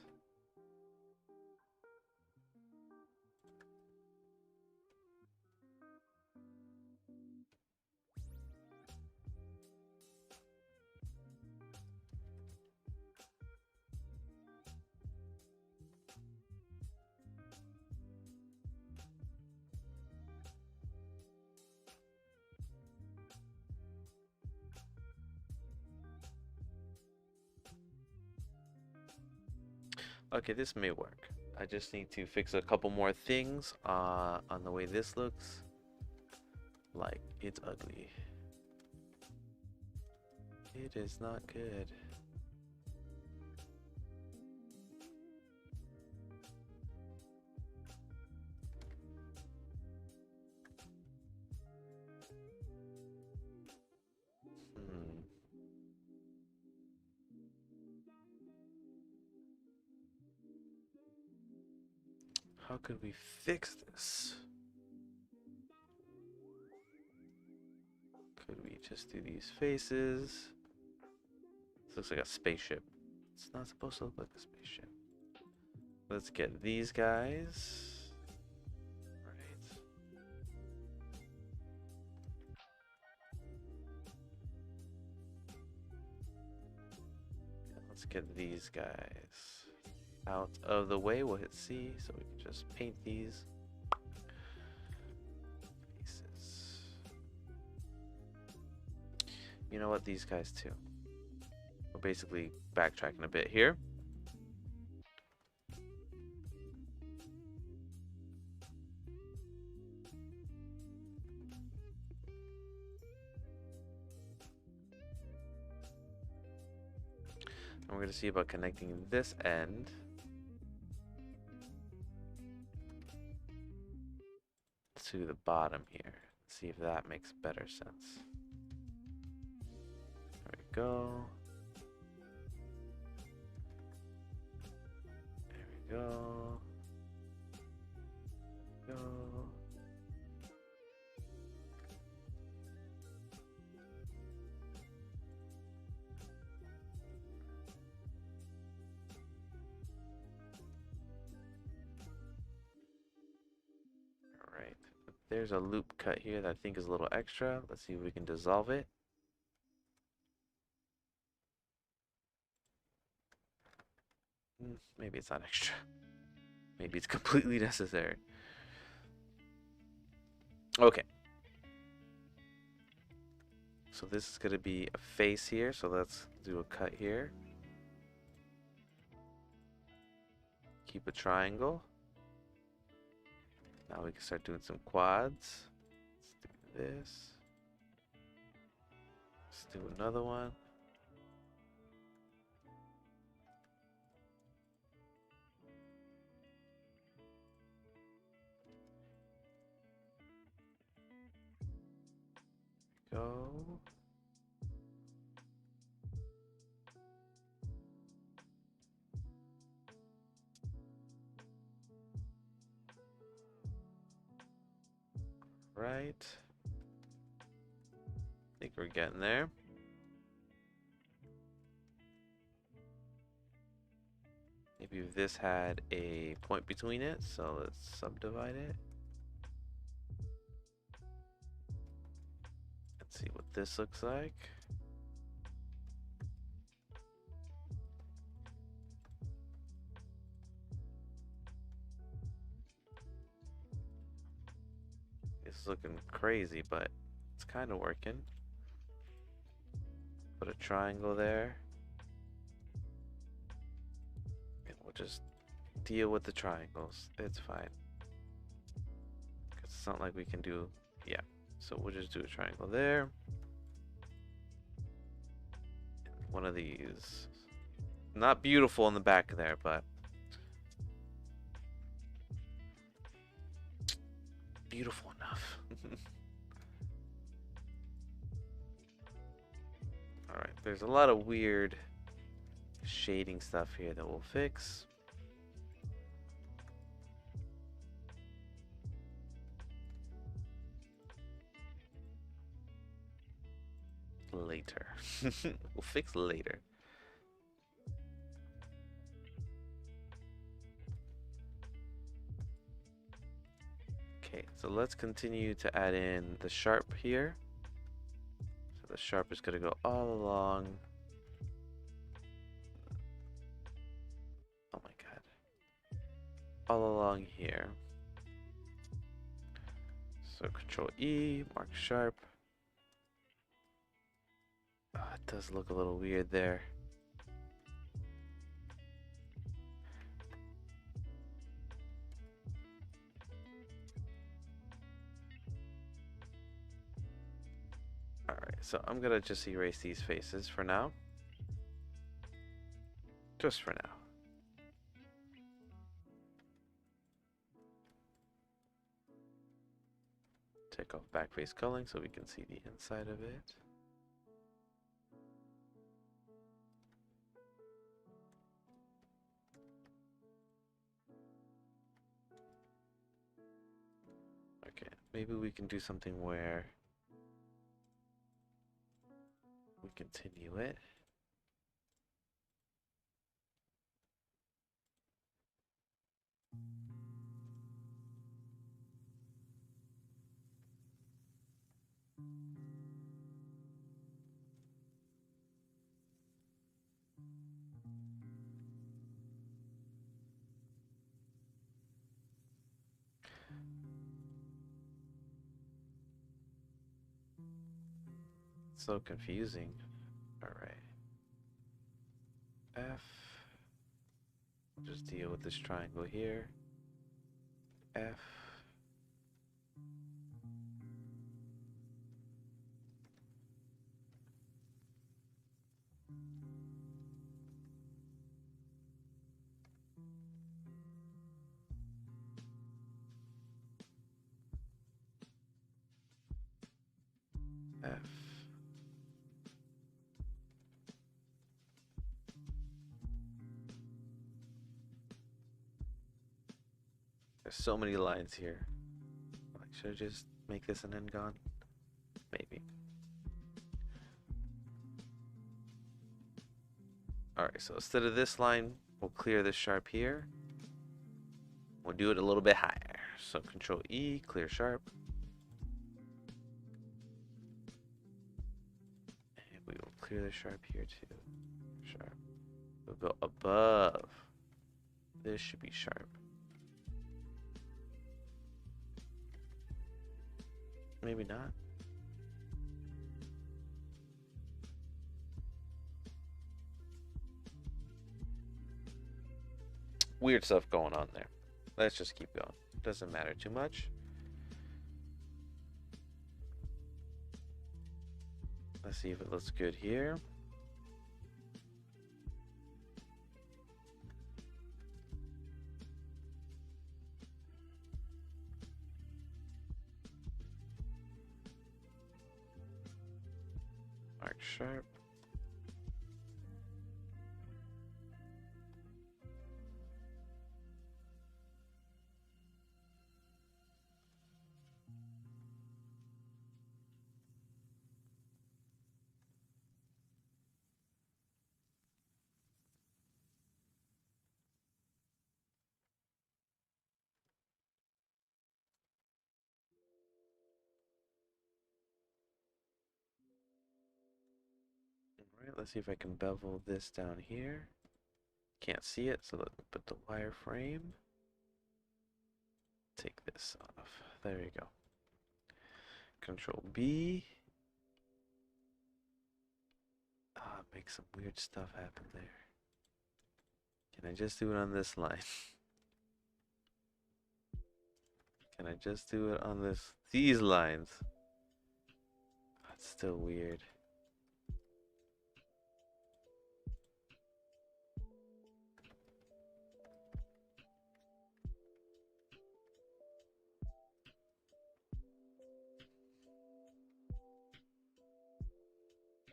Speaker 1: Okay, this may work. I just need to fix a couple more things on the way this looks. Like, it's ugly. It is not good. How could we fix this? Could we just do these faces? This looks like a spaceship. It's not supposed to look like a spaceship. Let's get these guys. Right. And let's get these guys out of the way. We'll hit C so we can just paint these faces. You know what? These guys too. We're basically backtracking a bit here. And we're going to see about connecting this end to the bottom here. See if that makes better sense. There we go. There we go. Go. Alright. There's a loop cut here that I think is a little extra. Let's see if we can dissolve it. Maybe it's not extra. Maybe it's completely necessary. Okay. So this is going to be a face here. So let's do a cut here. Keep a triangle. Now we can start doing some quads. Let's do this. Let's do another one. Go. Right. I think we're getting there. Maybe if this had a point between it, so let's subdivide it. Let's see what this looks like. It's looking crazy, but it's kind of working. Put a triangle there. And we'll just deal with the triangles. It's fine. 'Cause it's not like we can do, yeah. So we'll just do a triangle there. One of these. Not beautiful in the back there, but beautiful enough. Alright, there's a lot of weird shading stuff here that we'll fix. Later. We'll fix later. Okay, so let's continue to add in the sharp here. So the sharp is going to go all along. Oh my god. All along here. So Control E, mark sharp. Oh, it does look a little weird there. Alright, so I'm gonna just erase these faces for now. Just for now. Take off backface culling so we can see the inside of it. Okay, maybe we can do something where we continue it. So confusing. Alright. F. Just deal with this triangle here. F. F. There's so many lines here. Like, should I just make this an n-gon? Maybe. Alright, so instead of this line, we'll clear this sharp here. We'll do it a little bit higher. So Control E, clear sharp. And we will clear the sharp here too. Sharp. We'll go above. This should be sharp. Maybe not. Weird stuff going on there. Let's just keep going. Doesn't matter too much. Let's see if it looks good here. Mark sharp. Alright, let's see if I can bevel this down here. Can't see it, so let me put the wireframe. Take this off. There you go. Control B. Ah, make some weird stuff happen there. Can I just do it on this line? Can I just do it on these lines? That's still weird.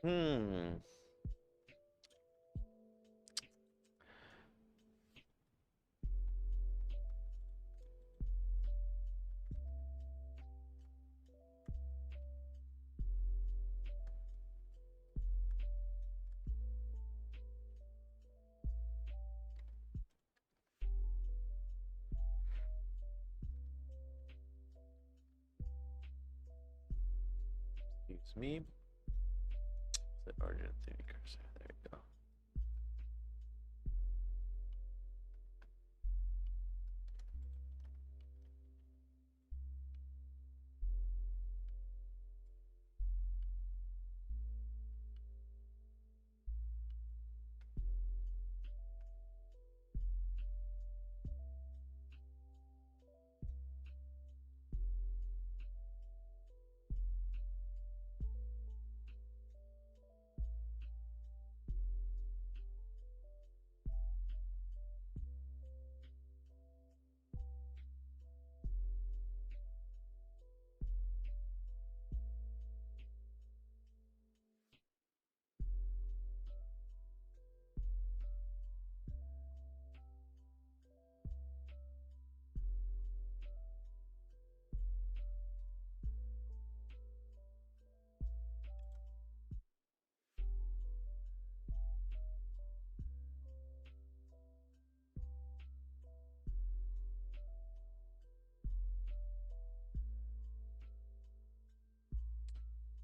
Speaker 1: Hmm. It's me. The Argentine cursor. There we go.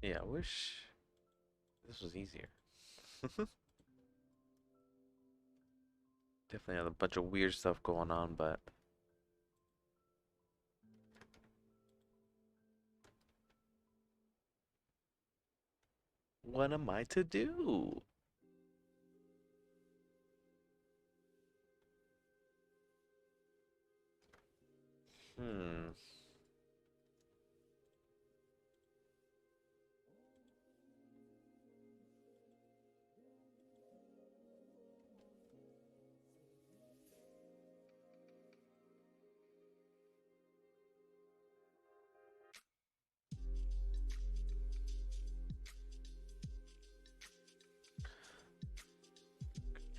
Speaker 1: Yeah, I wish this was easier. Definitely had a bunch of weird stuff going on, but what am I to do? Hmm.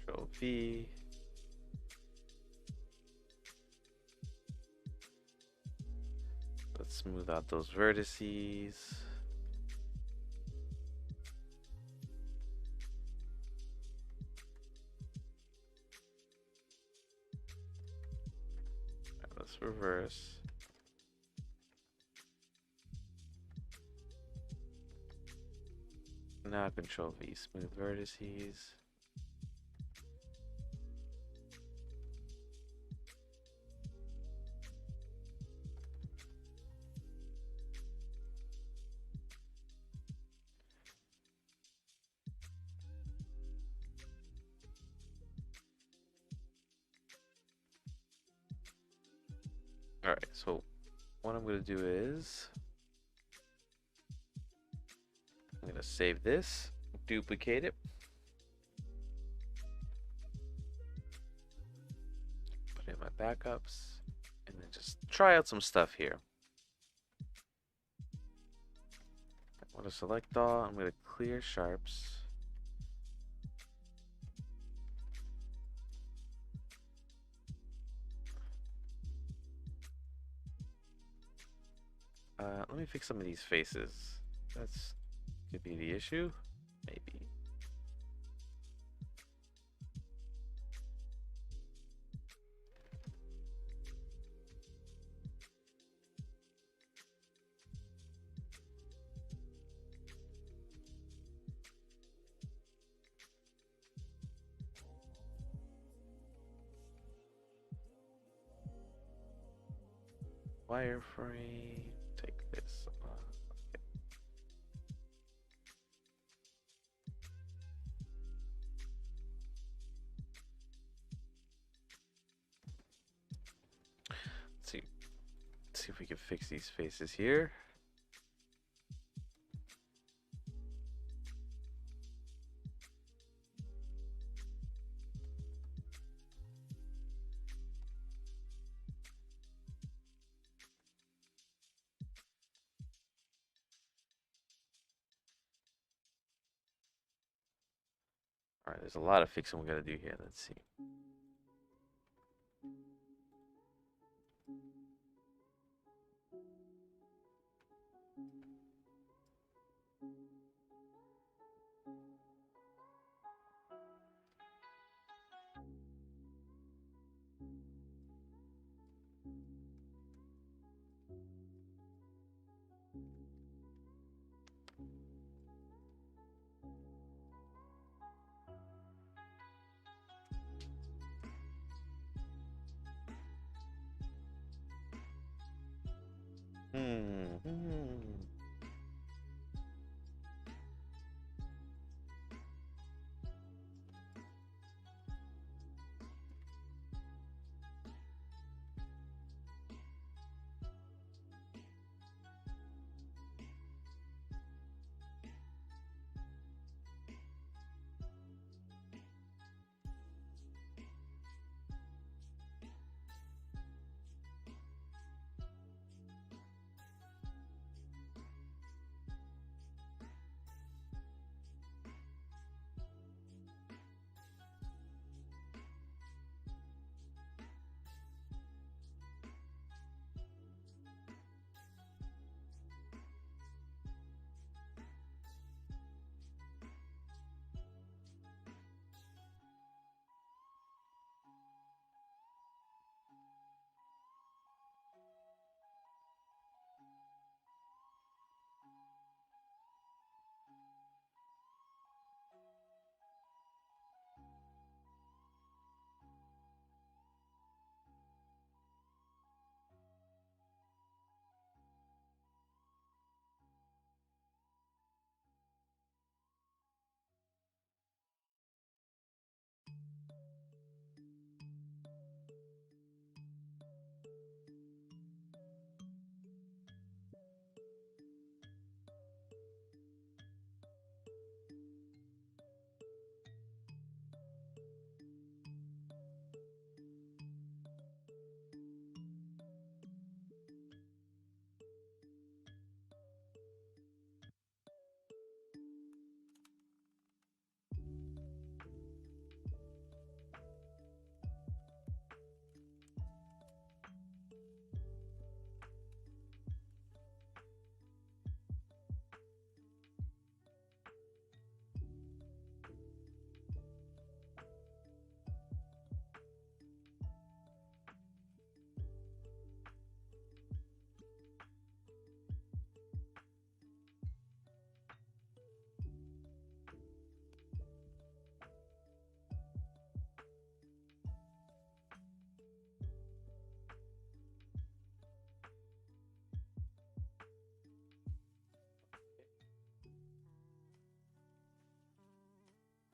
Speaker 1: Control V. Let's smooth out those vertices. Right, let's reverse. Now Control V, smooth vertices. Alright, so what I'm going to do is I'm going to save this, duplicate it, put in my backups, and then just try out some stuff here. I want to select all, I'm going to clear sharps. Let me fix some of these faces. That's could be the issue, maybe. Wireframe, take this off. Okay. Let's see if we can fix these faces here. All right, there's a lot of fixing we gotta do here. Let's see.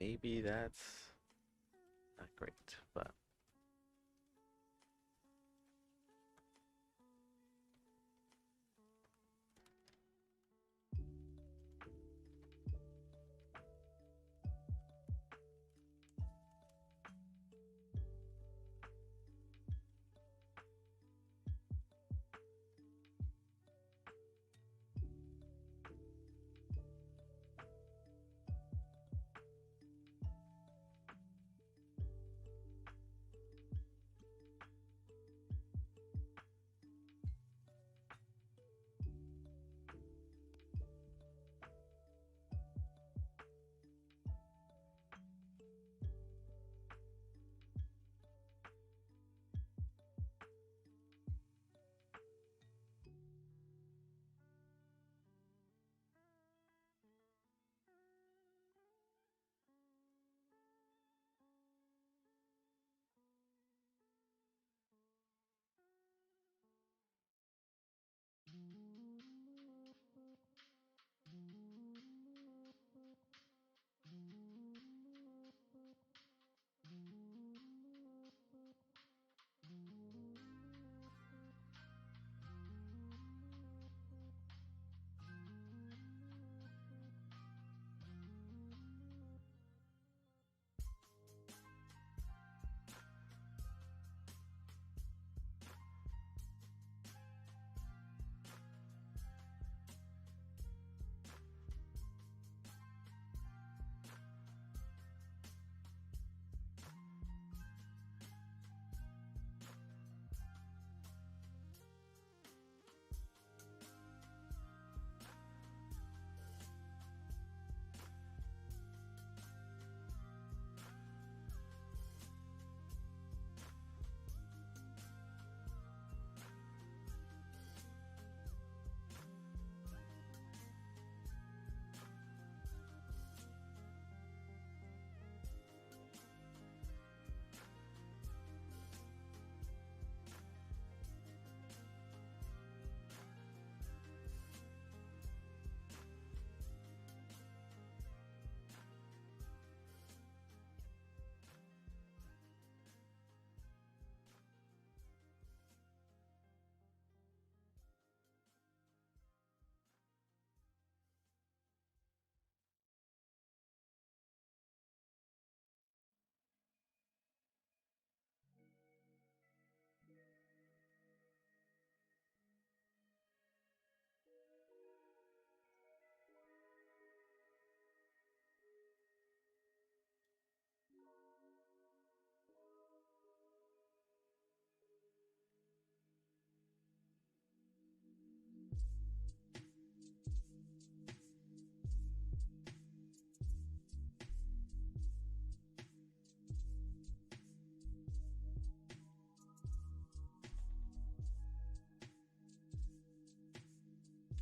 Speaker 1: maybe that's not great, but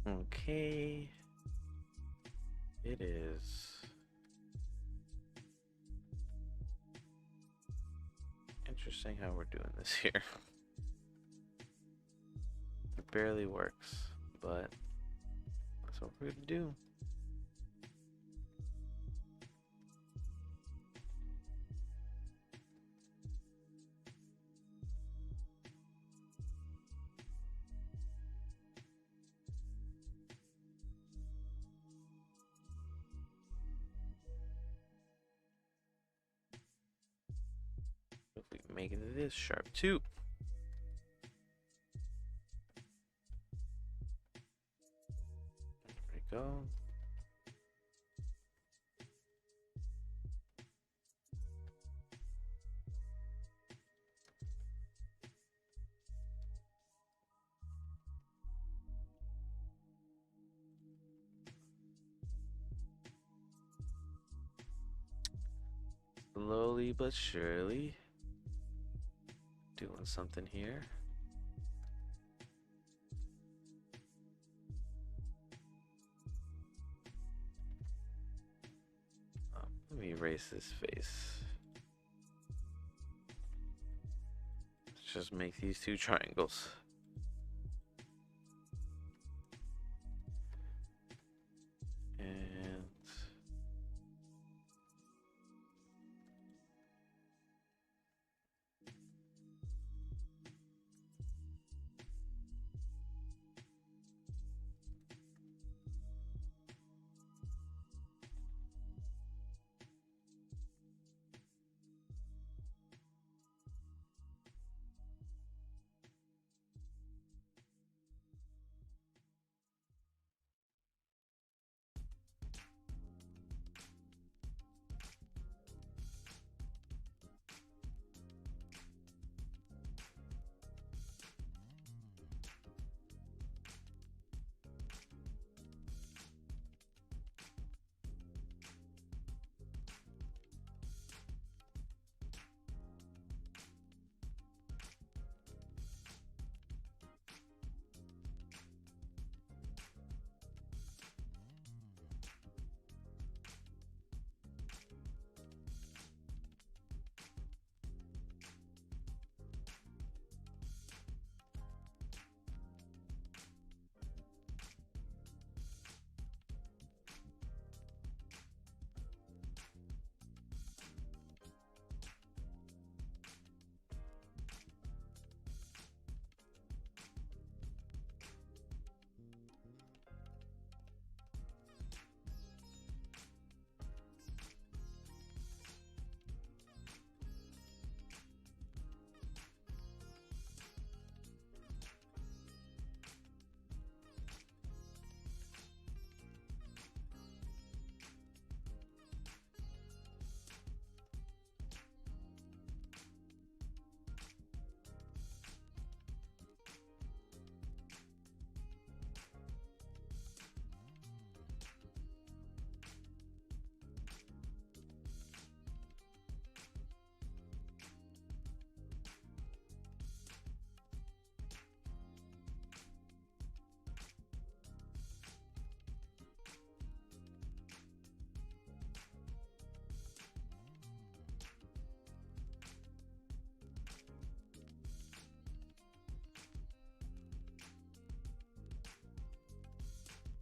Speaker 1: okay. It is interesting how we're doing this here. It barely works, but that's what we're gonna do. If we make it this sharp too. There we go. Slowly but surely doing something here. Let me erase this face. Let's just make these two triangles. And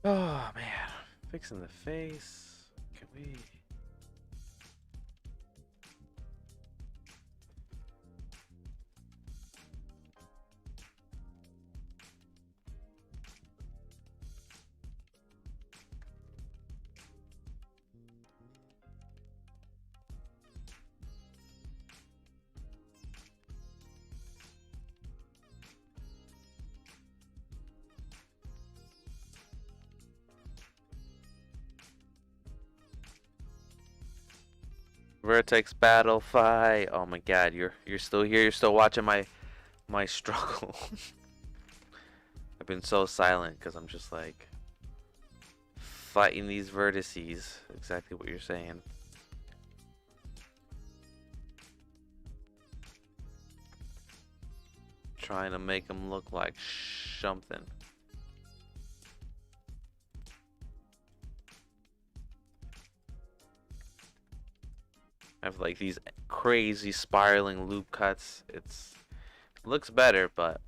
Speaker 1: Oh man, fixing the face. Can we? Vertex battle fight. Oh my god, you're still here. You're still watching my struggle. I've been so silent because I'm just like fighting these vertices. Exactly what you're saying. Trying to make them look like something. I have like these crazy spiraling loop cuts. It looks better, but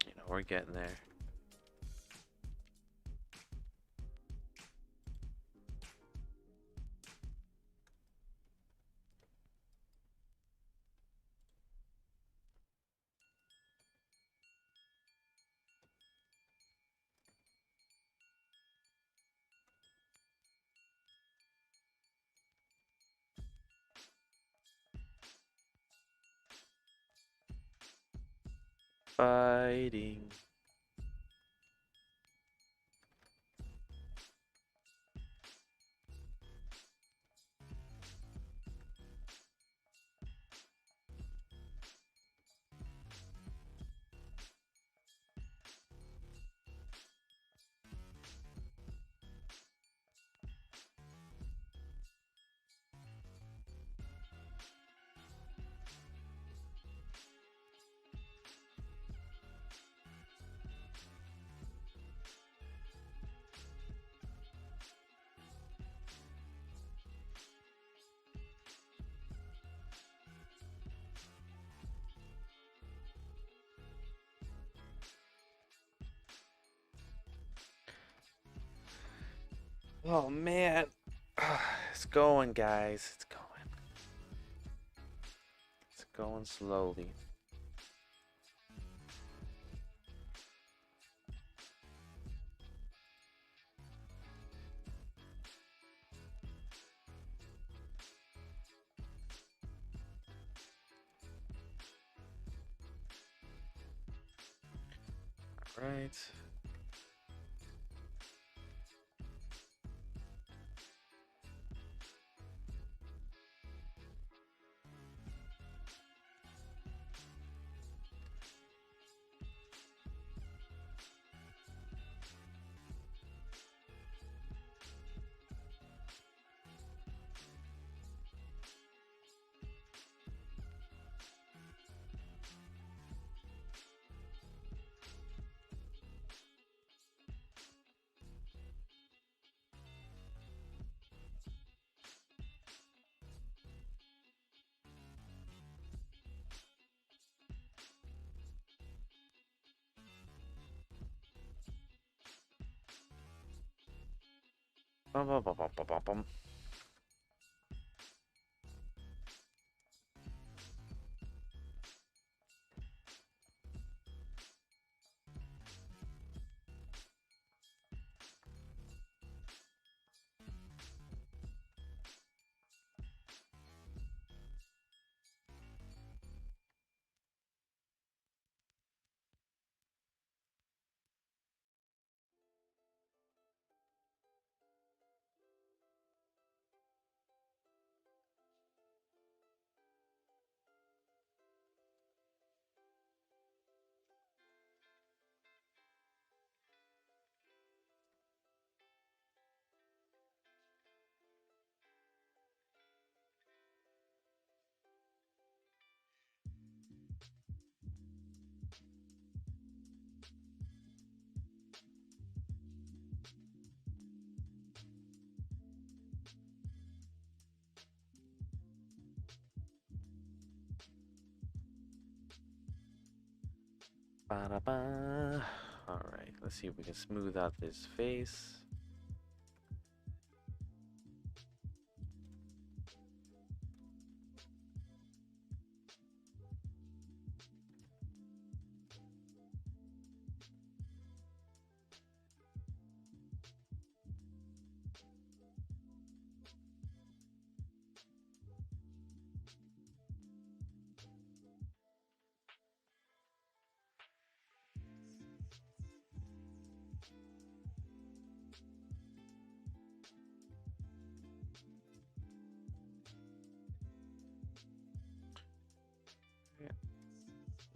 Speaker 1: you know, we're getting there. Fighting. Oh man. It's going, guys. It's going. It's going slowly. Right. Bum, bum, bum, bum, bum, bum, bum. Ba-da-ba. Alright, let's see if we can smooth out this face.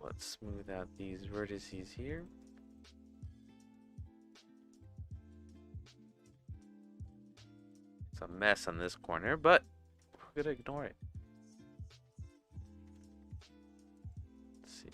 Speaker 1: Let's smooth out these vertices here. It's a mess on this corner, but we're gonna ignore it. Let's see.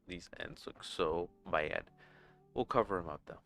Speaker 1: These ends look so bad. We'll cover them up though.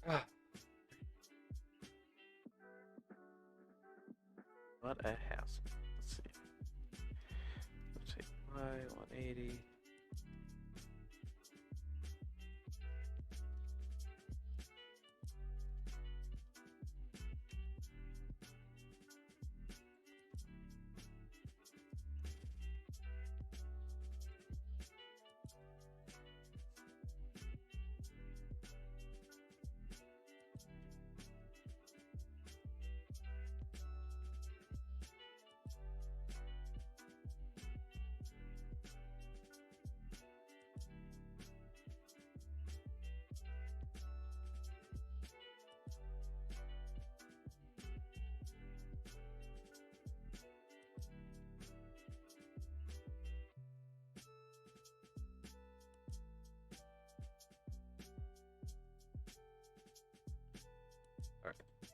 Speaker 1: Ah. What a hassle. Let's see. Rotate Y 180.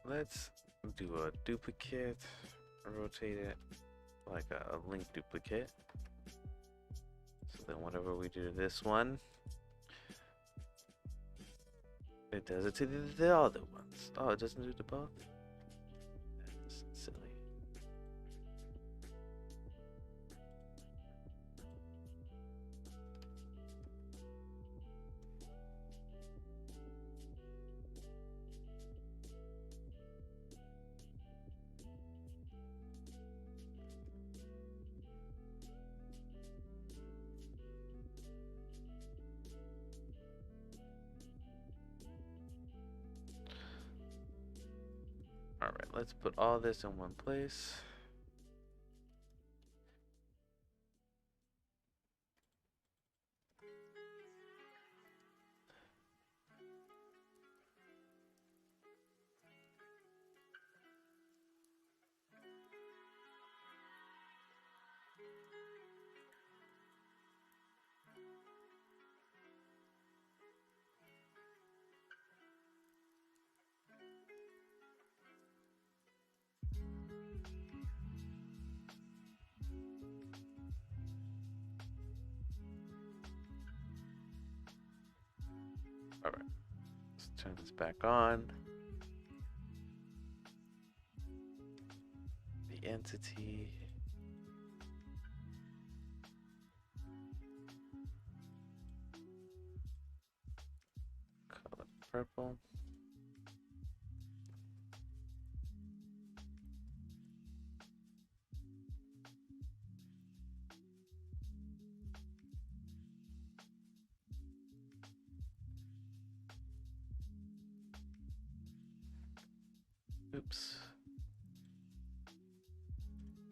Speaker 1: let's do a duplicate, rotate it like a link duplicate. So then whenever we do this one, it does it to the other ones. Oh, it doesn't do it to both? That's silly. Alright, let's put all this in one place. Alright, let's turn this back on. The entity. Color purple. Oops.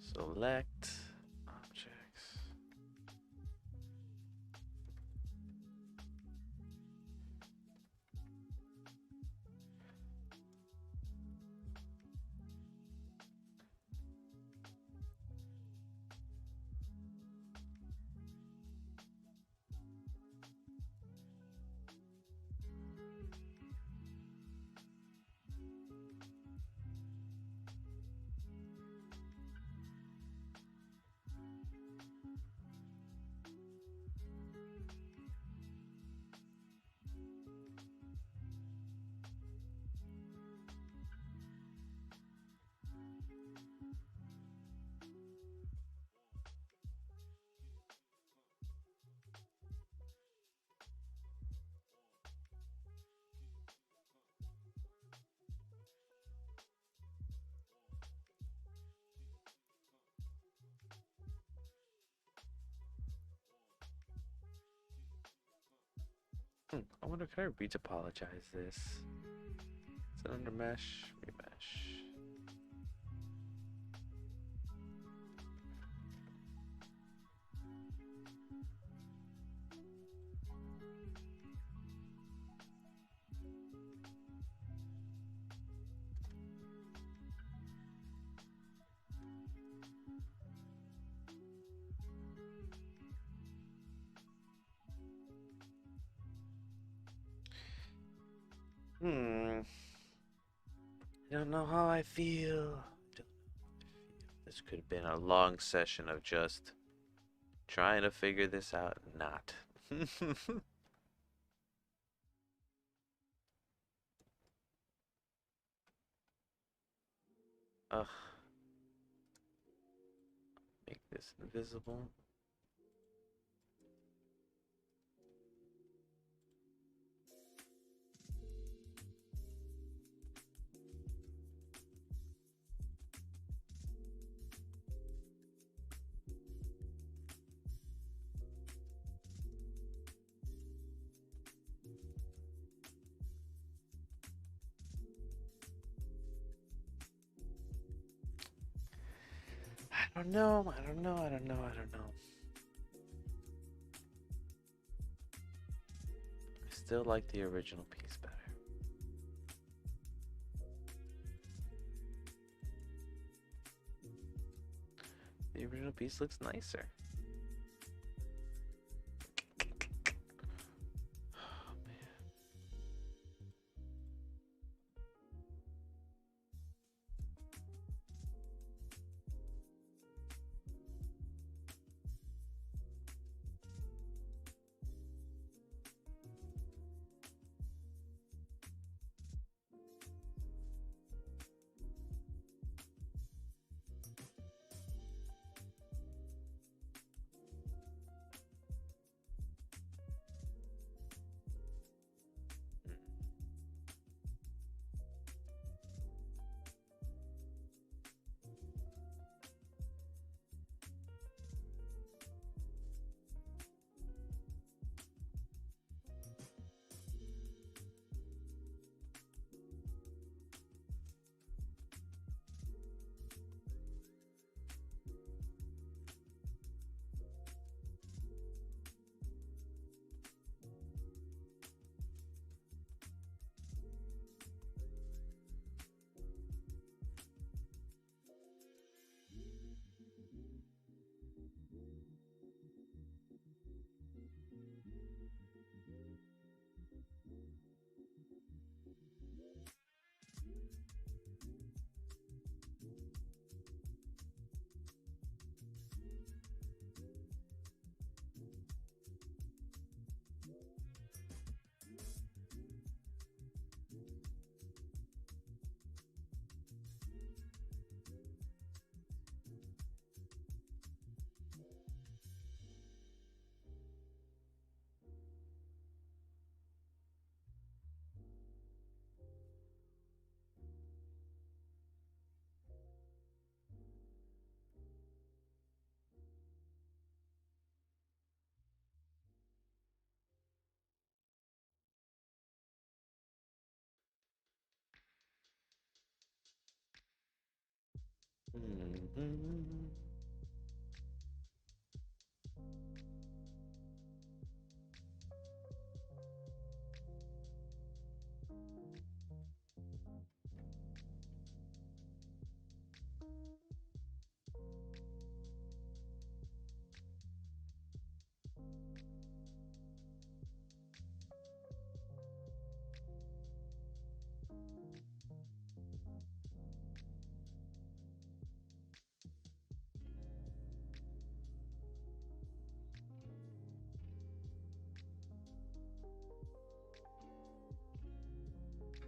Speaker 1: Select objects. I wonder, can I retopologize this? Is it under mesh? Remesh. I don't know how I feel. This could have been a long session of just trying to figure this out. Not. Ugh. Make this invisible. I don't know. I don't know. I don't know. I don't know. I still like the original piece better. The original piece looks nicer. Oh man. Mhm.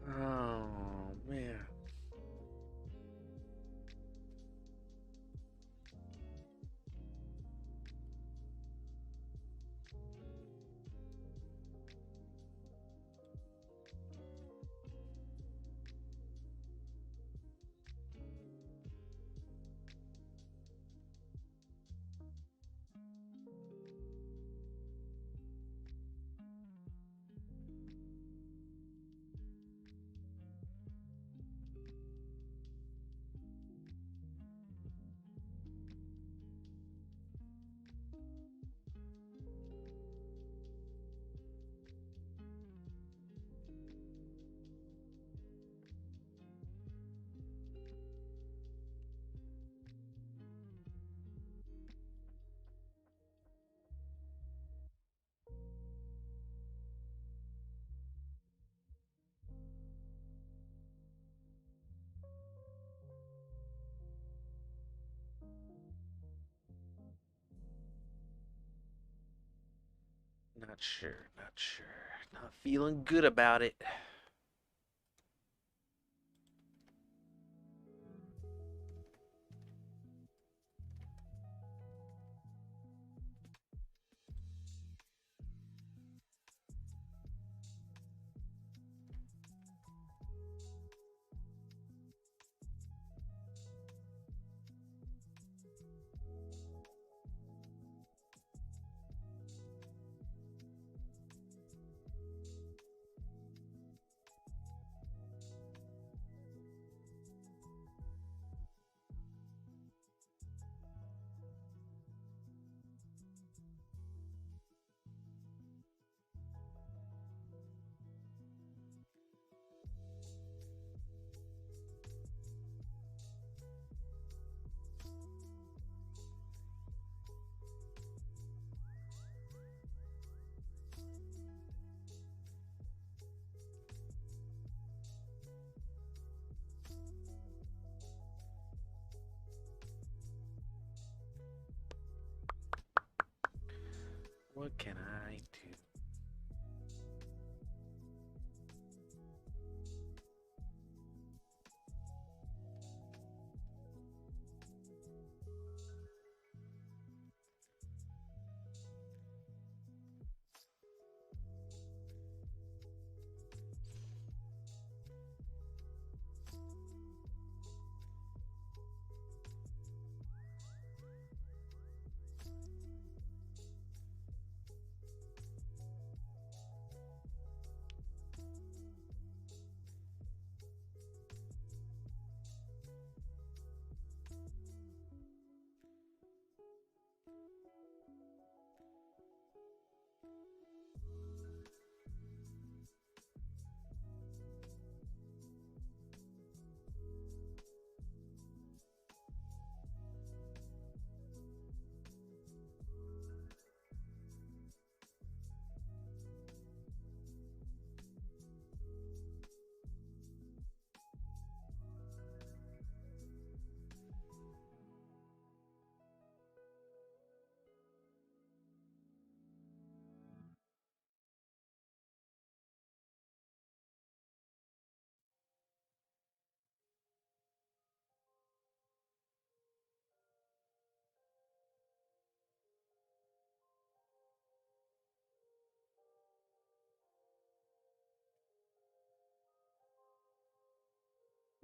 Speaker 1: Oh man. Not sure, not sure. Not feeling good about it. What can I do?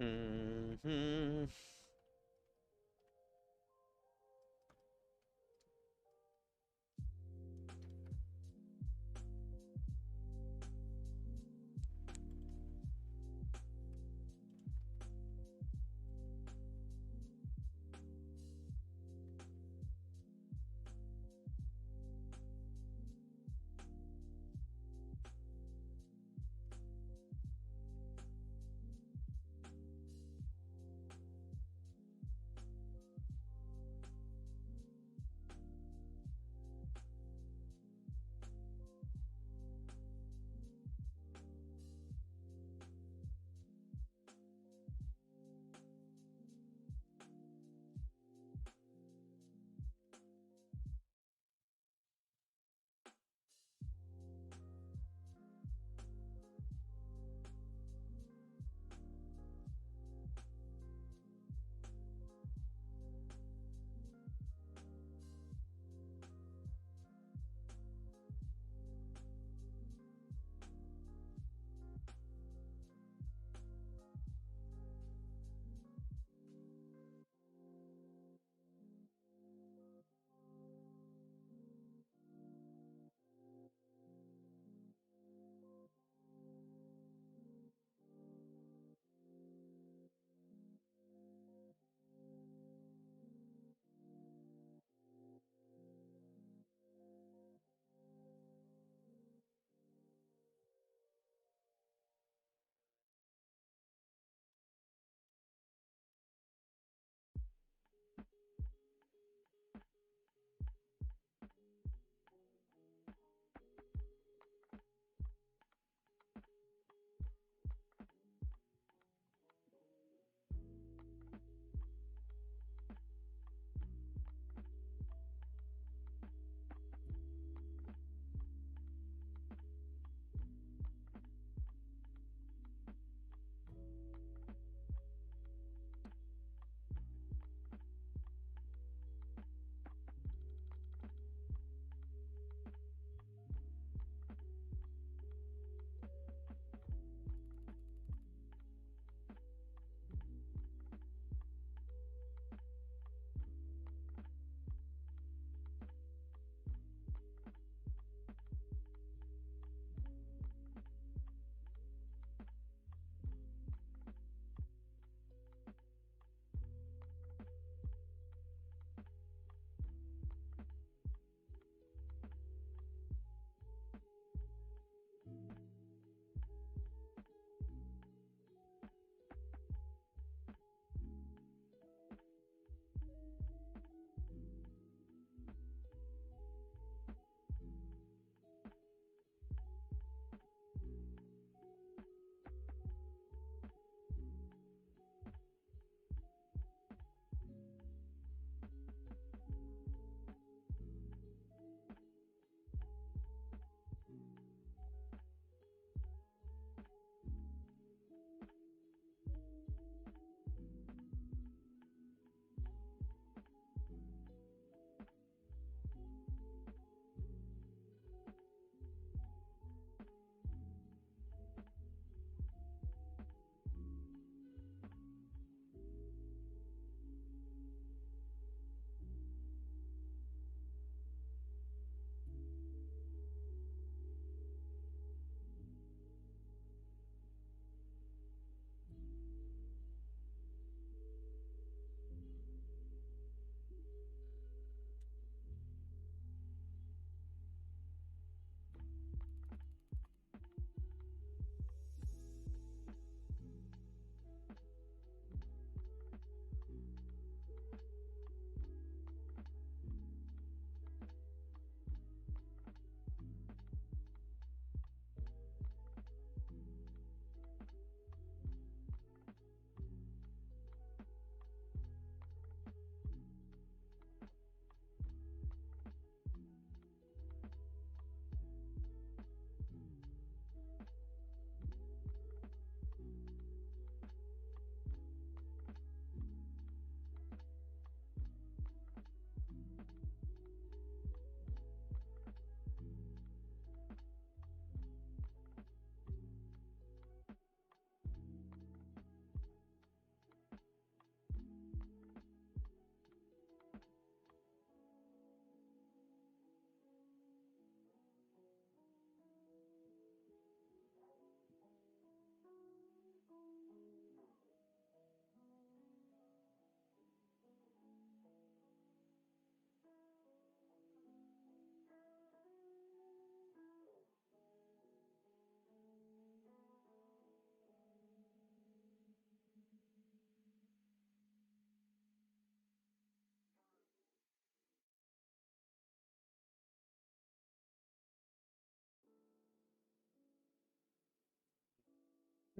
Speaker 1: Hmm.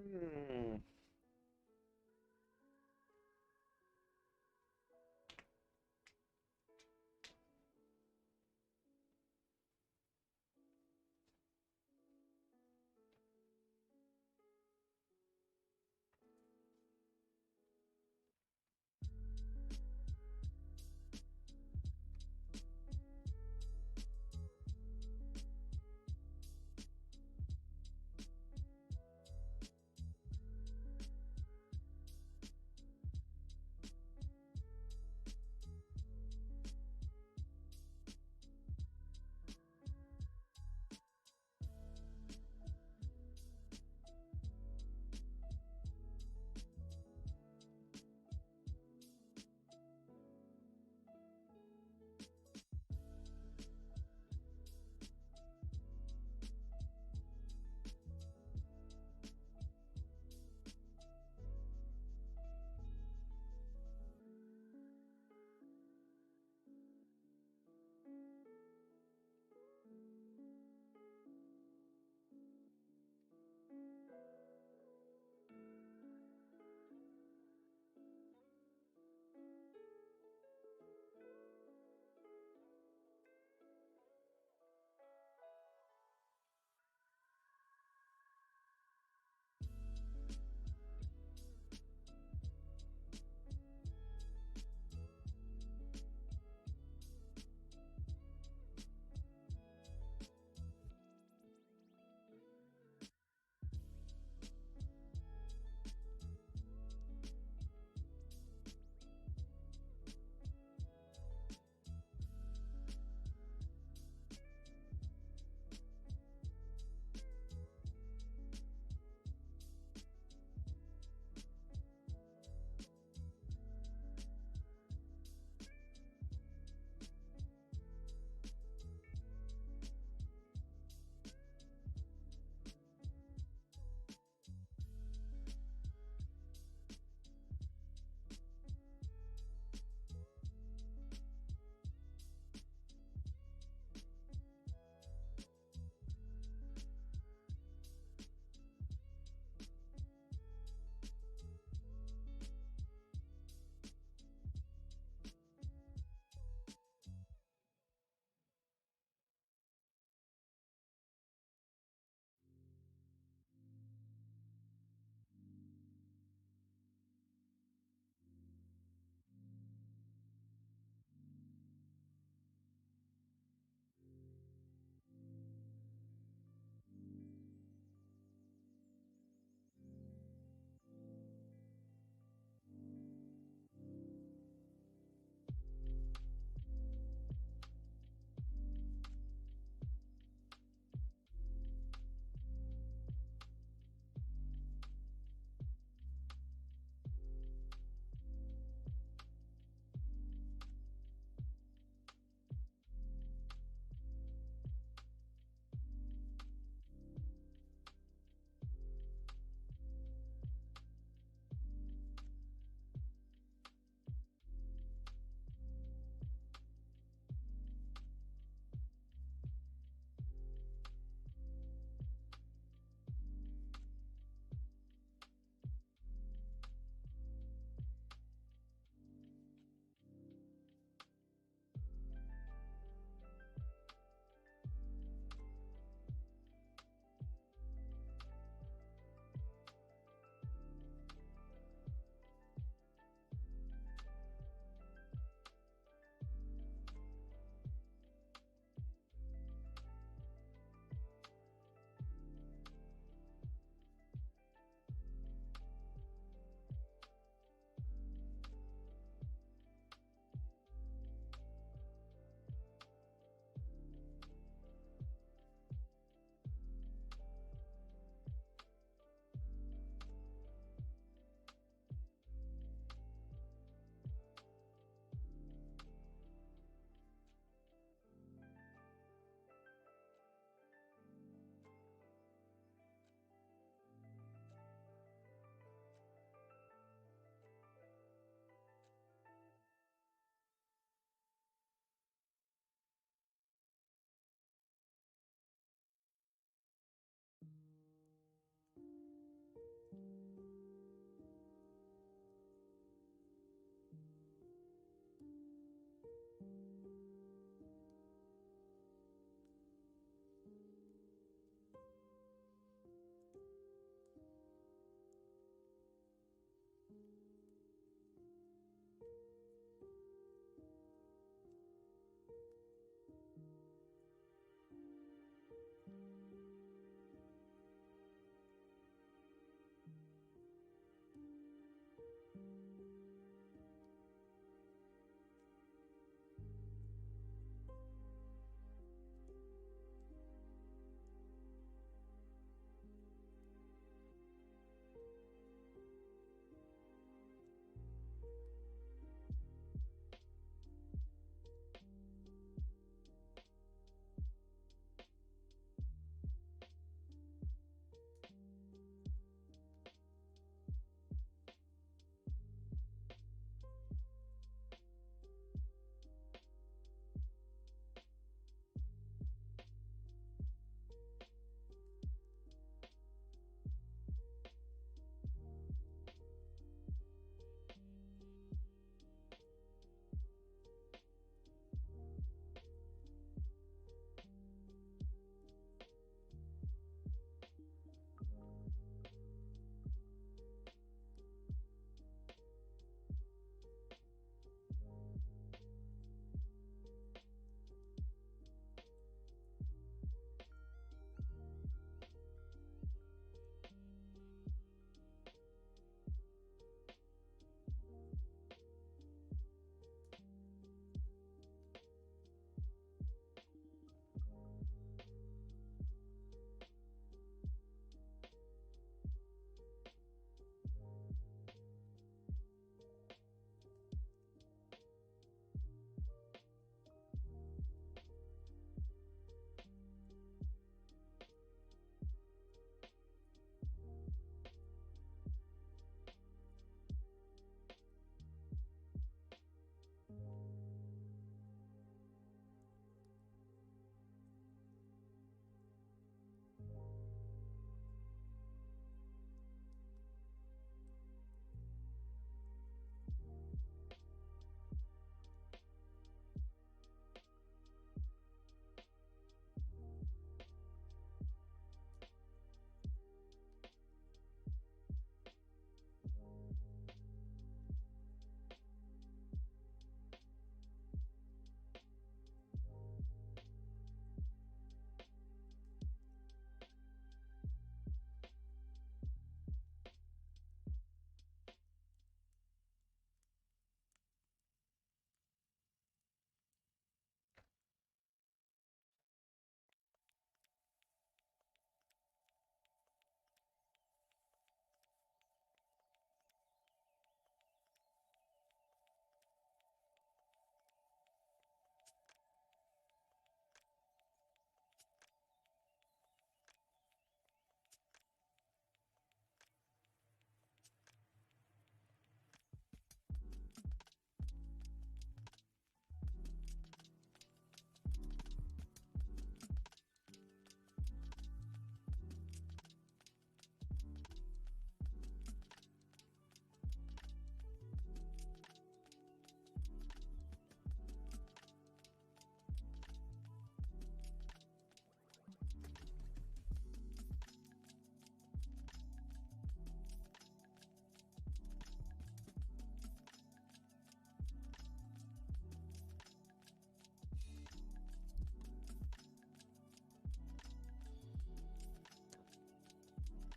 Speaker 1: Hmm.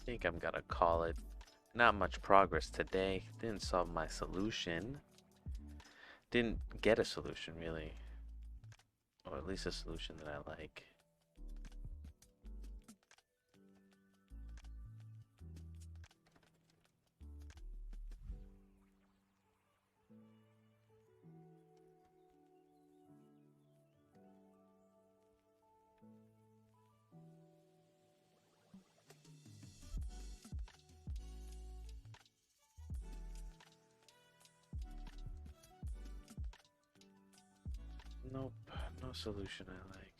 Speaker 1: think I'm gonna call it. Not much progress today. Didn't solve my solution. Didn't get a solution really. Or at least a solution that I like. Nope, no solution I like.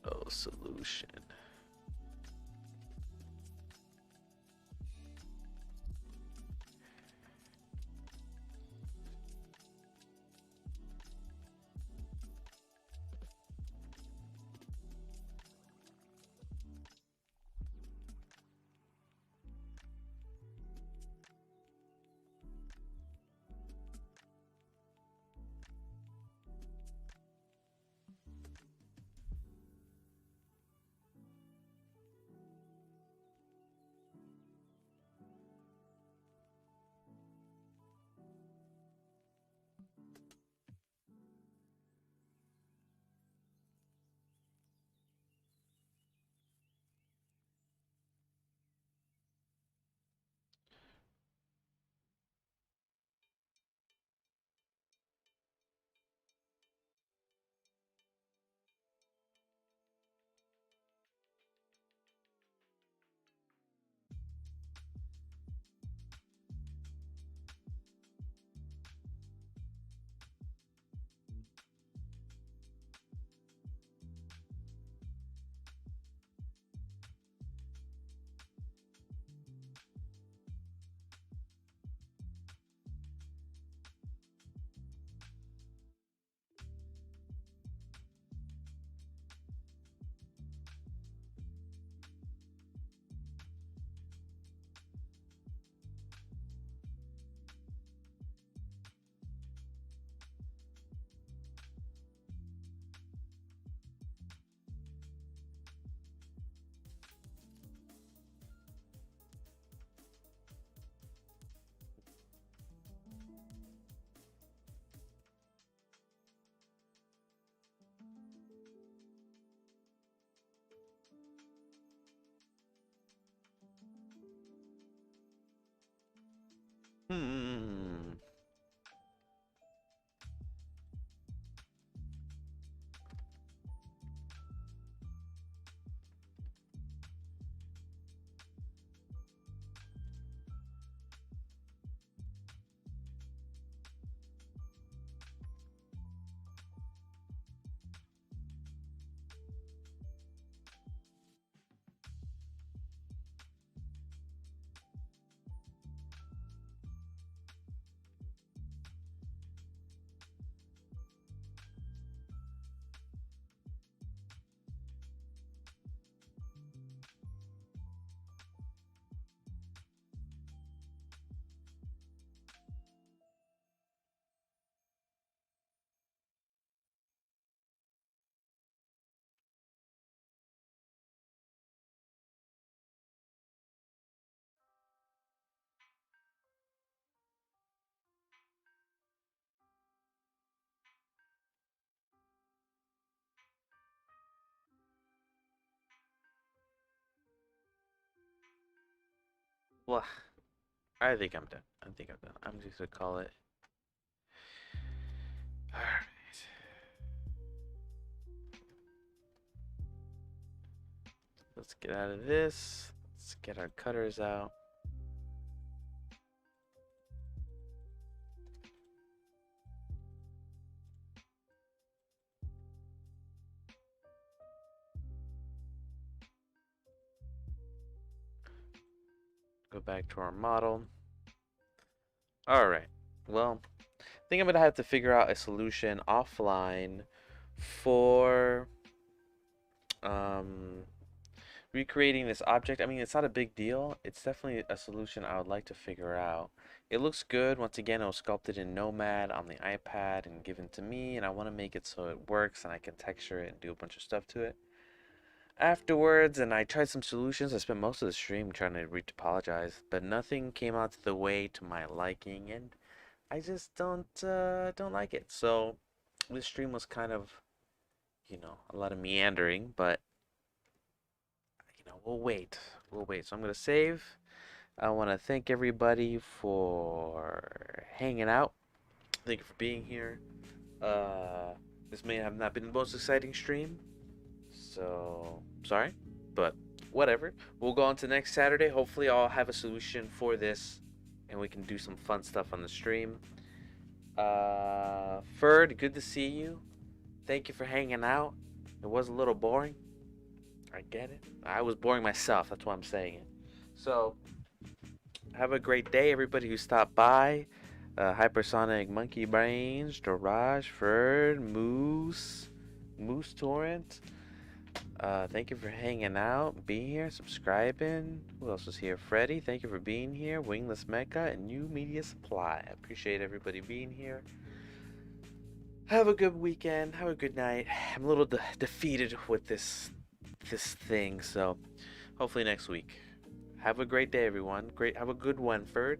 Speaker 1: No solution. Hmm. Well, I think I'm done. I think I'm done. I'm just gonna call it. Alright. Let's get out of this. Let's get our cutters out. Go back to our model. Alright. Well, I think I'm gonna have to figure out a solution offline for Um, Recreating this object, I mean, it's not a big deal. It's definitely a solution I would like to figure out. It looks good. Once again, it was sculpted in Nomad on the iPad and given to me, and I want to make it so it works and I can texture it and do a bunch of stuff to it afterwards. And I tried some solutions. I spent most of the stream trying to retopologize, but nothing came out the way to my liking, and I just don't like it. So this stream was kind of, a lot of meandering, but we'll wait. We'll wait. So I'm gonna save. I want to thank everybody for hanging out. Thank you for being here. Uh, this may have not been the most exciting stream, so sorry, but whatever. We'll go on to next Saturday. Hopefully, I'll have a solution for this, and we can do some fun stuff on the stream. Ferd, good to see you. Thank you for hanging out. It was a little boring. I get it. I was boring myself. That's why I'm saying it. So, have a great day, everybody who stopped by. Hypersonic Monkey Brains, Daraj, Ferd, Moose Torrent. Thank you for hanging out, being here, subscribing. Who else was here? Freddy, thank you for being here. Wingless Mecha and New Media Supply. I appreciate everybody being here. Have a good weekend. Have a good night. I'm a little defeated with this thing, so hopefully next week. Have a great day, everyone. Have a good one, Ferd.